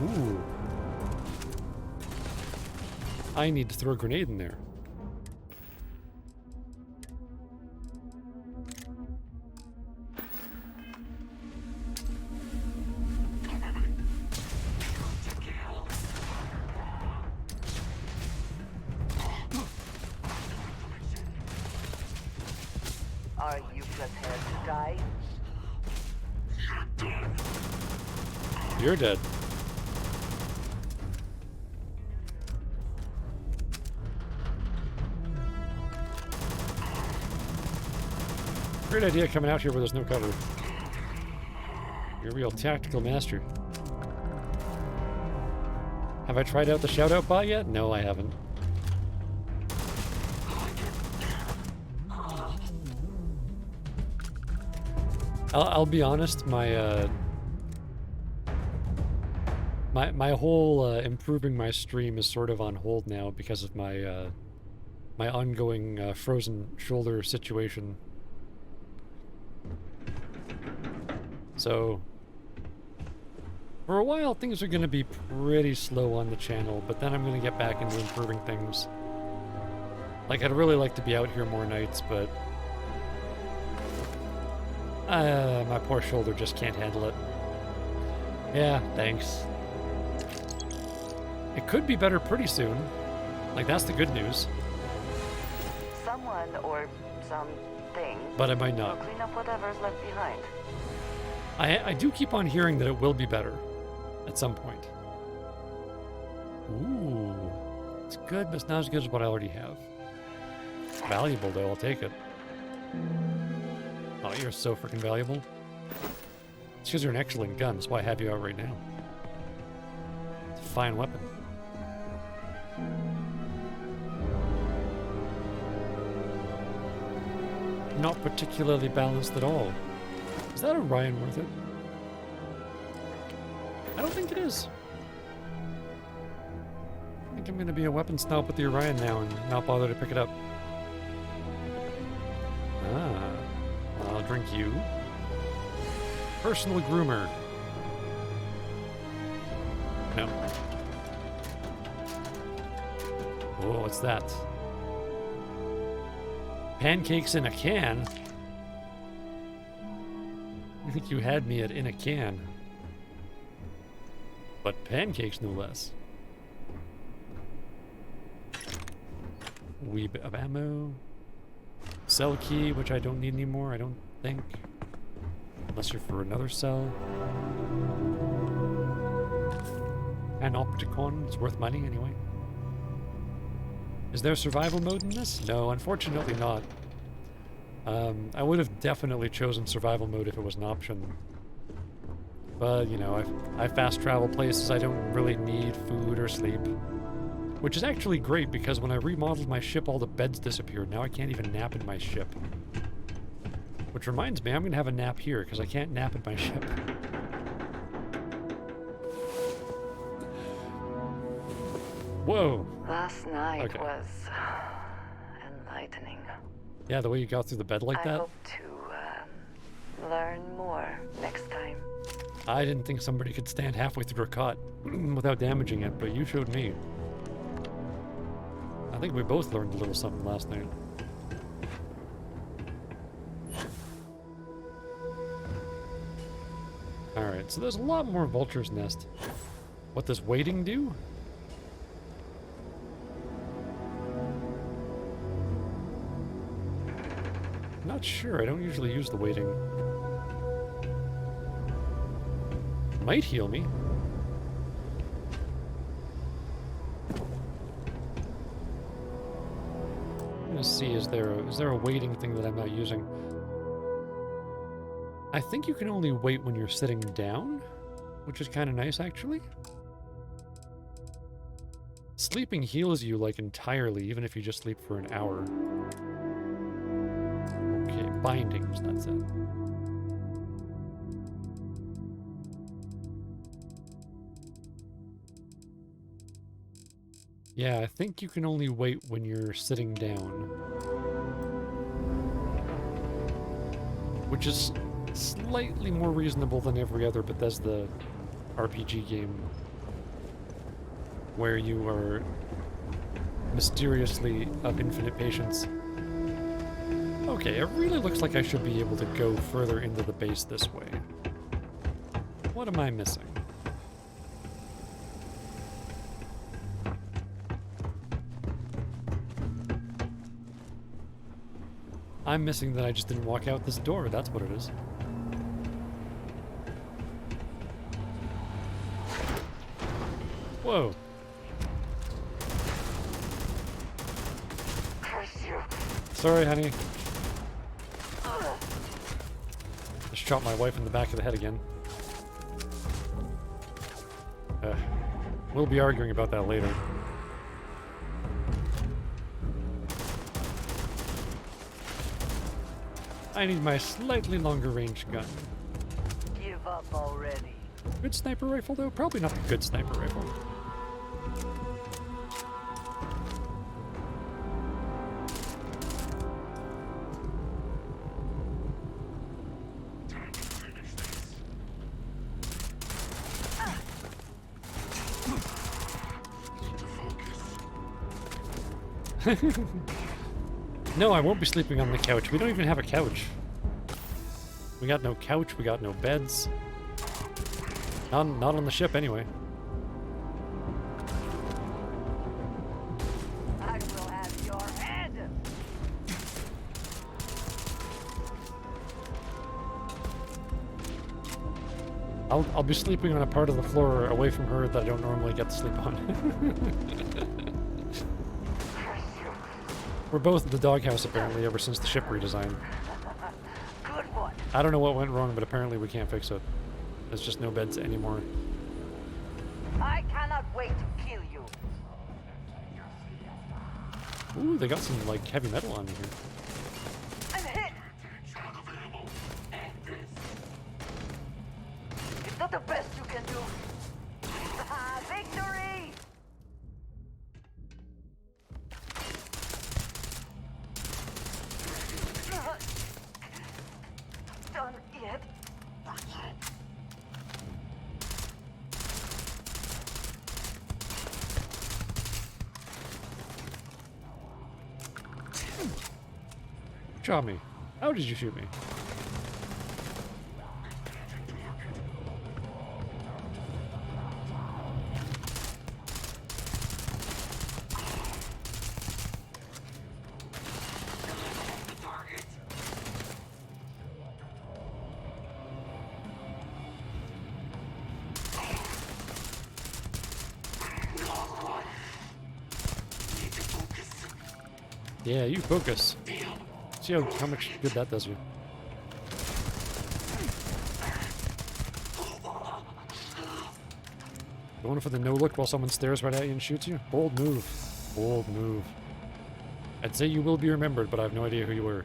Ooh. I need to throw a grenade in there. Are you prepared to die? You're dead. Great idea coming out here where there's no cover. You're a real tactical master. Have I tried out the shoutout bot yet? No, I haven't. I'll be honest, my whole improving my stream is sort of on hold now because of my my ongoing frozen shoulder situation. So for a while things are going to be pretty slow on the channel, but then I'm going to get back into improving things. Like, I'd really like to be out here more nights, but my poor shoulder just can't handle it. Yeah, thanks. It could be better pretty soon. Like, that's the good news. Someone or something But it might not. will clean up whatever's left behind. I do keep on hearing that it will be better at some point. Ooh. It's good, but it's not as good as what I already have. It's valuable, though. I'll take it. Oh, you're so freaking valuable. It's because you're an excellent gun. That's why I have you out right now. It's a fine weapon. Not particularly balanced at all. Is that Orion worth it? I don't think it is. I think I'm going to be a weapon snob with the Orion now and not bother to pick it up. Ah. I'll drink you. Personal groomer. No. Oh, what's that? Pancakes in a can? I think you had me at in a can. But pancakes, no less. Wee bit of ammo. Cell key, which I don't need anymore, I don't think. Unless you're for another cell. An Opticon, it's worth money anyway. Is there survival mode in this? No, unfortunately not. I would have definitely chosen survival mode if it was an option. But, you know, I fast travel places I don't really need food or sleep. Which is actually great, because when I remodeled my ship, all the beds disappeared. Now I can't even nap in my ship. Which reminds me, I'm gonna have a nap here, because I can't nap in my ship. Whoa! Last night was enlightening. Yeah, the way you got through the bed like that? I hope to learn more next time. I didn't think somebody could stand halfway through a cot without damaging it, but you showed me. I think we both learned a little something last night. Alright, so there's a lot more Vulture's Nest. What does waiting do? Not sure, I don't usually use the waiting. Might heal me. I'm gonna see, is there a waiting thing that I'm not using? I think you can only wait when you're sitting down, which is kind of nice, actually. Sleeping heals you, like, entirely, even if you just sleep for an hour. Okay, bindings, that's it. Yeah, I think you can only wait when you're sitting down. Which is slightly more reasonable than every other Bethesda RPG game, where you are mysteriously of infinite patience. Okay, it really looks like I should be able to go further into the base this way. What am I missing? I'm missing that I just didn't walk out this door, that's what it is. Whoa. Sorry, honey. Just shot my wife in the back of the head again. We'll be arguing about that later. I need my slightly longer range gun. Give up already. Good sniper rifle, though? Probably not the good sniper rifle. No, I won't be sleeping on the couch. We don't even have a couch. We got no couch, we got no beds. Not on the ship, anyway. I will have your head. I'll be sleeping on a part of the floor away from her that I don't normally get to sleep on. We're both in the doghouse, apparently, ever since the ship redesign. Good one. I don't know what went wrong, but apparently we can't fix it. There's just no beds anymore. I cannot wait to kill you. Ooh, they got some, like, heavy metal on here. I'm hit. It's not the best you can do. Victory! Done yet? Shot me. How did you shoot me? Yeah, you focus. See how much good that does you. Going for the no look while someone stares right at you and shoots you? Bold move. Bold move. I'd say you will be remembered, but I have no idea who you were.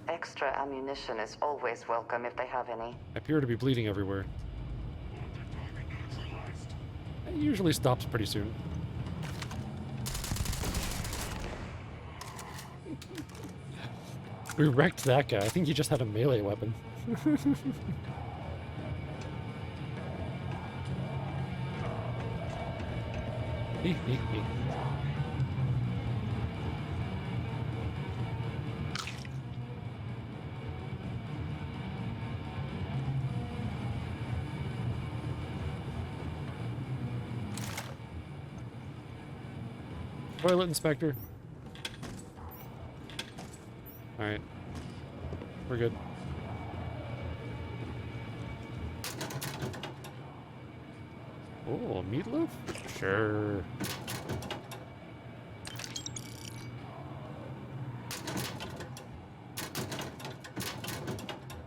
Extra ammunition is always welcome if they have any. I appear to be bleeding everywhere. It usually stops pretty soon. We wrecked that guy. I think he just had a melee weapon. Toilet inspector. Alright. We're good. Oh, meatloaf? Sure.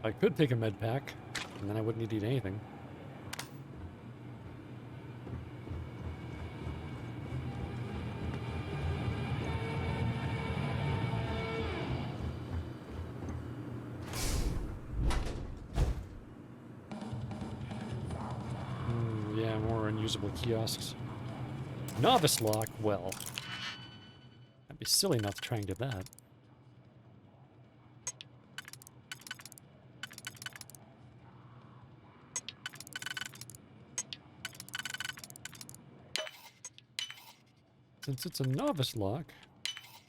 I could take a med pack, and then I wouldn't need to eat anything. Yeah, more unusable kiosks. Novice lock? Well, I'd be silly not to try and get that. Since it's a novice lock,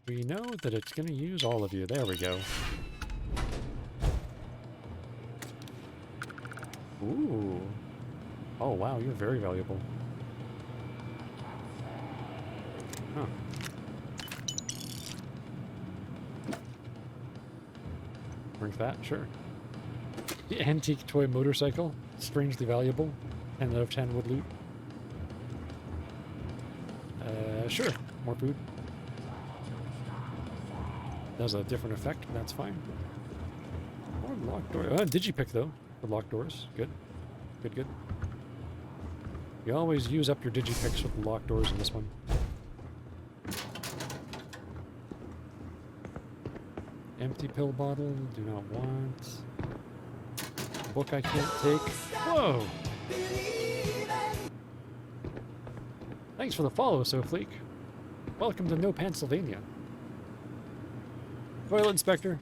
we know that it's going to use all of you. There we go. Ooh. Oh, wow, you're very valuable. Huh. Bring that? Sure. The antique toy motorcycle. Strangely valuable. 10 out of 10 wood loot. Sure. More food. Does a different effect, but that's fine. More locked door. Digipick, though, for locked doors. Good. Good, good. You always use up your digipicks with the locked doors in this one. Empty pill bottle. Do not want. Book I can't take. Whoa! Thanks for the follow, Sofleek. Welcome to No Pennsylvania. Toilet inspector.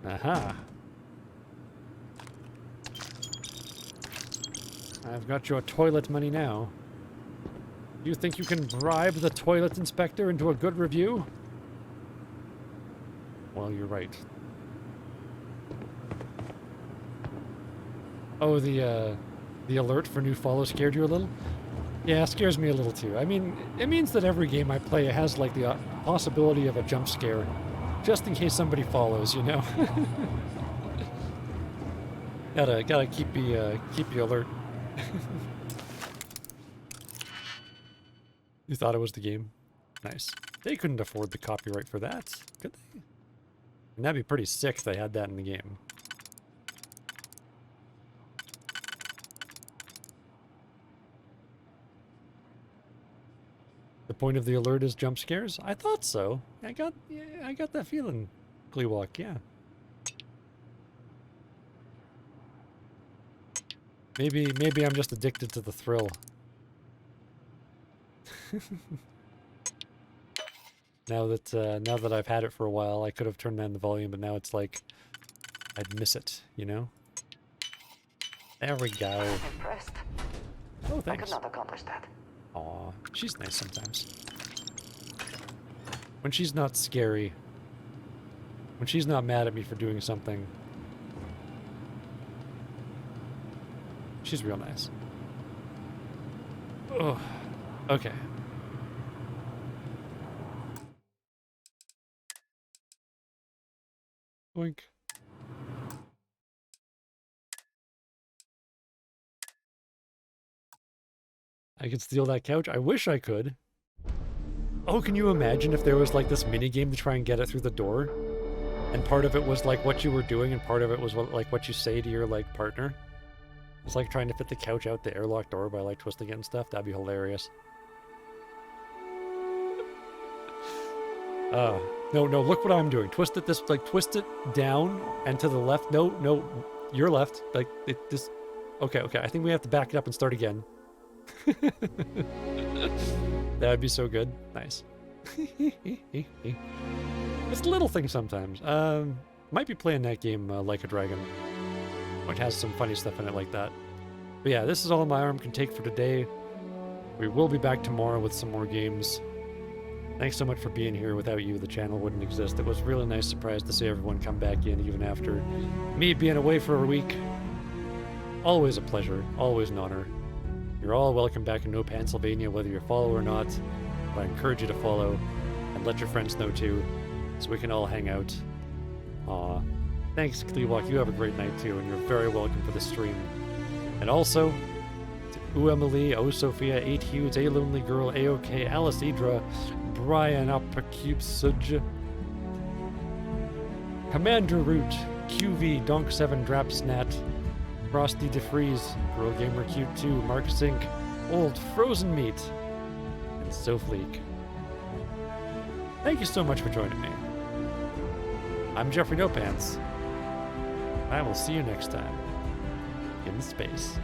Aha. I've got your toilet money now. You think you can bribe the toilet inspector into a good review? Well, you're right. Oh, the alert for new follow scared you a little? Yeah, it scares me a little too. I mean, it means that every game I play has like the possibility of a jump scare, just in case somebody follows, you know. gotta keep you alert. You thought it was the game? Nice. They couldn't afford the copyright for that, could they? And that'd be pretty sick if they had that in the game. The point of the alert is jump scares? I thought so. I got that feeling, Gleewalk, yeah. Maybe I'm just addicted to the thrill. Now that I've had it for a while, I could have turned down the volume, but now it's like I'd miss it, you know? There we go. Impressed. Oh, I thanks. could not accomplish that. Aw, she's nice sometimes. When she's not scary. When she's not mad at me for doing something. She's real nice. Oh, okay. Boink. I could steal that couch. I wish I could. Oh, can you imagine if there was like this mini game to try and get it through the door? And part of it was like what you were doing and part of it was what, like what you say to your like partner? It's like trying to fit the couch out the airlock door by like twisting it and stuff. That'd be hilarious. No, look what I'm doing. Twist it twist it down and to the left. No, your left. Like, this. Okay, I think we have to back it up and start again. That'd be so good. Nice. It's little things sometimes. Might be playing that game, Like a Dragon, which has some funny stuff in it like that. But yeah, this is all my arm can take for today. We will be back tomorrow with some more games. Thanks so much for being here. Without you, the channel wouldn't exist. It was a really nice surprise to see everyone come back in, even after me being away for a week. Always a pleasure, always an honor. You're all welcome back in No Pennsylvania, whether you follow or not. But I encourage you to follow, and let your friends know too, so we can all hang out. Aw. Thanks, Kleewalk. You have a great night too, and you're very welcome for the stream. And also, to Emily, O Sophia, 8 Hues, A Lonely Girl, AOK, Alice Idra, Brian Uppercube Suj, Commander Root, QV, Donk7 Drapsnat, Frosty DeFreeze, Girl Gamer Q2, Mark Zink, Old Frozen Meat, and Sofleek. Thank you so much for joining me. I'm Jeffrey No Pants. I will see you next time in space.